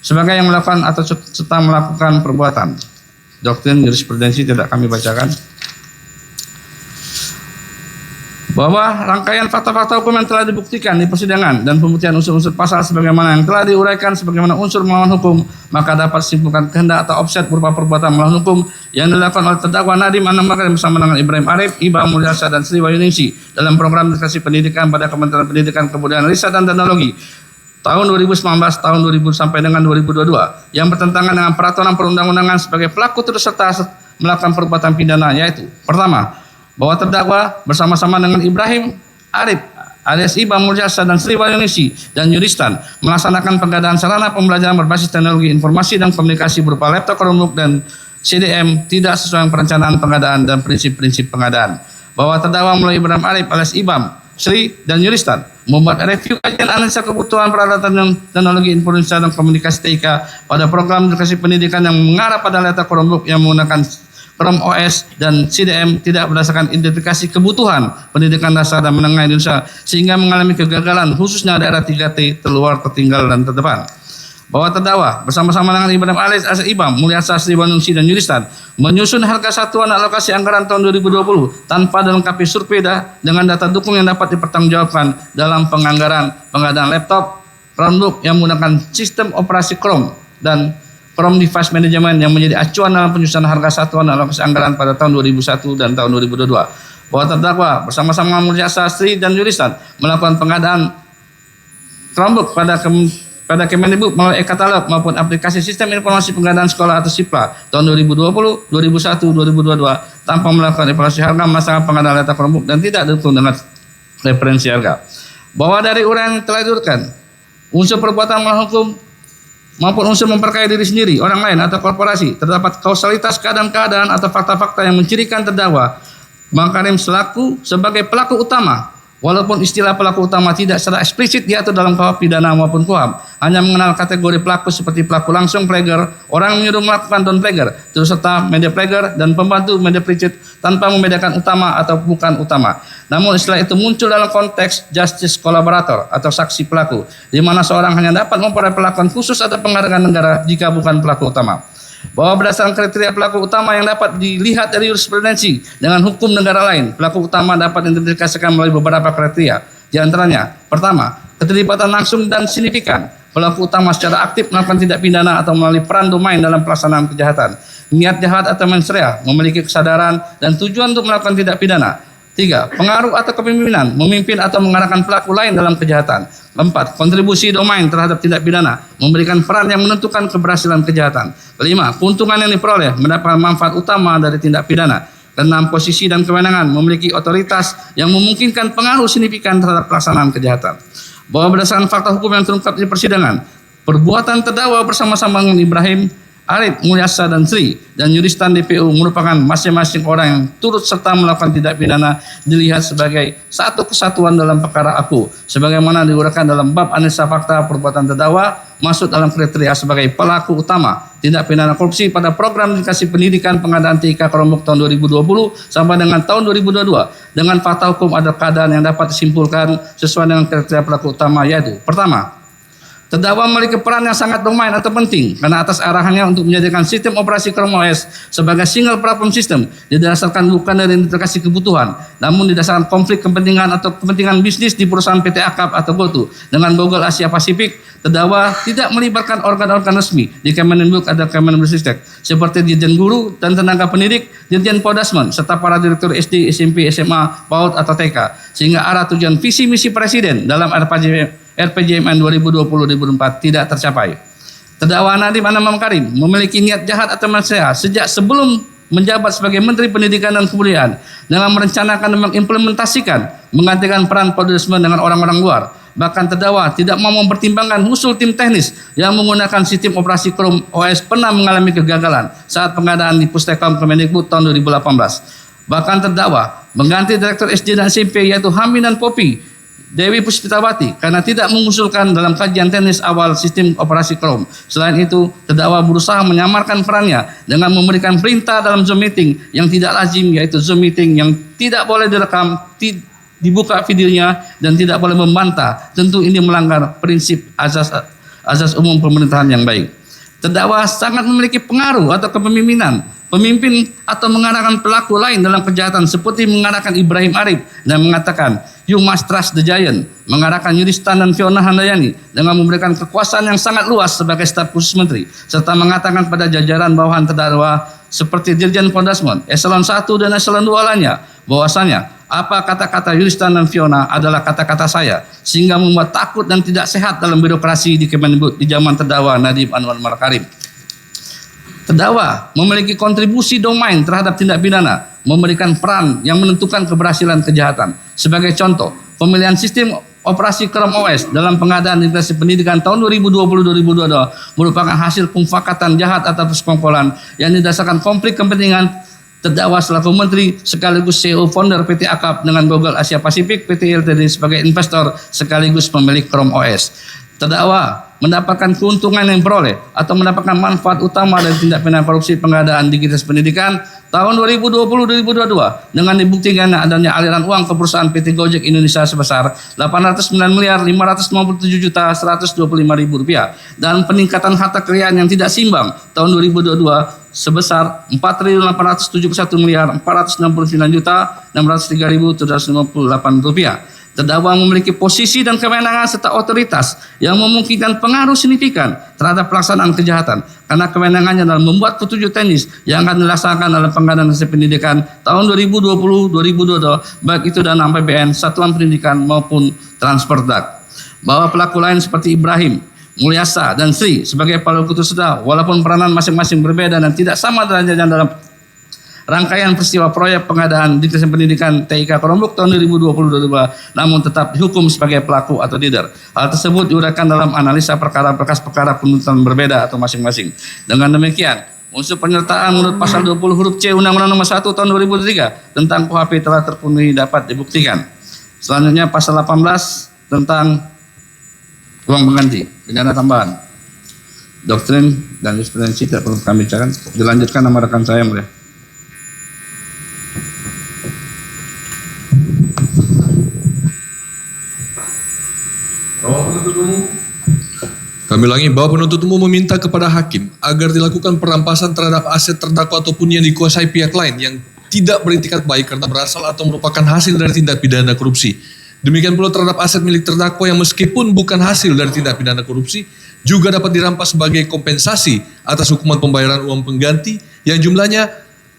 sebagai yang melakukan atau serta melakukan perbuatan. Doktrin jurisprudensi tidak kami bacakan. Bahwa rangkaian fakta-fakta hukum yang telah dibuktikan di persidangan dan pembuktian unsur-unsur pasal sebagaimana yang telah diuraikan sebagaimana unsur melawan hukum, maka dapat disimpulkan kehendak atau offset berupa perbuatan melawan hukum yang dilakukan oleh terdakwa Nadiem Anwar Makarim bersama dengan Ibrahim Arif, Iba Mulyasa dan Sri Wahyuningsi dalam program edukasi pendidikan pada Kementerian Pendidikan, Kebudayaan, Riset dan Teknologi tahun 2019, tahun 2000 sampai dengan 2022 yang bertentangan dengan peraturan perundang-undangan sebagai pelaku turut serta melakukan perbuatan pidana, yaitu pertama, bahwa terdakwa bersama-sama dengan Ibrahim Arif alias Iba Mulyasa dan Sri Wahyuningsi dan Yuristan melaksanakan pengadaan sarana pembelajaran berbasis teknologi informasi dan komunikasi berupa laptop Chromebook dan CDM tidak sesuai perencanaan pengadaan dan prinsip-prinsip pengadaan. Bahwa terdakwa melalui Ibrahim Arif alias Ibam, Sri dan Yuristan membuat review kajian analisa kebutuhan peralatan dan teknologi informasi dan komunikasi TIK pada program edukasi pendidikan yang mengarah pada laptop Chromebook yang menggunakan Chrome OS dan CDM tidak berdasarkan identifikasi kebutuhan pendidikan dasar dan menengah Indonesia sehingga mengalami kegagalan khususnya daerah 3T terluar, tertinggal dan terdepan. Bahwa terdakwa bersama-sama dengan Ibrahim Alias Ibam, Mulyasa, Sri Wahyuningsi dan Yuristan menyusun harga satuan alokasi anggaran tahun 2020 tanpa dilengkapi survei dengan data dukung yang dapat dipertanggungjawabkan dalam penganggaran pengadaan laptop Chromebook yang menggunakan sistem operasi Chrome dan Chrome Device Management yang menjadi acuan dalam penyusunan harga satuan alokasi anggaran pada tahun 2001 dan tahun 2022. Bahwa terdakwa bersama-sama Mulyasa, Sri dan Yuristan melakukan pengadaan Chromebook pada Kemendikbud melalui e-katalog maupun aplikasi sistem informasi pengadaan sekolah atau SIPLA tahun 2020, 2001, 2022 tanpa melakukan evaluasi harga melaksanakan pengadaan laptop Chromebook dan tidak didukung dengan referensi harga. Bahwa dari uraian yang telah diurutkan, unsur perbuatan melawan hukum maupun unsur memperkaya diri sendiri, orang lain atau korporasi terdapat kausalitas keadaan-keadaan atau fakta-fakta yang mencirikan terdakwa Makarim selaku sebagai pelaku utama. Walaupun istilah pelaku utama tidak secara eksplisit diatur dalam KUHP pidana maupun KUHP, hanya mengenal kategori pelaku seperti pelaku langsung plagiar, orang yang menyuruh melakukan down plagiar, terus serta media plagiar dan pembantu media plicit tanpa membedakan utama atau bukan utama. Namun istilah itu muncul dalam konteks justice collaborator atau saksi pelaku, di mana seorang hanya dapat memperoleh perlakuan khusus atau penghargaan negara jika bukan pelaku utama. Bahwa berdasarkan kriteria pelaku utama yang dapat dilihat dari jurisprudensi dengan hukum negara lain, pelaku utama dapat diidentifikasikan melalui beberapa kriteria. Di antaranya, pertama, keterlibatan langsung dan signifikan. Pelaku utama secara aktif melakukan tindak pidana atau melalui peran domain dalam pelaksanaan kejahatan. Niat jahat atau mensrea, memiliki kesadaran dan tujuan untuk melakukan tindak pidana. 3. Pengaruh atau kepemimpinan, memimpin atau mengarahkan pelaku lain dalam kejahatan. 4. Kontribusi domain terhadap tindak pidana, memberikan peran yang menentukan keberhasilan kejahatan. 5. Keuntungan yang diperoleh, mendapatkan manfaat utama dari tindak pidana. 6. Posisi dan kewenangan, memiliki otoritas yang memungkinkan pengaruh signifikan terhadap pelaksanaan kejahatan. Bahwa berdasarkan fakta hukum yang terungkap di persidangan, perbuatan terdakwa bersama-sama dengan Ibrahim Arif, Mulyasa dan Sri dan Yuristan DPU merupakan masing-masing orang yang turut serta melakukan tindak pidana dilihat sebagai satu kesatuan dalam perkara aku sebagaimana diuraikan dalam bab analisa fakta perbuatan terdakwa masuk dalam kriteria sebagai pelaku utama tindak pidana korupsi pada program edukasi pendidikan pengadaan TIK Chromebook tahun 2020 sampai dengan tahun 2022 dengan fakta hukum ada keadaan yang dapat disimpulkan sesuai dengan kriteria pelaku utama, yaitu pertama, Terdakwa memiliki peran yang sangat domain atau penting karena atas arahannya untuk menjadikan sistem operasi Chrome OS sebagai single platform system didasarkan bukan dari integrasi kebutuhan, namun didasarkan konflik kepentingan atau kepentingan bisnis di perusahaan PT Akap atau GoTo dengan Google Asia Pasifik. Terdakwa tidak melibatkan organ-organ resmi di Kemendikbud atau Kemendikbudristek seperti Dirjen Guru dan Tenaga Pendidik, Dirjen Podasmen, serta para direktur SD, SMP, SMA, PAUD atau TK, sehingga arah tujuan visi misi Presiden dalam RPJMN 2020-2024 tidak tercapai. Terdakwa Nadiem Anwar Makarim memiliki niat jahat atau mensehat sejak sebelum menjabat sebagai Menteri Pendidikan dan Kebudayaan dengan merencanakan dan mengimplementasikan menggantikan peran Podasmen dengan orang-orang luar. Bahkan terdakwa tidak mau mempertimbangkan usul tim teknis yang menggunakan sistem operasi Chrome OS pernah mengalami kegagalan saat pengadaan di Pustekam Kemendikbud tahun 2018. Bahkan terdakwa mengganti Direktur SD dan SMP yaitu Hamid dan Popi Dewi Puspitawati karena tidak mengusulkan dalam kajian teknis awal sistem operasi Chrome. Selain itu, terdakwa berusaha menyamarkan perannya dengan memberikan perintah dalam Zoom meeting yang tidak lazim, yaitu Zoom meeting yang tidak boleh direkam, dibuka videonya dan tidak boleh membantah. Tentu ini melanggar prinsip azas umum pemerintahan yang baik. Terdakwa sangat memiliki pengaruh atau kepemimpinan, pemimpin atau mengarahkan pelaku lain dalam kejahatan seperti mengarahkan Ibrahim Arif dan mengatakan you must trust the giant, mengarahkan Yuristan dan Fiona Handayani dengan memberikan kekuasaan yang sangat luas sebagai staf khusus menteri, serta mengatakan pada jajaran bawahan terdakwa seperti Dirjen Podasmen, Eselon 1 dan Eselon 2 lainnya bahwasanya apa kata-kata Yuristan dan Fiona adalah kata-kata saya, sehingga membuat takut dan tidak sehat dalam birokrasi di Kemendikbud di zaman terdakwa Nadiem Anwar Makarim. Terdakwa memiliki kontribusi domain terhadap tindak pidana, memberikan peran yang menentukan keberhasilan kejahatan. Sebagai contoh, pemilihan sistem operasi Chrome OS dalam pengadaan integrasi pendidikan tahun 2020-2022 merupakan hasil pemufakatan jahat atau persekongkolan yang didasarkan konflik kepentingan. Terdakwa selaku menteri sekaligus CEO founder PT Akap dengan Google Asia Pasifik PT Ltd sebagai investor sekaligus pemilik Chrome OS. Terdakwa mendapatkan keuntungan yang diperoleh atau mendapatkan manfaat utama dari tindak pidana korupsi pengadaan digitalisasi pendidikan tahun 2020-2022 dengan dibuktikan adanya aliran uang ke perusahaan PT Gojek Indonesia sebesar Rp809.557.125.000 dan peningkatan harta kekayaan yang tidak seimbang tahun 2022 sebesar Rp4.879.603.758. Terdakwa memiliki posisi dan kewenangan serta otoritas yang memungkinkan pengaruh signifikan terhadap pelaksanaan kejahatan karena kewenangannya dalam membuat petunjuk teknis yang akan dilaksanakan dalam pengadaan hasil pendidikan tahun 2020-2022 baik itu dana APBN, satuan pendidikan maupun Transperdak. Bahwa pelaku lain seperti Ibrahim, Mulyasa dan Sri sebagai pelaku tersebut walaupun peranan masing-masing berbeda dan tidak sama derajatnya dalam rangkaian peristiwa proyek pengadaan digitalisasi pendidikan TIK Chromebook tahun 2020-2022 namun tetap dihukum sebagai pelaku atau leader. Hal tersebut diuraikan dalam analisa perkara berkas perkara penuntutan berbeda atau masing-masing. Dengan demikian, unsur penyertaan menurut pasal 20 huruf C Undang-Undang Nomor 1 tahun 2003 tentang KUHP telah terpenuhi dapat dibuktikan. Selanjutnya pasal 18 tentang uang pengganti, pidana tambahan. Doktrin dan jurisprudensi tidak perlu kami bicarakan. Dilanjutkan nama rekan saya mulai. Kami ulangi bahwa penuntut umum meminta kepada hakim agar dilakukan perampasan terhadap aset terdakwa ataupun yang dikuasai pihak lain yang tidak beritikat baik karena berasal atau merupakan hasil dari tindak pidana korupsi. Demikian pula terhadap aset milik terdakwa yang meskipun bukan hasil dari tindak pidana korupsi juga dapat dirampas sebagai kompensasi atas hukuman pembayaran uang pengganti yang jumlahnya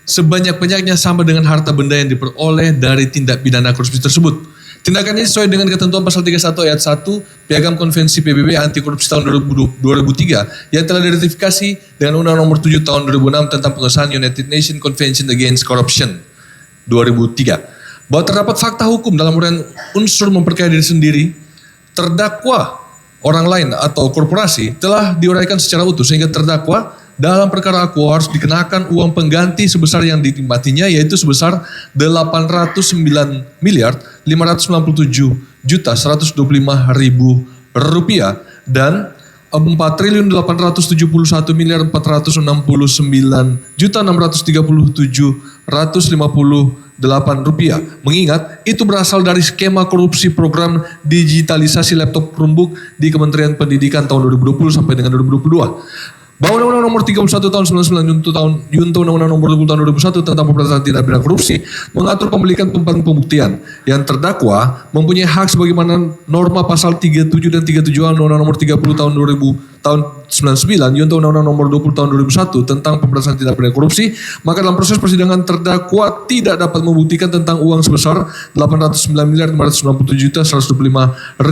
sebanyak-banyaknya sama dengan harta benda yang diperoleh dari tindak pidana korupsi tersebut. Tindakan ini sesuai dengan ketentuan pasal 31 ayat 1 Piagam Konvensi PBB Anti Korupsi tahun 2003 yang telah diratifikasi dengan Undang-Undang Nomor 7 tahun 2006 tentang pengesahan United Nations Convention Against Corruption 2003. Bahwa terdapat fakta hukum dalam uraian unsur memperkaya diri sendiri, terdakwa, orang lain atau korporasi telah diuraikan secara utuh sehingga terdakwa dalam perkara aku harus dikenakan uang pengganti sebesar yang dinikmatinya yaitu sebesar 809.597.125.000 rupiah dan 4.871.469.637.150 rupiah. Mengingat itu berasal dari skema korupsi program digitalisasi laptop Chromebook di Kementerian Pendidikan tahun 2020 sampai dengan 2022. Bahwa Undang-Undang Nomor 31 Tahun 99 Junto Undang-Undang Nomor 20 Tahun 2001 tentang pemberantasan tindak pidana korupsi mengatur pembelian tempat pembuktian yang terdakwa mempunyai hak sebagaimana norma pasal 37 dan 37A Undang-Undang Nomor 30 Tahun 2000 tahun 99 Junto Undang-Undang Nomor 20 Tahun 2001 tentang pemberantasan tindak pidana korupsi, maka dalam proses persidangan terdakwa tidak dapat membuktikan tentang uang sebesar 809.597.125.000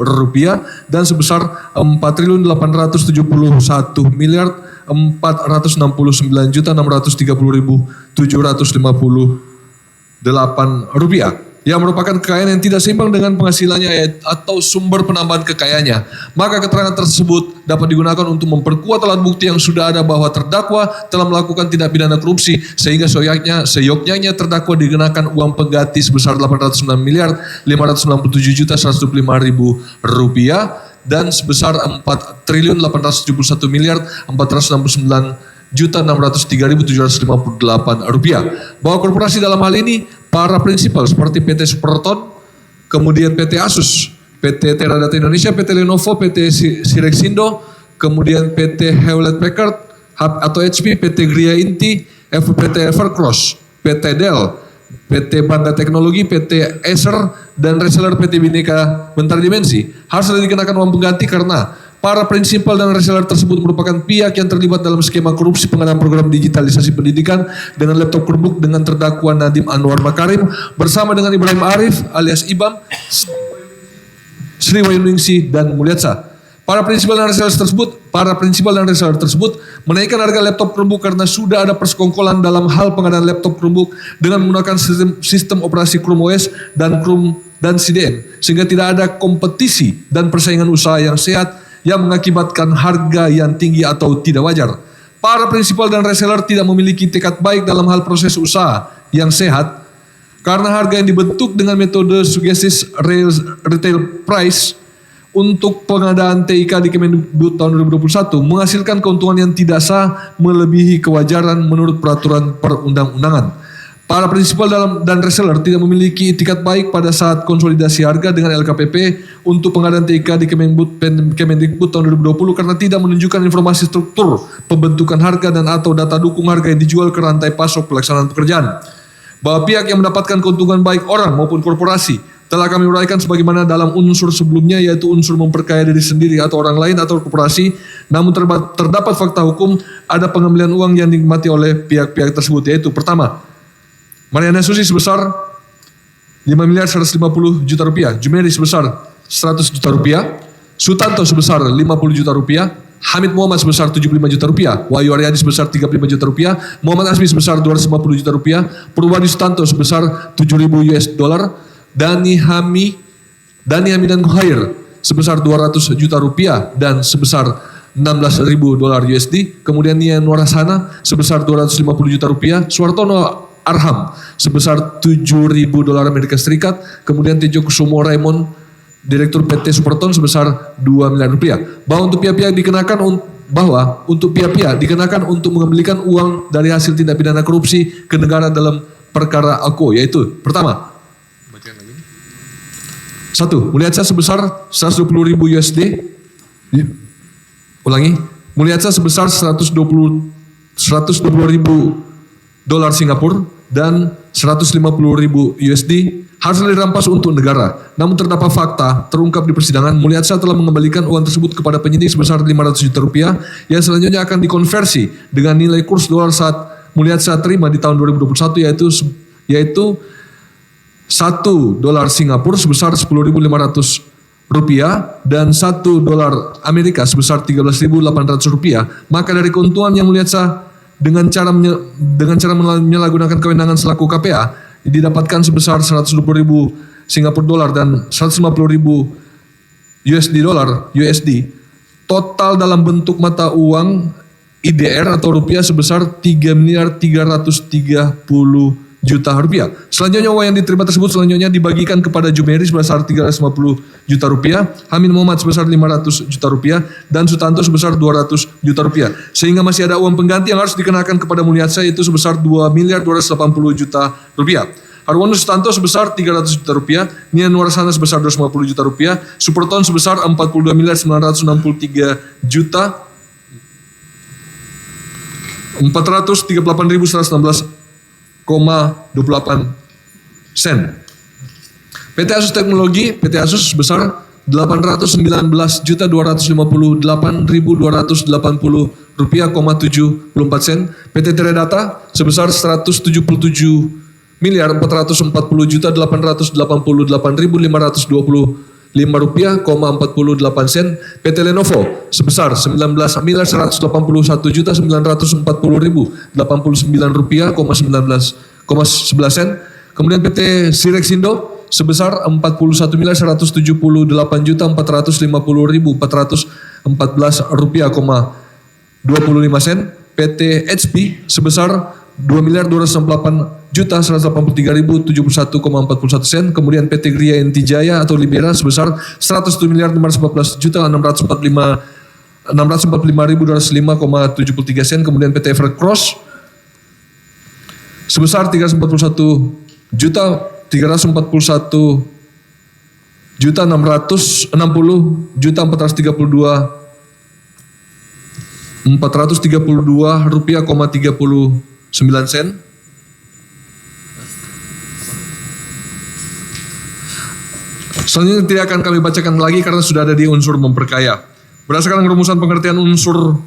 rupiah dan sebesar 4.871.469.630.750 rupiah yang merupakan kekayaan yang tidak seimbang dengan penghasilannya atau sumber penambahan kekayaannya. Maka keterangan tersebut dapat digunakan untuk memperkuat alat bukti yang sudah ada bahwa terdakwa telah melakukan tindak pidana korupsi sehingga seyogyanya terdakwa dikenakan uang pengganti sebesar 809.597.125.000 rupiah dan sebesar 4.869.469.603.758 rupiah. Bahwa korporasi dalam hal ini para prinsipal seperti PT Superton, kemudian PT Asus, PT Teradata Indonesia, PT Lenovo, PT Sirexindo, kemudian PT Hewlett Packard atau HP, PT Gria Inti, PT Evercross, PT Dell, PT Banda Teknologi, PT Acer, dan reseller PT Bhinneka Bentara Dimensi harus dikenakan uang pengganti karena para prinsipal dan reseller tersebut merupakan pihak yang terlibat dalam skema korupsi pengadaan program digitalisasi pendidikan dengan laptop Chromebook dengan terdakwa Nadiem Anwar Makarim bersama dengan Ibrahim Arif alias Ibam, Sri Wahyuningsi dan Mulyatsa. Para prinsipal dan reseller tersebut menaikkan harga laptop Chromebook karena sudah ada persekongkolan dalam hal pengadaan laptop Chromebook dengan menggunakan sistem operasi Chrome OS dan CDN sehingga tidak ada kompetisi dan persaingan usaha yang sehat yang mengakibatkan harga yang tinggi atau tidak wajar. Para prinsipal dan reseller tidak memiliki tekad baik dalam hal proses usaha yang sehat karena harga yang dibentuk dengan metode suggestive retail price untuk pengadaan TIK di Kemendikbud tahun 2021 menghasilkan keuntungan yang tidak sah melebihi kewajaran menurut peraturan perundang-undangan. Para prinsipal dan reseller tidak memiliki itikat baik pada saat konsolidasi harga dengan LKPP untuk pengadaan TIK di Kemendikbud tahun 2020 karena tidak menunjukkan informasi struktur pembentukan harga dan atau data dukung harga yang dijual ke rantai pasok pelaksanaan pekerjaan. Bahwa pihak yang mendapatkan keuntungan baik orang maupun korporasi telah kami uraikan sebagaimana dalam unsur sebelumnya yaitu unsur memperkaya diri sendiri atau orang lain atau korporasi, namun terdapat fakta hukum ada pengambilan uang yang dinikmati oleh pihak-pihak tersebut yaitu pertama, Mariana Susi sebesar 5.150 juta rupiah, Jumeri sebesar 100 juta rupiah, Sutanto sebesar 50 juta rupiah, Hamid Muhammad sebesar 75 juta rupiah, Wahyu Aryadi sebesar 35 juta rupiah, Muhammad Asmi sebesar 250 juta rupiah, Purwadi Sutanto sebesar 7.000 US dollar, Dani Hamidan Khair sebesar 200 juta rupiah dan sebesar 16.000 dolar USD, kemudian Nia Nurhasana sebesar 250 juta rupiah, Suartono Arham sebesar 7.000 dolar Amerika Serikat, kemudian Tejo Kusumo Raymond, Direktur PT Superton sebesar 2 miliar rupiah. Bahwa untuk pihak-pihak dikenakan untuk mengembalikan uang dari hasil tindak pidana korupsi ke negara dalam perkara ALKO, yaitu pertama, 1. Mulyatsa sebesar 120.000 USD. Ulangi. Mulyatsa sebesar 120.000 dolar Singapura dan 150.000 USD harus dirampas untuk negara. Namun terdapat fakta terungkap di persidangan Mulyatsa telah mengembalikan uang tersebut kepada penyidik sebesar 500 juta rupiah yang selanjutnya akan dikonversi dengan nilai kurs dolar saat Mulyatsa terima di tahun 2021 yaitu 1 dolar Singapura sebesar 10.500 rupiah dan 1 dolar Amerika sebesar 13.800 rupiah. Maka dari keuntungan yang Mulyatsa dengan cara menyalahgunakan kewenangan selaku KPA didapatkan sebesar 120.000 Singapura dolar dan 150.000 USD total dalam bentuk mata uang IDR atau rupiah sebesar 3.330 juta rupiah. Selanjutnya uang yang diterima tersebut selanjutnya dibagikan kepada Jumeri sebesar 350 juta rupiah, Hamid Muhammad sebesar 500 juta rupiah, dan Sutanto sebesar 200 juta rupiah. Sehingga masih ada uang pengganti yang harus dikenakan kepada Mulyatsa yaitu sebesar 2.280 juta rupiah. Harwono Sutanto sebesar 300 juta rupiah, Nian Warsana sebesar 250 juta rupiah, Superton sebesar 42.963 juta 438.116,28 sen. PT Asus Teknologi, PT Asus sebesar 819.258.280 rupiah, 74 sen. PT Teradata sebesar 177.440.888.525 rupiah, 48 sen. PT Lenovo sebesar 19.181.940.089 rupiah, 11 sen. Kemudian PT Sirexindo sebesar 41.178.450.414 rupiah, 25 sen. PT HP sebesar 2.268.183.071,41 sen. Kemudian PT Gria Inti Jaya atau Libera sebesar 101.514.645.205,73 sen. Kemudian PT Evercross sebesar 341.640.432 rupiah, 39 sen. Selanjutnya tidak akan kami bacakan lagi karena sudah ada di unsur memperkaya. Berdasarkan rumusan pengertian unsur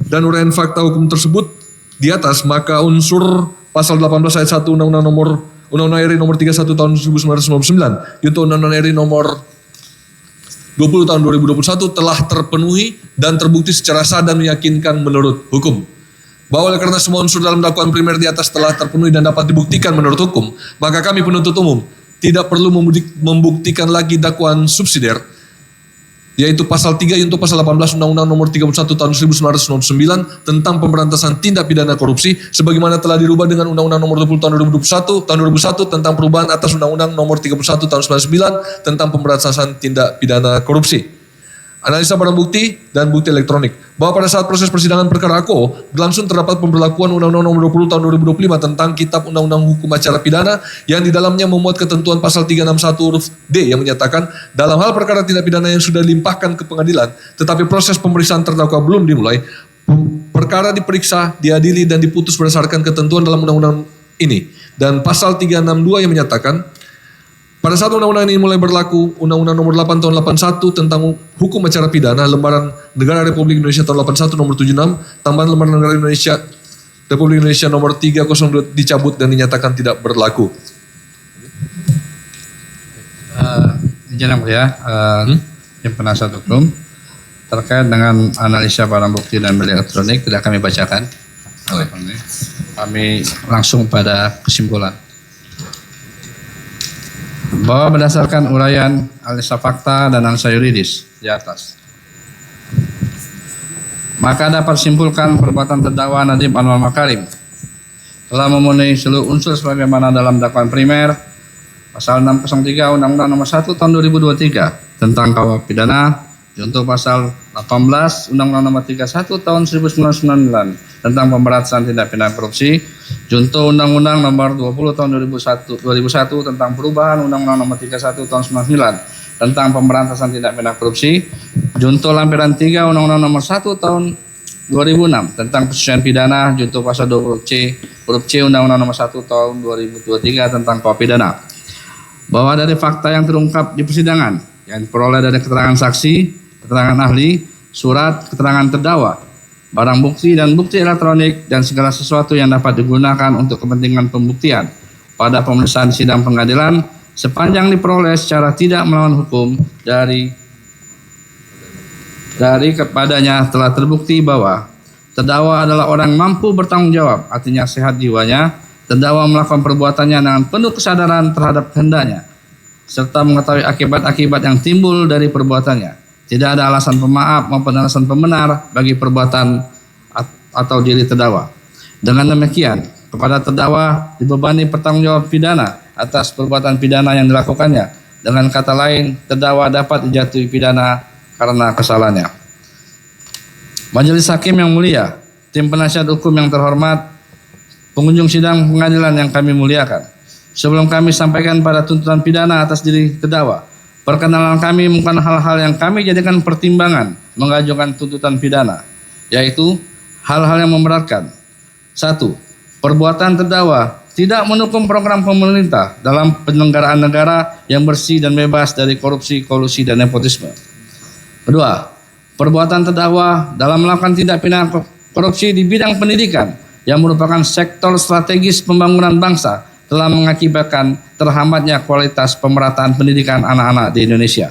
dan uraian fakta hukum tersebut di atas, maka unsur pasal 18 ayat 1 Undang-Undang RI nomor 31 tahun 1999 yaitu Undang-Undang RI nomor 20 tahun 2021 telah terpenuhi dan terbukti secara sah dan meyakinkan menurut hukum. Bahwa oleh karena semua unsur dalam dakwaan primer di atas telah terpenuhi dan dapat dibuktikan menurut hukum, maka kami penuntut umum tidak perlu membuktikan lagi dakwaan subsidiar, yaitu pasal 3 untuk pasal 18 Undang-Undang nomor 31 tahun 1999 tentang pemberantasan tindak pidana korupsi, sebagaimana telah dirubah dengan Undang-Undang nomor 20 tahun 2001 tentang perubahan atas Undang-Undang nomor 31 tahun 1999 tentang pemberantasan tindak pidana korupsi. Analisa barang bukti dan bukti elektronik. Bahwa pada saat proses persidangan perkara AKO berlangsung terdapat pemberlakuan Undang-Undang nomor 20 tahun 2025 tentang Kitab Undang-Undang Hukum Acara Pidana yang di dalamnya memuat ketentuan pasal 361 huruf D yang menyatakan dalam hal perkara tindak pidana yang sudah dilimpahkan ke pengadilan tetapi proses pemeriksaan terdakwa belum dimulai, perkara diperiksa, diadili dan diputus berdasarkan ketentuan dalam undang-undang ini. Dan pasal 362 yang menyatakan pada saat undang-undang ini mulai berlaku, Undang-Undang nomor 8 tahun 81 tentang hukum acara pidana, Lembaran Negara Republik Indonesia tahun 81 nomor 76, tambahan Lembaran Negara Indonesia Republik Indonesia nomor 302 dicabut dan dinyatakan tidak berlaku. Izin ya, yang penasihat hukum terkait dengan analisa barang bukti dan bukti elektronik tidak kami bacakan. Kami langsung pada kesimpulan. Bahwa berdasarkan uraian analisa fakta dan analisa yuridis di atas, maka dapat simpulkan perbuatan terdakwa Nadiem Anwar Makarim telah memenuhi seluruh unsur sebagaimana dalam dakwaan primer pasal 603 Undang-Undang nomor 1 tahun 2023 tentang KUHP pidana, contoh pasal 18 Undang-Undang nomor 31 tahun 1999 tentang pemberantasan tindak pidana korupsi, junto Undang-Undang nomor 20 tahun 2001 tentang perubahan Undang-Undang nomor 31 tahun 99 tentang pemberantasan tindak pidana korupsi, junto lampiran 3 Undang-Undang nomor 1 tahun 2006 tentang penyesuaian pidana, junto pasal 20 huruf C Undang-Undang nomor 1 tahun 2023 tentang KUHP pidana. Bahwa dari fakta yang terungkap di persidangan yang diperoleh dari keterangan saksi, keterangan ahli, surat keterangan terdakwa, barang bukti dan bukti elektronik dan segala sesuatu yang dapat digunakan untuk kepentingan pembuktian pada pemeriksaan sidang pengadilan sepanjang diperoleh secara tidak melawan hukum dari kepadanya telah terbukti bahwa terdakwa adalah orang mampu bertanggung jawab, artinya sehat jiwanya, terdakwa melakukan perbuatannya dengan penuh kesadaran terhadap kehendaknya serta mengetahui akibat-akibat yang timbul dari perbuatannya. Tidak ada alasan pemaaf maupun alasan pembenar bagi perbuatan atau diri terdakwa. Dengan demikian, kepada terdakwa dibebani pertanggungjawab pidana atas perbuatan pidana yang dilakukannya. Dengan kata lain, terdakwa dapat dijatuhi pidana karena kesalahannya. Majelis Hakim yang mulia, tim penasihat hukum yang terhormat, pengunjung sidang pengadilan yang kami muliakan. Sebelum kami sampaikan pada tuntutan pidana atas diri terdakwa, perkenalan kami bukan hal-hal yang kami jadikan pertimbangan mengajukan tuntutan pidana, yaitu hal-hal yang memberatkan. 1. Perbuatan terdakwa tidak mendukung program pemerintah dalam penyelenggaraan negara yang bersih dan bebas dari korupsi, kolusi, dan nepotisme. 2. Perbuatan terdakwa dalam melakukan tindak pidana korupsi di bidang pendidikan yang merupakan sektor strategis pembangunan bangsa telah mengakibatkan terhambatnya kualitas pemerataan pendidikan anak-anak di Indonesia.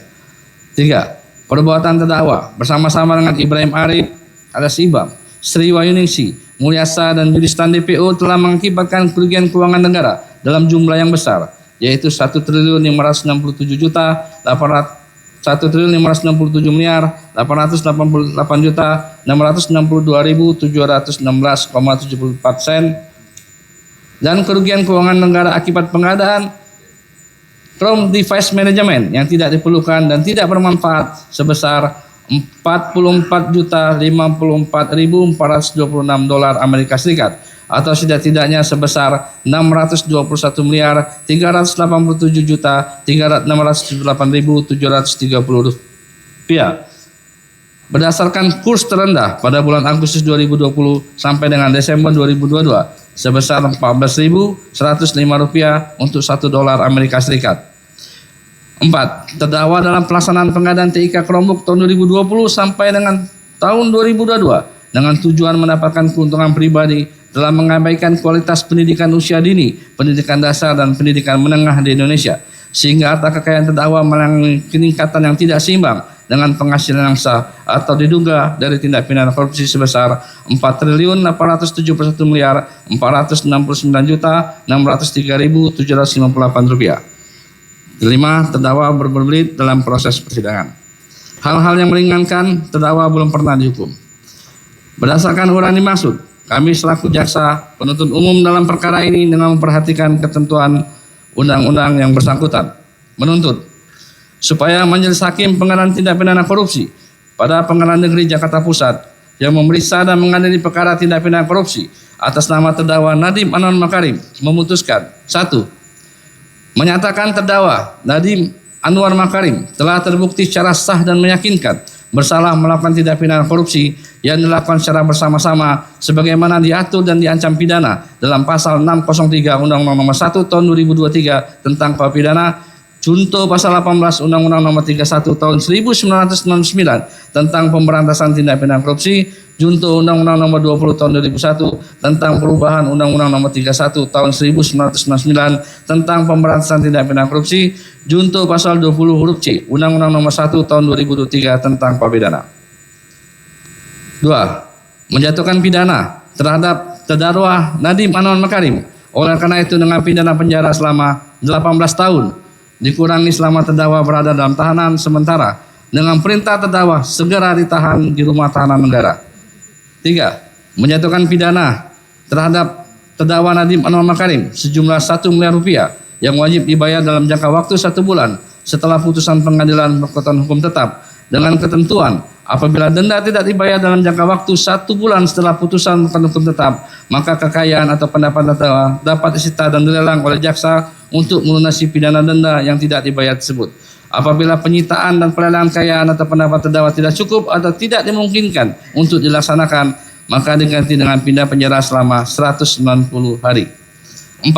3. Perbuatan terdakwa bersama-sama dengan Ibrahim Arif alias Ibam, Sri Wahyuningsi, Mulyasa, dan Yudhistan DPO telah mengakibatkan kerugian keuangan negara dalam jumlah yang besar, yaitu 1.568.862.662.716,74 sen, dan kerugian keuangan negara akibat pengadaan Chrome Device Management yang tidak diperlukan dan tidak bermanfaat sebesar $44.054.426 Amerika Serikat, atau setidak-tidaknya sebesar $627.387.730 berdasarkan kurs terendah pada bulan Agustus 2020 sampai dengan Desember 2022 sebesar $14.105 untuk $1 Amerika Serikat. 4. Terdakwa dalam pelaksanaan pengadaan TIK Chromebook tahun 2020 sampai dengan tahun 2022 dengan tujuan mendapatkan keuntungan pribadi telah mengabaikan kualitas pendidikan usia dini, pendidikan dasar, dan pendidikan menengah di Indonesia, sehingga harta kekayaan terdakwa mengalami peningkatan yang tidak seimbang dengan penghasilan yang sah atau diduga dari tindak pidana korupsi sebesar Rp4.499.603.758. 5. Terdakwa berbelit dalam proses persidangan. Hal-hal yang meringankan terdakwa belum pernah dihukum. Berdasarkan uraian dimaksud, kami selaku jaksa penuntut umum dalam perkara ini dengan memperhatikan ketentuan undang-undang yang bersangkutan menuntut supaya Majelis Hakim Pengadilan Tindak Pidana Korupsi pada Pengadilan Negeri Jakarta Pusat yang memeriksa dan mengadili perkara tindak pidana korupsi atas nama terdakwa Nadiem Anwar Makarim memutuskan: 1. Menyatakan terdakwa Nadiem Anwar Makarim telah terbukti secara sah dan meyakinkan bersalah melakukan tindak pidana korupsi yang dilakukan secara bersama-sama sebagaimana diatur dan diancam pidana dalam pasal 603 Undang-Undang Nomor 1 Tahun 2023 tentang Kuhap Pidana, junto pasal 18 Undang-Undang Nomor 31 Tahun 1999 tentang Pemberantasan Tindak Pidana Korupsi, junto Undang-Undang Nomor 20 Tahun 2001 tentang perubahan Undang-Undang Nomor 31 Tahun 1999 tentang Pemberantasan Tindak Pidana Korupsi, junto pasal 20 huruf C Undang-Undang Nomor 1 Tahun 2023 tentang Kuhap Pidana. 2. Menjatuhkan pidana terhadap terdakwa Nadiem Anwar Makarim oleh karena itu dengan pidana penjara selama 18 tahun dikurangi selama terdakwa berada dalam tahanan sementara dengan perintah terdakwa segera ditahan di rumah tahanan negara. 3. Menjatuhkan pidana terhadap terdakwa Nadiem Anwar Makarim sejumlah Rp1 miliar yang wajib dibayar dalam jangka waktu 1 bulan setelah putusan pengadilan berkekuatan hukum tetap, dengan ketentuan apabila denda tidak dibayar dalam jangka waktu 1 bulan setelah putusan berkekuatan hukum tetap, maka kekayaan atau pendapatan terdakwa dapat disita dan dilelang oleh jaksa untuk melunasi pidana denda yang tidak dibayar tersebut. Apabila penyitaan dan pelelangan kekayaan atau pendapat terdakwa tidak cukup atau tidak dimungkinkan untuk dilaksanakan, maka diganti dengan pidana penjara selama 190 hari. 4.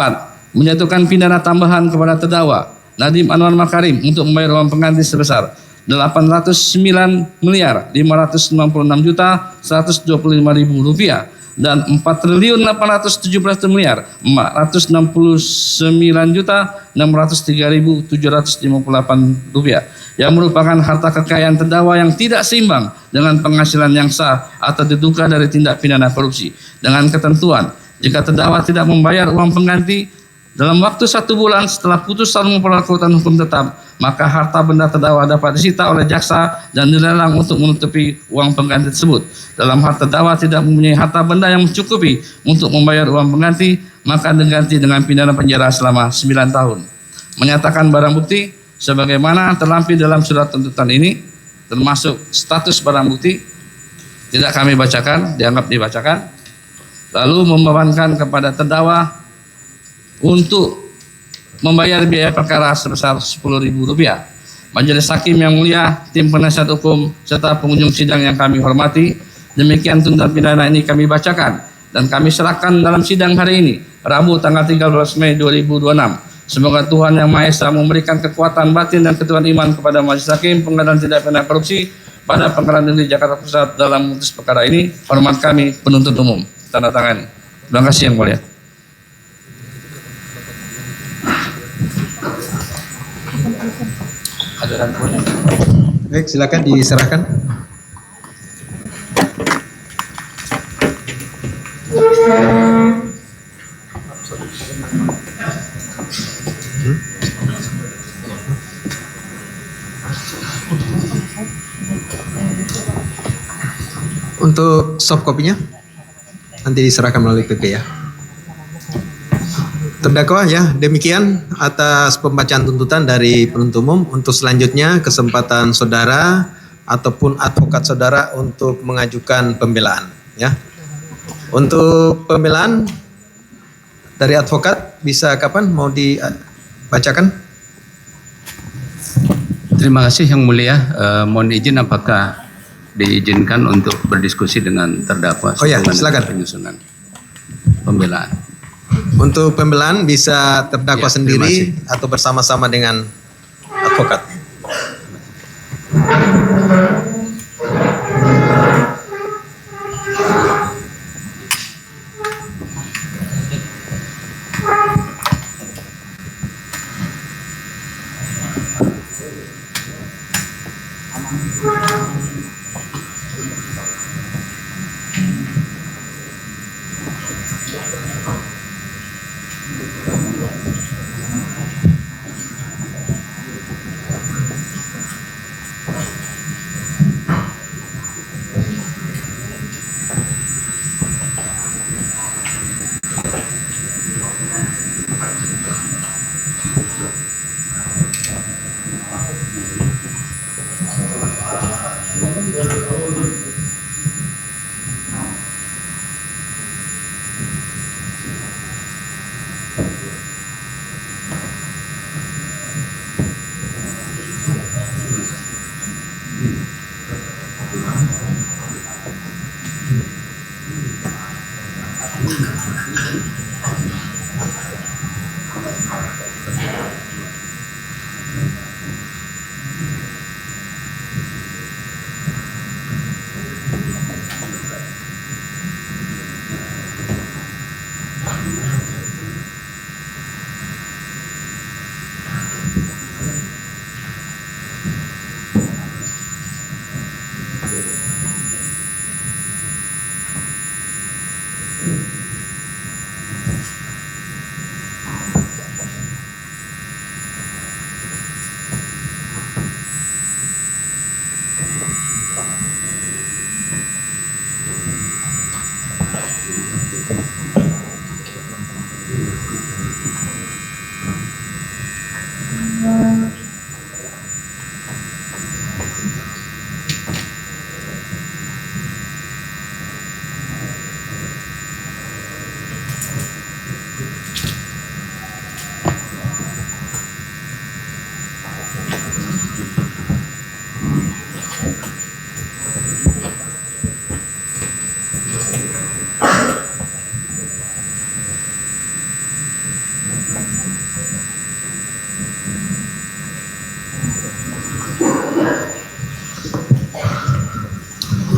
Menjatuhkan pidana tambahan kepada terdakwa Nadiem Anwar Makarim untuk membayar uang pengganti sebesar Rp809.596.125.000 dan Rp4.479.603.758 yang merupakan harta kekayaan terdakwa yang tidak seimbang dengan penghasilan yang sah atau diduga dari tindak pidana korupsi, dengan ketentuan jika terdakwa tidak membayar uang pengganti dalam waktu 1 bulan setelah putusan memperlakukan hukum tetap, maka harta benda terdakwa dapat disita oleh jaksa dan dilelang untuk menutupi uang pengganti tersebut. Dalam hal terdakwa tidak mempunyai harta benda yang mencukupi untuk membayar uang pengganti, maka diganti dengan pidana penjara selama 9 tahun. Menyatakan barang bukti sebagaimana terlampir dalam surat tuntutan ini, termasuk status barang bukti, tidak kami bacakan, dianggap dibacakan. Lalu membebankan kepada terdakwa untuk membayar biaya perkara sebesar Rp10.000. Majelis Hakim yang mulia, tim penasihat hukum, serta pengunjung sidang yang kami hormati, demikian tuntutan pidana ini kami bacakan dan kami serahkan dalam sidang hari ini, Rabu tanggal 13 Mei 2026. Semoga Tuhan Yang Maha Esa memberikan kekuatan batin dan ketuhanan iman kepada Majelis Hakim Pengadilan Tindak Pidana Korupsi pada Pengadilan Negeri Jakarta Pusat dalam memutus perkara ini. Hormat kami penuntut umum. Tanda tangani. Terima kasih Yang Mulia. Baik, silakan diserahkan. Untuk soft copy-nya nanti diserahkan melalui PP ya. Terdakwa ya, demikian atas pembacaan tuntutan dari penuntut umum. Untuk selanjutnya kesempatan saudara ataupun advokat saudara untuk mengajukan pembelaan ya. Untuk pembelaan dari advokat bisa kapan mau dibacakan? Terima kasih Yang Mulia. Mohon izin apakah diizinkan untuk berdiskusi dengan terdakwa? Oh ya, silakan. Penyusunan pembelaan. Untuk pembelaan bisa terdakwa sendiri atau bersama-sama dengan advokat.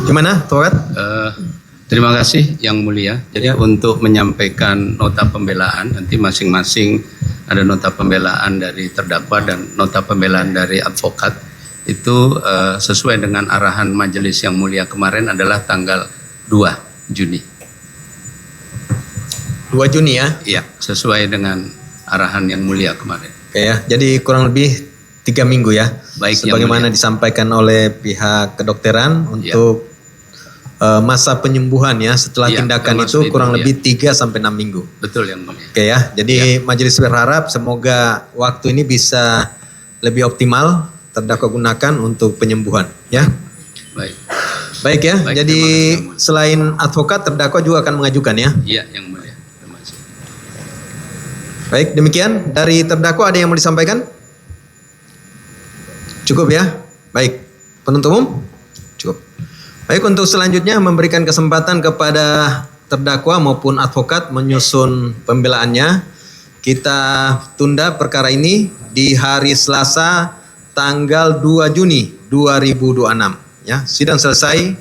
Gimana, advokat? Terima kasih Yang Mulia. Jadi untuk menyampaikan nota pembelaan, nanti masing-masing ada nota pembelaan dari terdakwa dan nota pembelaan dari advokat. Itu sesuai dengan arahan Majelis Yang Mulia kemarin adalah tanggal 2 Juni. 2 Juni ya? Iya, sesuai dengan arahan Yang Mulia kemarin. Oke ya, jadi kurang lebih 3 minggu ya. Baik, sebagaimana disampaikan oleh pihak kedokteran untuk masa penyembuhan ya setelah tindakan itu kurang lebih 3 sampai 6 minggu. Betul Yang Mulia. Oke ya. Jadi majelis berharap semoga waktu ini bisa lebih optimal terdakwa gunakan untuk penyembuhan ya. Baik. Baik ya. Baik, jadi selain advokat terdakwa juga akan mengajukan ya. Iya Yang Mulia. Terima kasih. Baik, demikian dari terdakwa ada yang mau disampaikan? Cukup ya? Baik. Penuntut umum? Cukup. Baik, untuk selanjutnya memberikan kesempatan kepada terdakwa maupun advokat menyusun pembelaannya. Kita tunda perkara ini di hari Selasa tanggal 2 Juni 2026 ya. Sidang selesai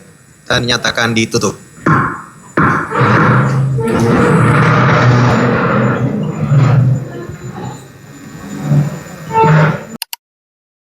dan nyatakan ditutup.